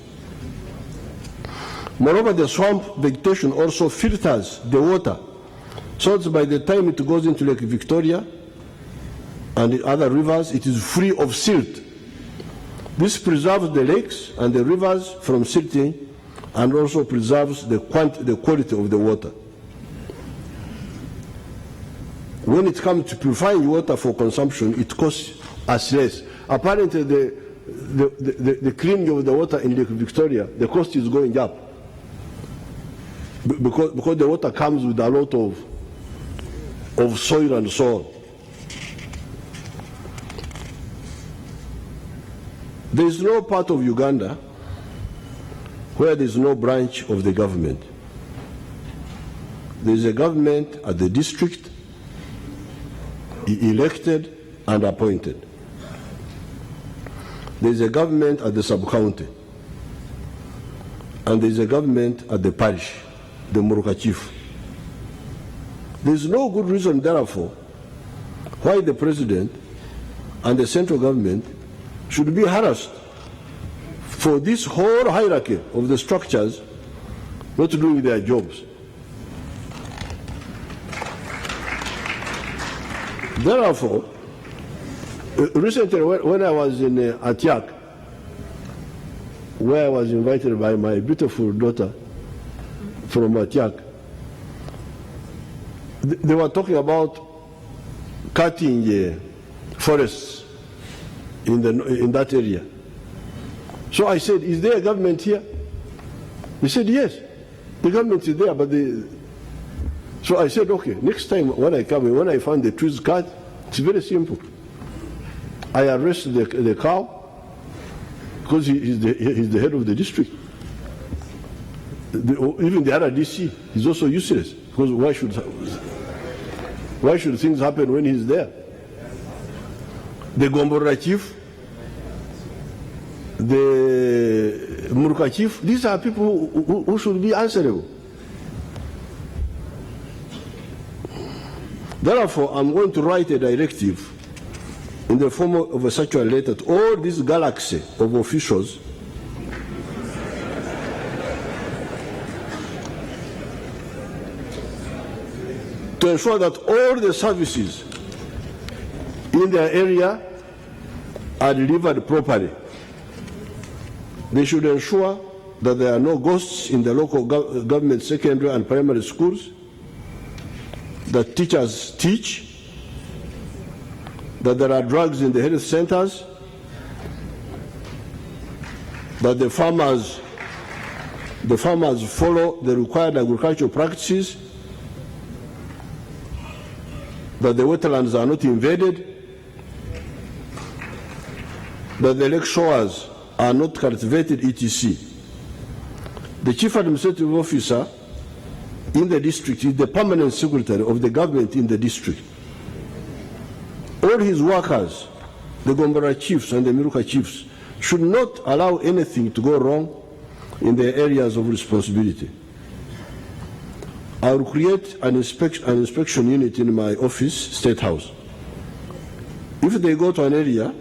Moreover, the swamp vegetation also filters the water, so that by the time it goes into Lake Victoria and the other rivers, it is free of silt. This preserves the lakes and the rivers from silting and also preserves the quality of the water. When it comes to purifying water for consumption, it costs us less. Apparently, the cleaning of the water in Lake Victoria, the cost is going up. Because the water comes with a lot of soil and so on. There is no part of Uganda where there is no branch of the government. There is a government at the district, elected and appointed. There is a government at the sub-county, and there is a government at the parish, the Muruka chief. There is no good reason, therefore, why the president and the central government should be harassed for this whole hierarchy of the structures not doing their jobs. Therefore, recently when I was in Atiak, where I was invited by my beautiful daughter from Atiak, they were talking about cutting forests in that area. So I said, is there a government here? He said, yes, the government is there, but so I said, okay, next time when I come, when I find the trees cut, it's very simple. I arrest the cow, because he's the head of the district. Even the RDC is also useless, because why should things happen when he's there? The Gombora chief, the Muruka chief, these are people who should be answerable. Therefore, I'm going to write a directive in the form of a circular letter to all this galaxy of officials to ensure that all the services in their area are delivered properly. They should ensure that there are no ghosts in the local government secondary and primary schools, that teachers teach, that there are drugs in the health centers, that the farmers follow the required agricultural practices, that the wetlands are not invaded, that the lake shores are not cultivated, etc. The chief administrative officer in the district is the permanent secretary of the government in the district. All his workers, the Gombora chiefs and the Miruka chiefs, should not allow anything to go wrong in their areas of responsibility. I will create an inspection unit in my office, State House. If they go to an area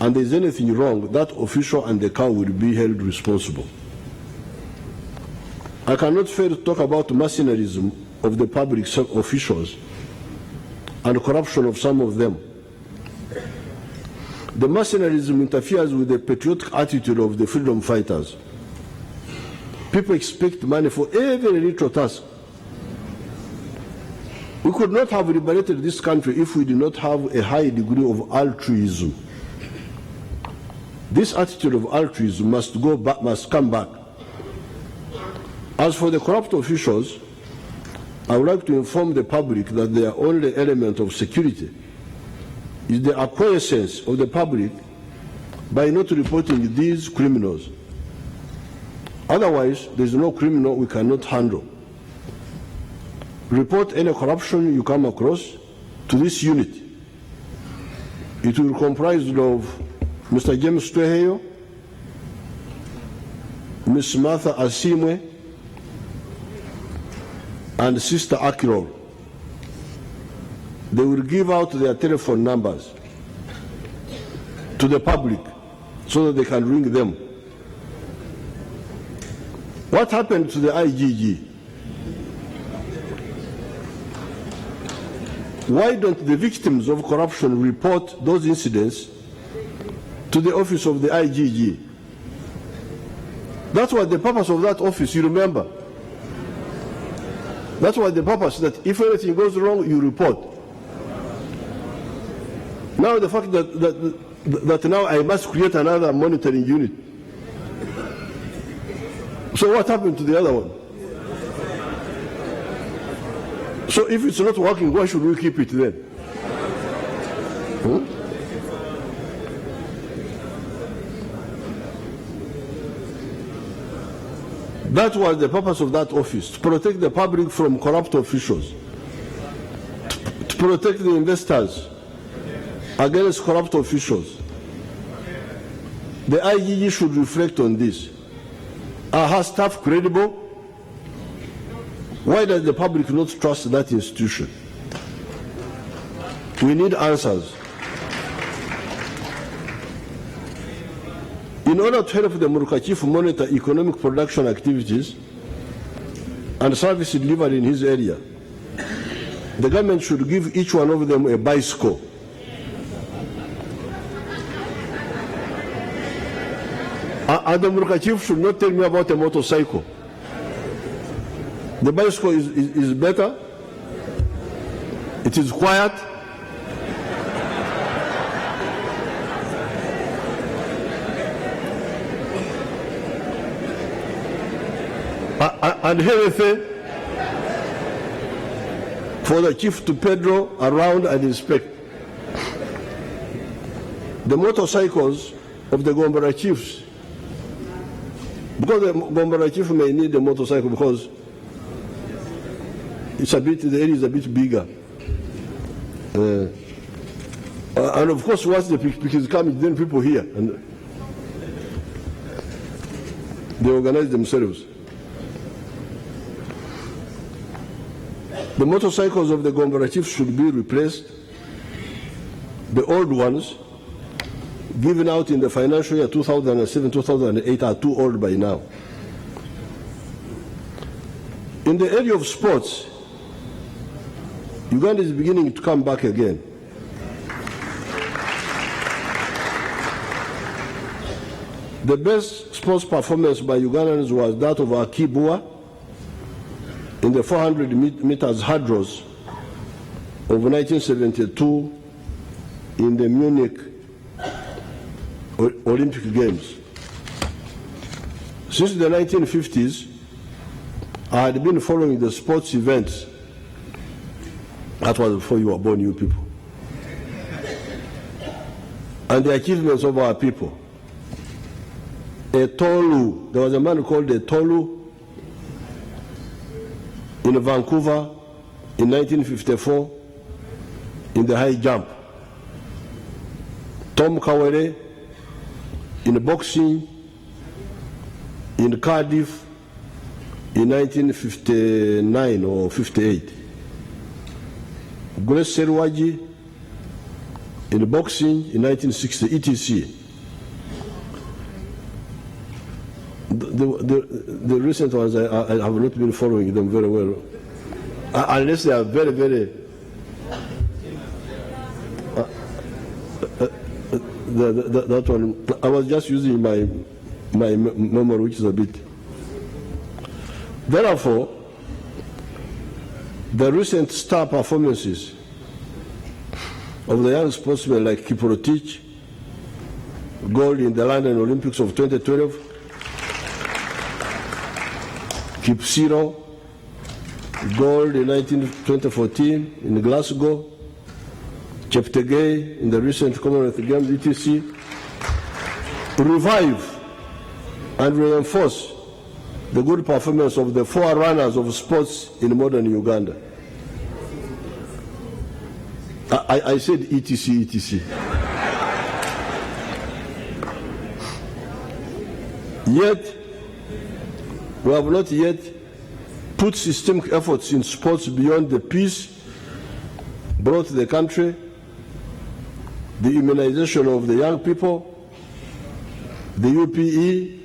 and there is anything wrong, that official and the cow will be held responsible. I cannot fail to talk about mercenarism of the public officials and corruption of some of them. The mercenarism interferes with the patriotic attitude of the freedom fighters. People expect money for every little task. We could not have liberated this country if we did not have a high degree of altruism. This attitude of altruism must come back. As for the corrupt officials, I would like to inform the public that their only element of security is the acquiescence of the public by not reporting these criminals. Otherwise, there is no criminal we cannot handle. Report any corruption you come across to this unit. It will comprise of Mr. James Tweheyo, Ms. Martha Asimwe, and Sister Akirol. They will give out their telephone numbers to the public so that they can ring them. What happened to the IGG? Why don't the victims of corruption report those incidents to the office of the IGG? That's what the purpose of that office, you remember. That's why the purpose, that if anything goes wrong, you report. Now the fact that now I must create another monitoring unit. So what happened to the other one? So if it's not working, why should we keep it then? That was the purpose of that office, to protect the public from corrupt officials, to protect the investors against corrupt officials. The IGG should reflect on this. Are her staff credible? Why does the public not trust that institution? We need answers. In order to help the Muruka Chief monitor economic production activities and service delivery in his area, the government should give each one of them a bicycle. And the Muruka Chief should not tell me about a motorcycle. The bicycle is better. It is quiet. And healthy for the chief to pedal around and inspect. The motorcycles of the Gombara chiefs, because the Gombara chief may need a motorcycle because it's a bit, the area is a bit bigger. And of course, once the pick is coming, then people here and they organize themselves. The motorcycles of the Gombara chiefs should be replaced. The old ones, given out in the financial year 2007-2008, are too old by now. In the area of sports, Uganda is beginning to come back again. The best sports performance by Ugandans was that of Akibua in the 400 meters hurdles of 1972 in the Munich Olympic Games. Since the 1950s, I had been following the sports events. That was before you were born, you people. And the achievements of our people. Etolu, there was a man called Etolu in Vancouver in 1954 in the high jump. Tom Kawere in boxing in Cardiff in 1959 or 58. Grace Serwaji in boxing in 1960, etc. The recent ones, I have not been following them very well, unless they are very, very. That one, I was just using my memory, which is a bit. Therefore, the recent star performances of the young sportsmen like Kiprotich, gold in the London Olympics of 2012, Kipsiro, gold in 2014 in Glasgow, Cheptegei in the recent Commonwealth Games, etc., revive and reinforce the good performance of the forerunners of sports in modern Uganda. I said etc., etc. Yet, we have not yet put systemic efforts in sports beyond the peace brought to the country, the immunization of the young people, the UPE,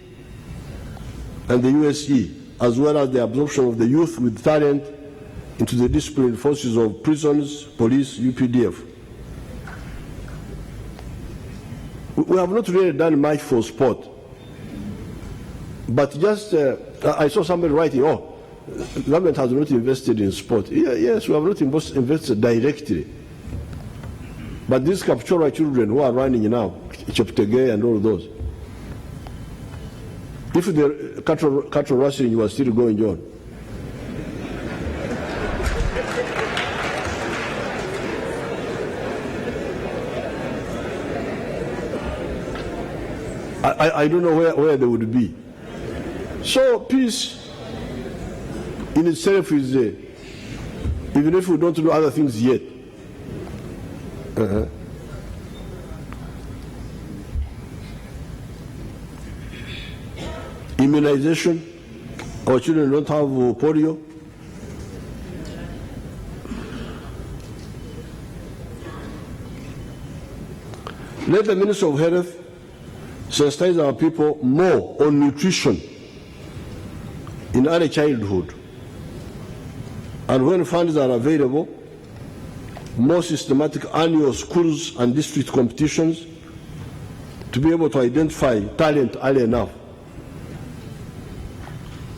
and the USE, as well as the absorption of the youth with talent into the disciplined forces of prisons, police, UPDF. We have not really done much for sport. But just, I saw somebody writing, oh, the government has not invested in sport. Yes, we have not invested directly. But these Kapchora children who are running now, Cheptegei and all those, if the cattle rustling was still going on, I don't know where they would be. So peace in itself is, even if we don't do other things yet, immunization. Our children don't have polio. Let the Minister of Health sensitize our people more on nutrition in early childhood. And when funds are available, more systematic annual schools and district competitions to be able to identify talent early enough.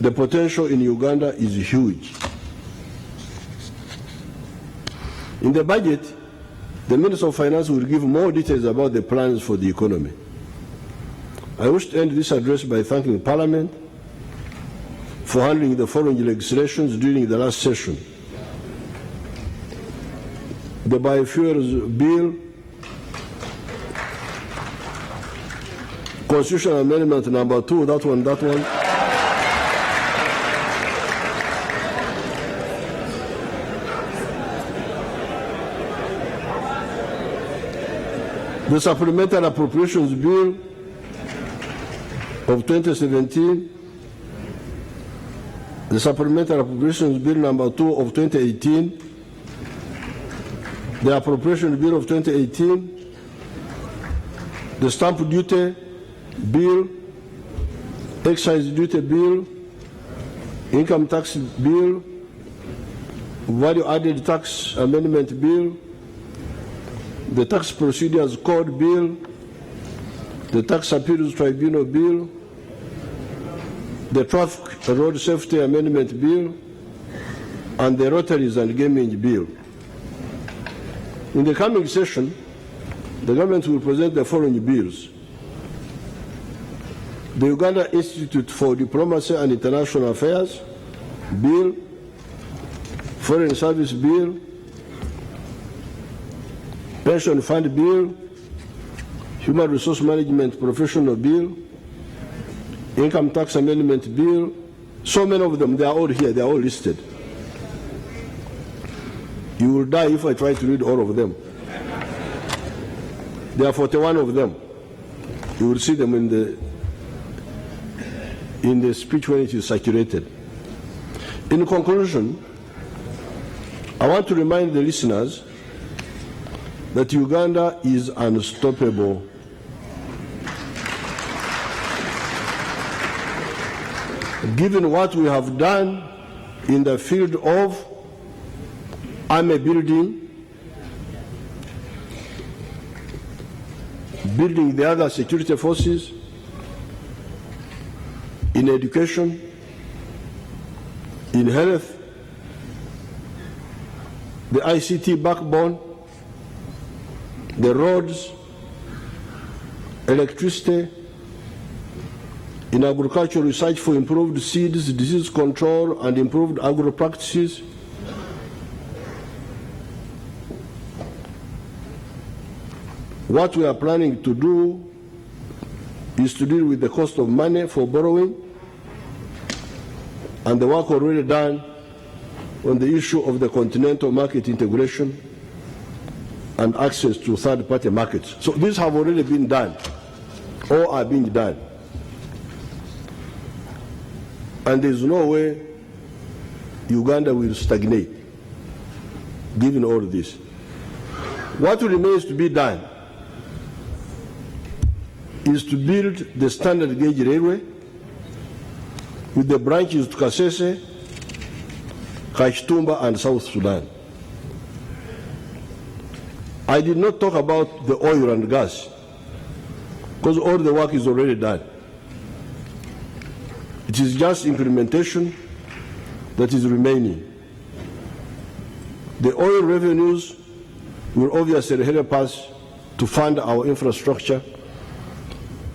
The potential in Uganda is huge. In the budget, the Minister of Finance will give more details about the plans for the economy. I wish to end this address by thanking Parliament for handling the following legislations during the last session: the Biofuels Bill, Constitutional Amendment number 2, that one. The Supplementary Appropriations Bill of 2017, the Supplementary Appropriations Bill number 2 of 2018, the Appropriation Bill of 2018, the Stamp Duty Bill, Excise Duty Bill, Income Tax Bill, Value Added Tax Amendment Bill, the Tax Procedures Code Bill, the Tax Appeals Tribunal Bill, the Traffic and Road Safety Amendment Bill, and the Rotaries and Gaming Bill. In the coming session, the government will present the following bills: the Uganda Institute for Diplomacy and International Affairs Bill, Foreign Service Bill, Pension Fund Bill, Human Resource Management Professional Bill, Income Tax Amendment Bill. So many of them, they are all here, they are all listed. You will die if I try to read all of them. There are 41 of them. You will see them in the speech when it is circulated. In conclusion, I want to remind the listeners that Uganda is unstoppable. Given what we have done in the field of army building, building the other security forces, in education, in health, the ICT backbone, the roads, electricity, in agricultural research for improved seeds, disease control, and improved agro practices. What we are planning to do is to deal with the cost of money for borrowing and the work already done on the issue of the continental market integration and access to third-party markets. So these have already been done or are being done. And there is no way Uganda will stagnate, given all this. What remains to be done is to build the standard gauge railway with the branches to Kasese, Khartoum, and South Sudan. I did not talk about the oil and gas, because all the work is already done. It is just implementation that is remaining. The oil revenues will obviously help us to fund our infrastructure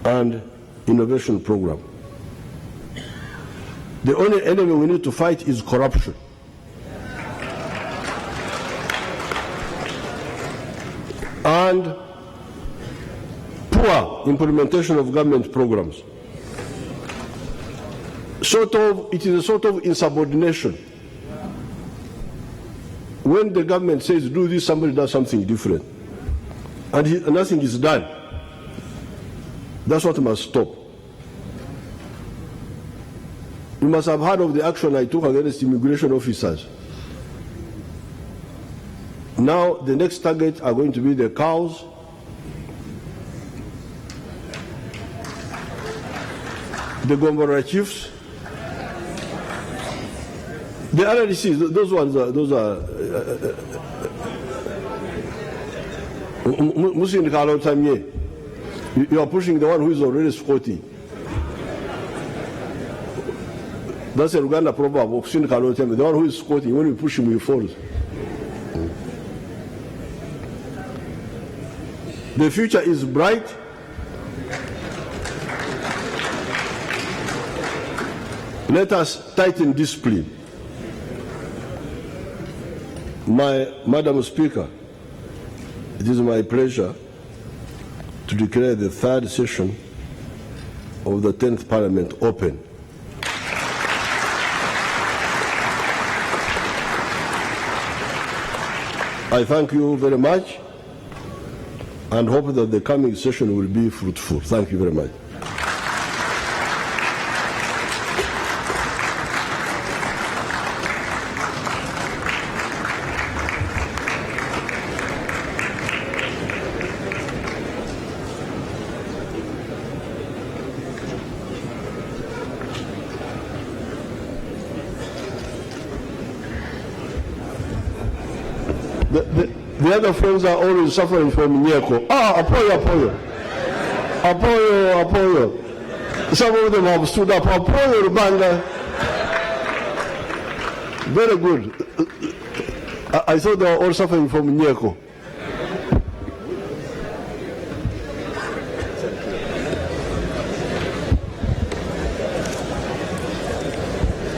and innovation program. The only enemy we need to fight is corruption. And poor implementation of government programs. It is a sort of insubordination. When the government says do this, somebody does something different. And nothing is done. That's what must stop. You must have heard of the action I took against immigration officers. Now the next target are going to be the cows, the Gombora chiefs, the RDCs. Those are you are pushing the one who is already squatting. That's a Uganda proverb. The one who is squatting, when you push him, he falls. The future is bright. Let us tighten discipline. Madam Speaker, it is my pleasure to declare the third session of the 10th Parliament open. I thank you very much and hope that the coming session will be fruitful. Thank you very much. The other friends are always suffering from Nyeko. Apoyo. Some of them have stood up. Apoyo, Rubanda. Very good. I thought they were all suffering from Nyeko.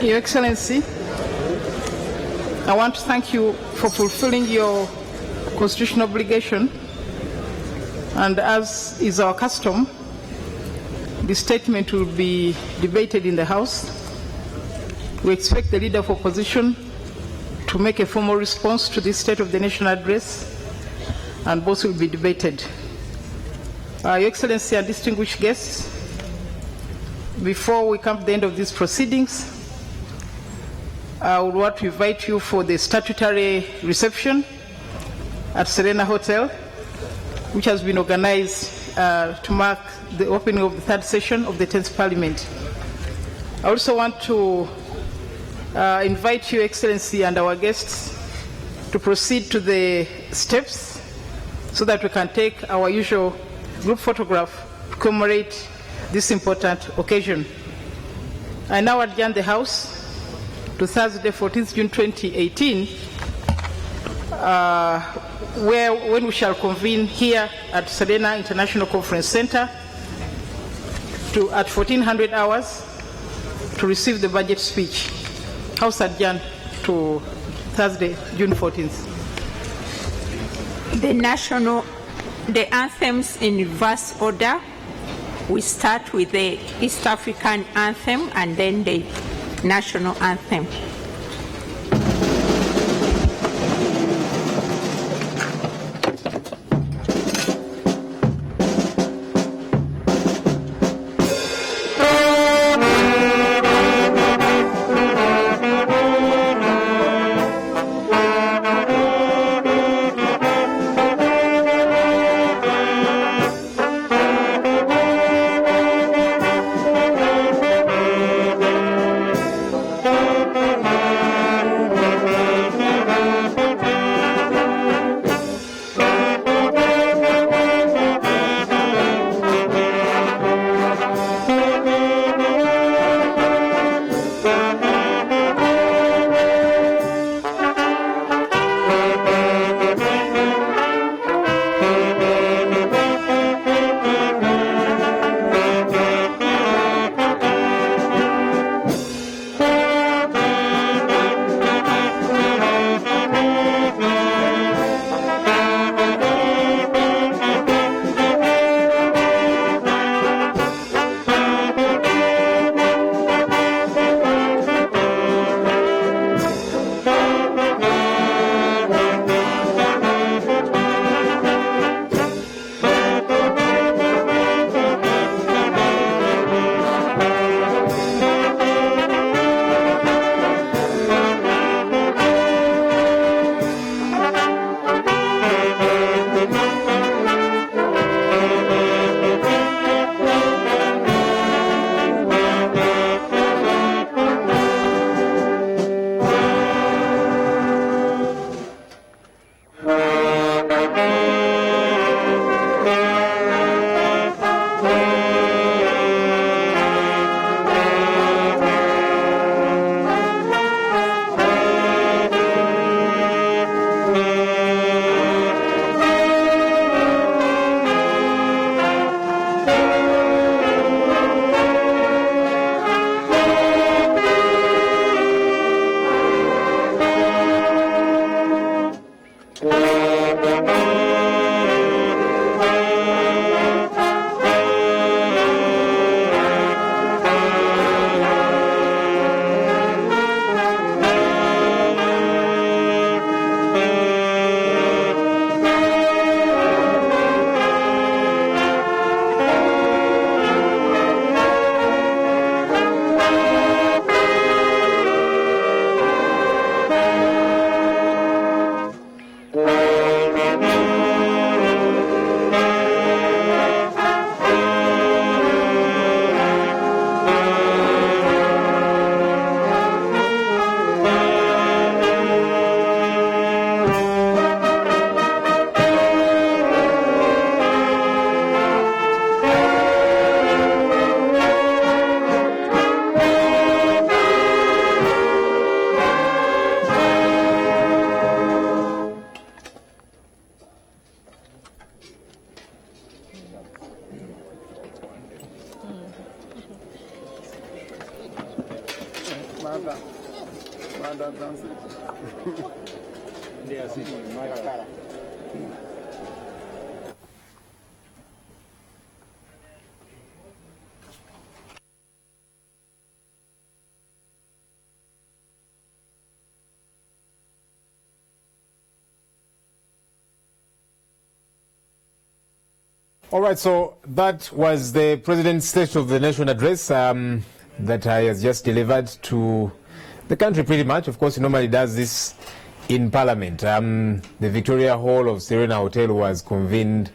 Your Excellency, I want to thank you for fulfilling your constitutional obligation, and as is our custom, the statement will be debated in the House. We expect the Leader of Opposition to make a formal response to this State of the Nation address, and both will be debated. Your Excellency and distinguished guests, before we come to the end of these proceedings, I would want to invite you for the statutory reception at Serena Hotel, which has been organized to mark the opening of the third session of the 10th Parliament. I also want to invite Your Excellency and our guests to proceed to the steps so that we can take our usual group photograph to commemorate this important occasion. I now adjourn the House to Thursday, 14th June 2018, when we shall convene here at Serena International Conference Center at 1400 hours to receive the budget speech. House adjourned to Thursday, June 14th. The anthems in reverse order. We start with the East African anthem and then the national anthem. All right, so that was the President's State of the Nation address that I has just delivered to the country pretty much. Of course, he normally does this in Parliament. The Victoria Hall of Serena Hotel was convened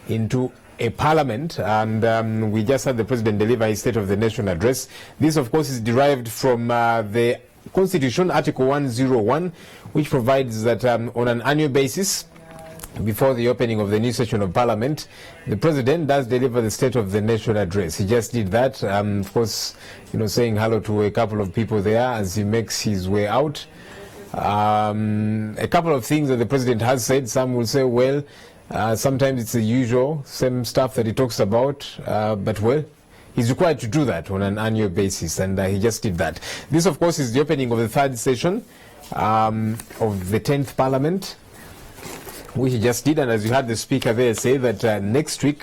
into a Parliament, and we just had the President deliver his State of the Nation address. This, of course, is derived from the Constitution, Article 101, which provides that on an annual basis, before the opening of the new session of Parliament, the President does deliver the State of the Nation address. He just did that, of course, saying hello to a couple of people there as he makes his way out. A couple of things that the President has said. Some will say, well, sometimes it's the usual, same stuff that he talks about, but well, he's required to do that on an annual basis, and he just did that. This, of course, is the opening of the third session of the 10th Parliament, which he just did, and as you heard the Speaker there say that next week,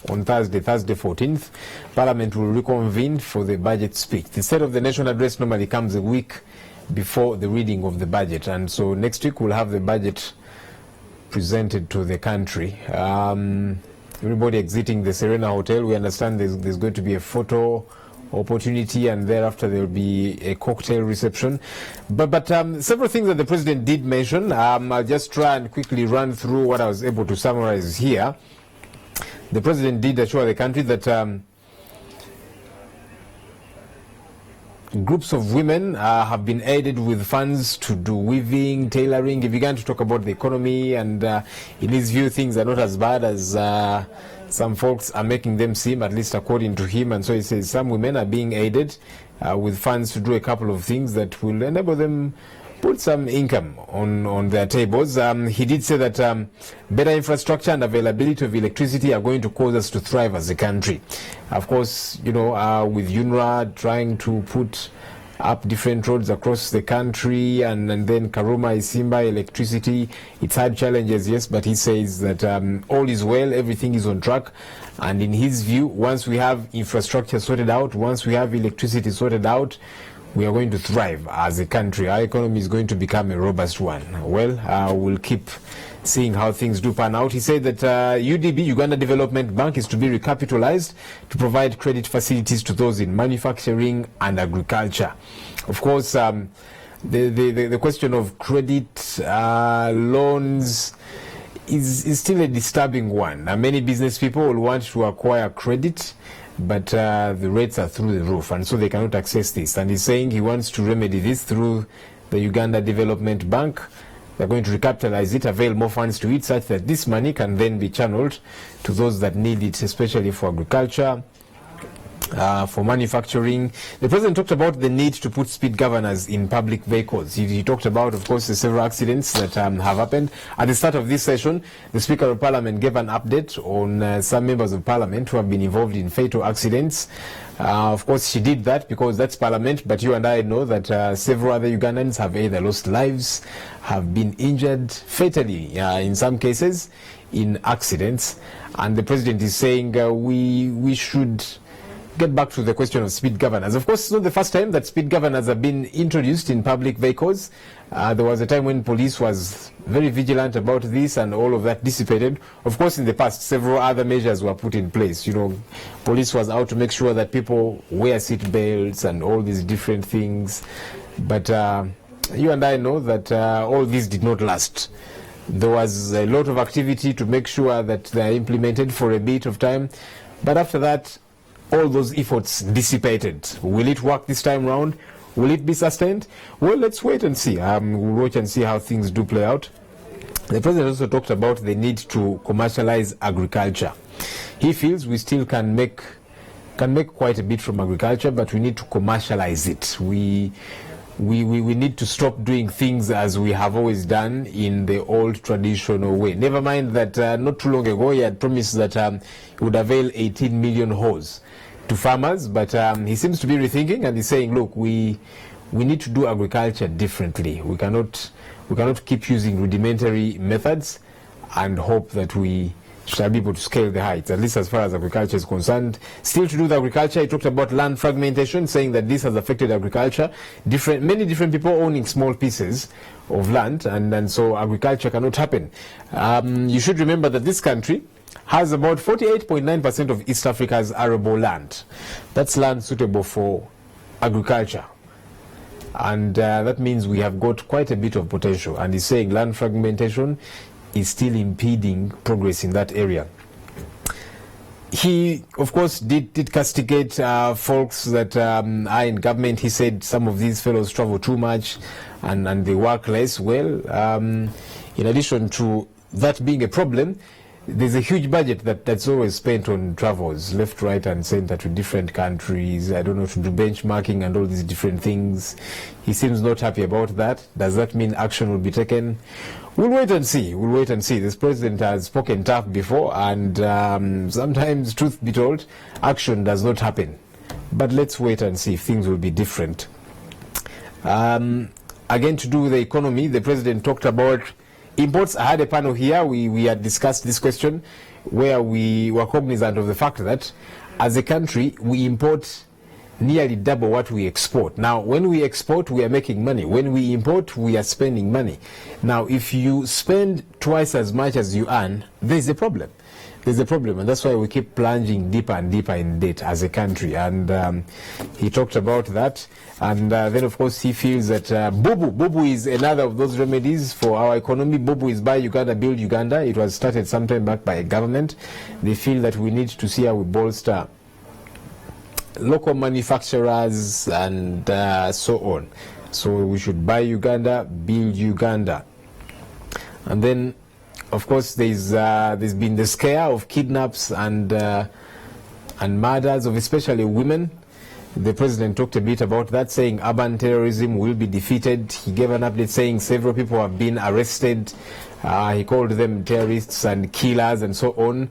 on Thursday 14th, Parliament will reconvene for the budget speech. The State of the Nation address normally comes a week before the reading of the budget, and so next week we'll have the budget presented to the country. Everybody exiting the Serena Hotel, we understand there's going to be a photo opportunity, and thereafter there will be a cocktail reception. But several things that the President did mention. I'll just try and quickly run through what I was able to summarize here. The President did assure the country that groups of women have been aided with funds to do weaving, tailoring. He began to talk about the economy, and in his view, things are not as bad as some folks are making them seem, at least according to him. And so he says some women are being aided with funds to do a couple of things that will enable them put some income on their tables. He did say that better infrastructure and availability of electricity are going to cause us to thrive as a country. Of course, with UNRWA trying to put up different roads across the country, and then Karuma, Isimba, electricity, it's had challenges, yes, but he says that all is well, everything is on track, and in his view, once we have infrastructure sorted out, once we have electricity sorted out, we are going to thrive as a country. Our economy is going to become a robust one. Well, we'll keep seeing how things do pan out. He said that UDB, Uganda Development Bank, is to be recapitalized to provide credit facilities to those in manufacturing and agriculture. Of course, the question of credit loans is still a disturbing one. Many business people will want to acquire credit, but the rates are through the roof, and so they cannot access this. And he's saying he wants to remedy this through the Uganda Development Bank. They're going to recapitalize it, avail more funds to it, such that this money can then be channeled to those that need it, especially for agriculture, for manufacturing. The President talked about the need to put speed governors in public vehicles. He talked about, of course, the several accidents that have happened. At the start of this session, the Speaker of Parliament gave an update on some members of Parliament who have been involved in fatal accidents. Of course, she did that because that's Parliament, but you and I know that several other Ugandans have either lost lives, have been injured fatally, in some cases, in accidents. And the President is saying we should get back to the question of speed governors. Of course, it's not the first time that speed governors have been introduced in public vehicles. There was a time when police was very vigilant about this, and all of that dissipated. Of course, in the past, several other measures were put in place. Police was out to make sure that people wear seat belts and all these different things. But you and I know that all this did not last. There was a lot of activity to make sure that they are implemented for a bit of time. But after that, all those efforts dissipated. Will it work this time round? Will it be sustained? Well, let's wait and see. We'll watch and see how things do play out. The President also talked about the need to commercialize agriculture. He feels we still can make quite a bit from agriculture, but we need to commercialize it. We we need to stop doing things as we have always done in the old traditional way. Never mind that not too long ago he had promised that he would avail 18 million hoes to farmers, but he seems to be rethinking, and he's saying, look, we need to do agriculture differently. We cannot keep using rudimentary methods and hope that we shall be able to scale the heights, at least as far as agriculture is concerned. Still to do with agriculture, he talked about land fragmentation, saying that this has affected agriculture. Many different people owning small pieces of land, and so agriculture cannot happen. You should remember that this country has about 48.9% of East Africa's arable land. That's land suitable for agriculture. And that means we have got quite a bit of potential. And he's saying land fragmentation is still impeding progress in that area. He, of course, did castigate folks that are in government. He said some of these fellows travel too much and they work less. Well, in addition to that being a problem, there's a huge budget that's always spent on travels, left, right, and center to different countries. I don't know, to do benchmarking and all these different things. He seems not happy about that. Does that mean action will be taken? We'll wait and see. We'll wait and see. This president has spoken tough before, and sometimes, truth be told, action does not happen. But let's wait and see if things will be different. Again, to do with the economy, the president talked about imports. I had a panel here. We had discussed this question where we were cognizant of the fact that as a country we import nearly double what we export. Now, when we export, we are making money. When we import, we are spending money. Now, if you spend twice as much as you earn, there's a problem. There's a problem, and that's why we keep plunging deeper and deeper in debt as a country. And he talked about that. And then, of course, he feels that Bubu is another of those remedies for our economy. Bubu is Buy Uganda, Build Uganda. It was started sometime back by a government. They feel that we need to see how we bolster local manufacturers and so on. So we should buy Uganda, build Uganda. And then, of course, there's been the scare of kidnaps and murders of especially women. The president talked a bit about that, saying urban terrorism will be defeated. He gave an update saying several people have been arrested. He called them terrorists and killers and so on.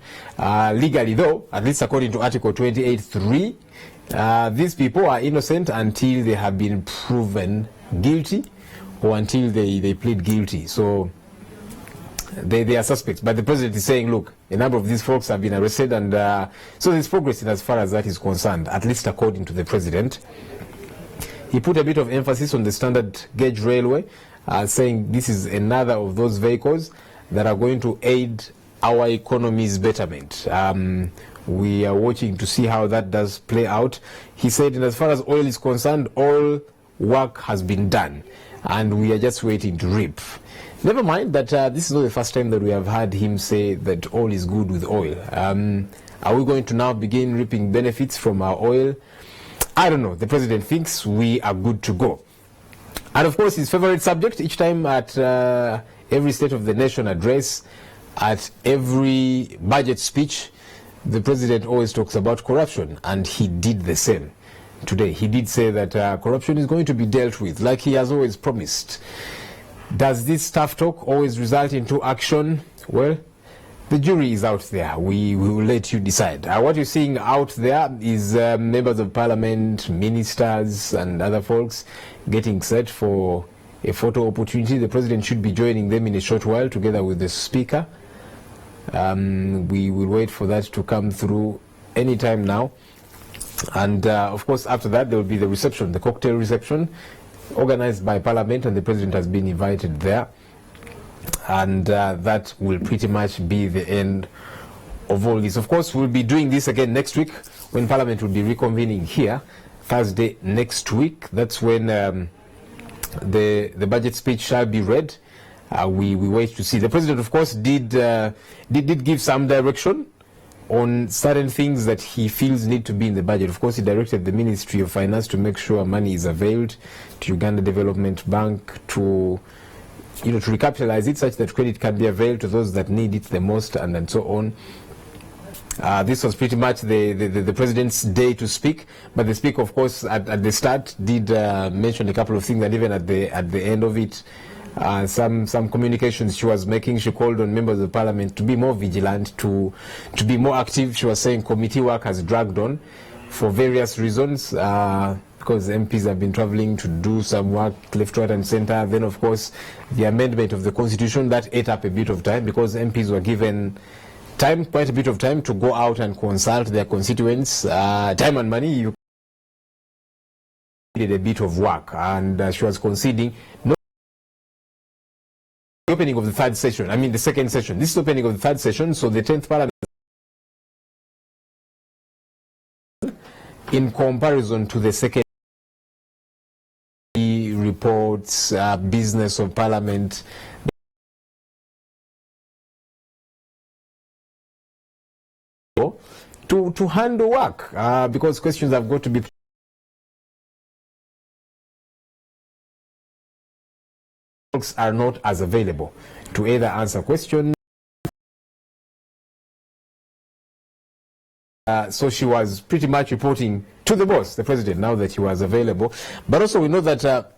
Legally, though, at least according to Article 28.3, these people are innocent until they have been proven guilty or until they plead guilty. So they are suspects. But the president is saying, look, a number of these folks have been arrested, and so there's progress in as far as that is concerned, at least according to the president. He put a bit of emphasis on the standard gauge railway, saying this is another of those vehicles that are going to aid our economy's betterment. We are watching to see how that does play out. He said, and as far as oil is concerned, all work has been done, and we are just waiting to reap. Never mind that this is not the first time that we have heard him say that all is good with oil. Are we going to now begin reaping benefits from our oil? I don't know. The president thinks we are good to go. And of course, his favorite subject, each time at every State of the Nation address, at every budget speech, the president always talks about corruption, and he did the same today. He did say that corruption is going to be dealt with, like he has always promised. Does this tough talk always result into action? Well, the jury is out there. We will let you decide. What you're seeing out there is members of parliament, ministers, and other folks getting set for a photo opportunity. The president should be joining them in a short while, together with the speaker. We will wait for that to come through anytime now. And of course, after that, there will be the reception, the cocktail reception, organized by Parliament, and the president has been invited there. And that will pretty much be the end of all this. Of course, we'll be doing this again next week when Parliament will be reconvening here, Thursday next week. That's when the budget speech shall be read. We wait to see. The president, of course, did give some direction on certain things that he feels need to be in the budget. Of course, he directed the Ministry of Finance to make sure money is availed to Uganda Development Bank to recapitalize it such that credit can be availed to those that need it the most, and so on. This was pretty much the president's day to speak, but the speaker, of course, at the start did mention a couple of things, and even at the end of it, some communications she was making. She called on members of parliament to be more vigilant, to be more active. She was saying committee work has dragged on for various reasons, because MPs have been traveling to do some work left, right and center. Then, of course, the amendment of the constitution, that ate up a bit of time, because MPs were given time, quite a bit of time, to go out and consult their constituents. Time and money, you did a bit of work, and she was conceding no opening of the third session. I mean the second session. This is opening of the third session, so the 10th parliament, in comparison to the second reports, business of parliament, to handle work, because questions have got to be are not as available to either answer questions. So she was pretty much reporting to the boss, the president, now that he was available. But also we know that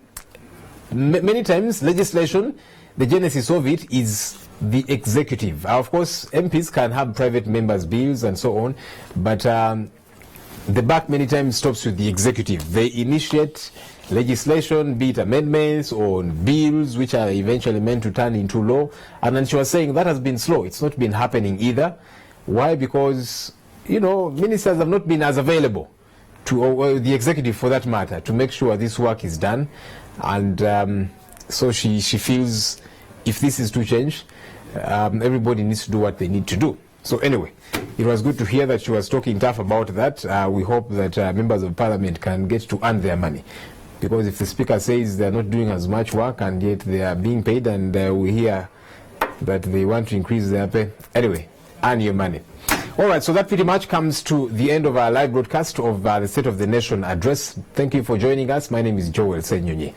many times legislation, the genesis of it is the executive. Of course, MPs can have private members' bills and so on, but the buck many times stops with the executive. They initiate legislation, be it amendments or bills, which are eventually meant to turn into law. And then she was saying that has been slow. It's not been happening either. Why? Because, you know, ministers have not been as available to, or the executive for that matter, to make sure this work is done. And so she feels if this is to change, everybody needs to do what they need to do. So anyway, it was good to hear that she was talking tough about that. We hope that members of parliament can get to earn their money. Because if the speaker says they're not doing as much work and yet they are being paid, and we hear that they want to increase their pay, anyway, earn your money. All right, so that pretty much comes to the end of our live broadcast of the State of the Nation address. Thank you for joining us. My name is Joel Senyonyi.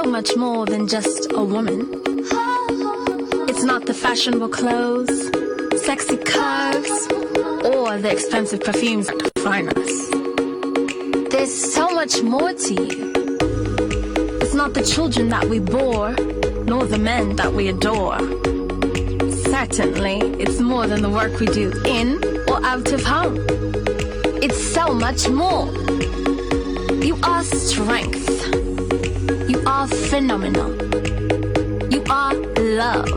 Much more than just a woman. It's not the fashionable clothes, sexy curves, or the expensive perfumes that define us. There's so much more to you. It's not the children that we bore, nor the men that we adore. Certainly, it's more than the work we do in or out of home. It's so much more. You are strength. You are phenomenal. You are love.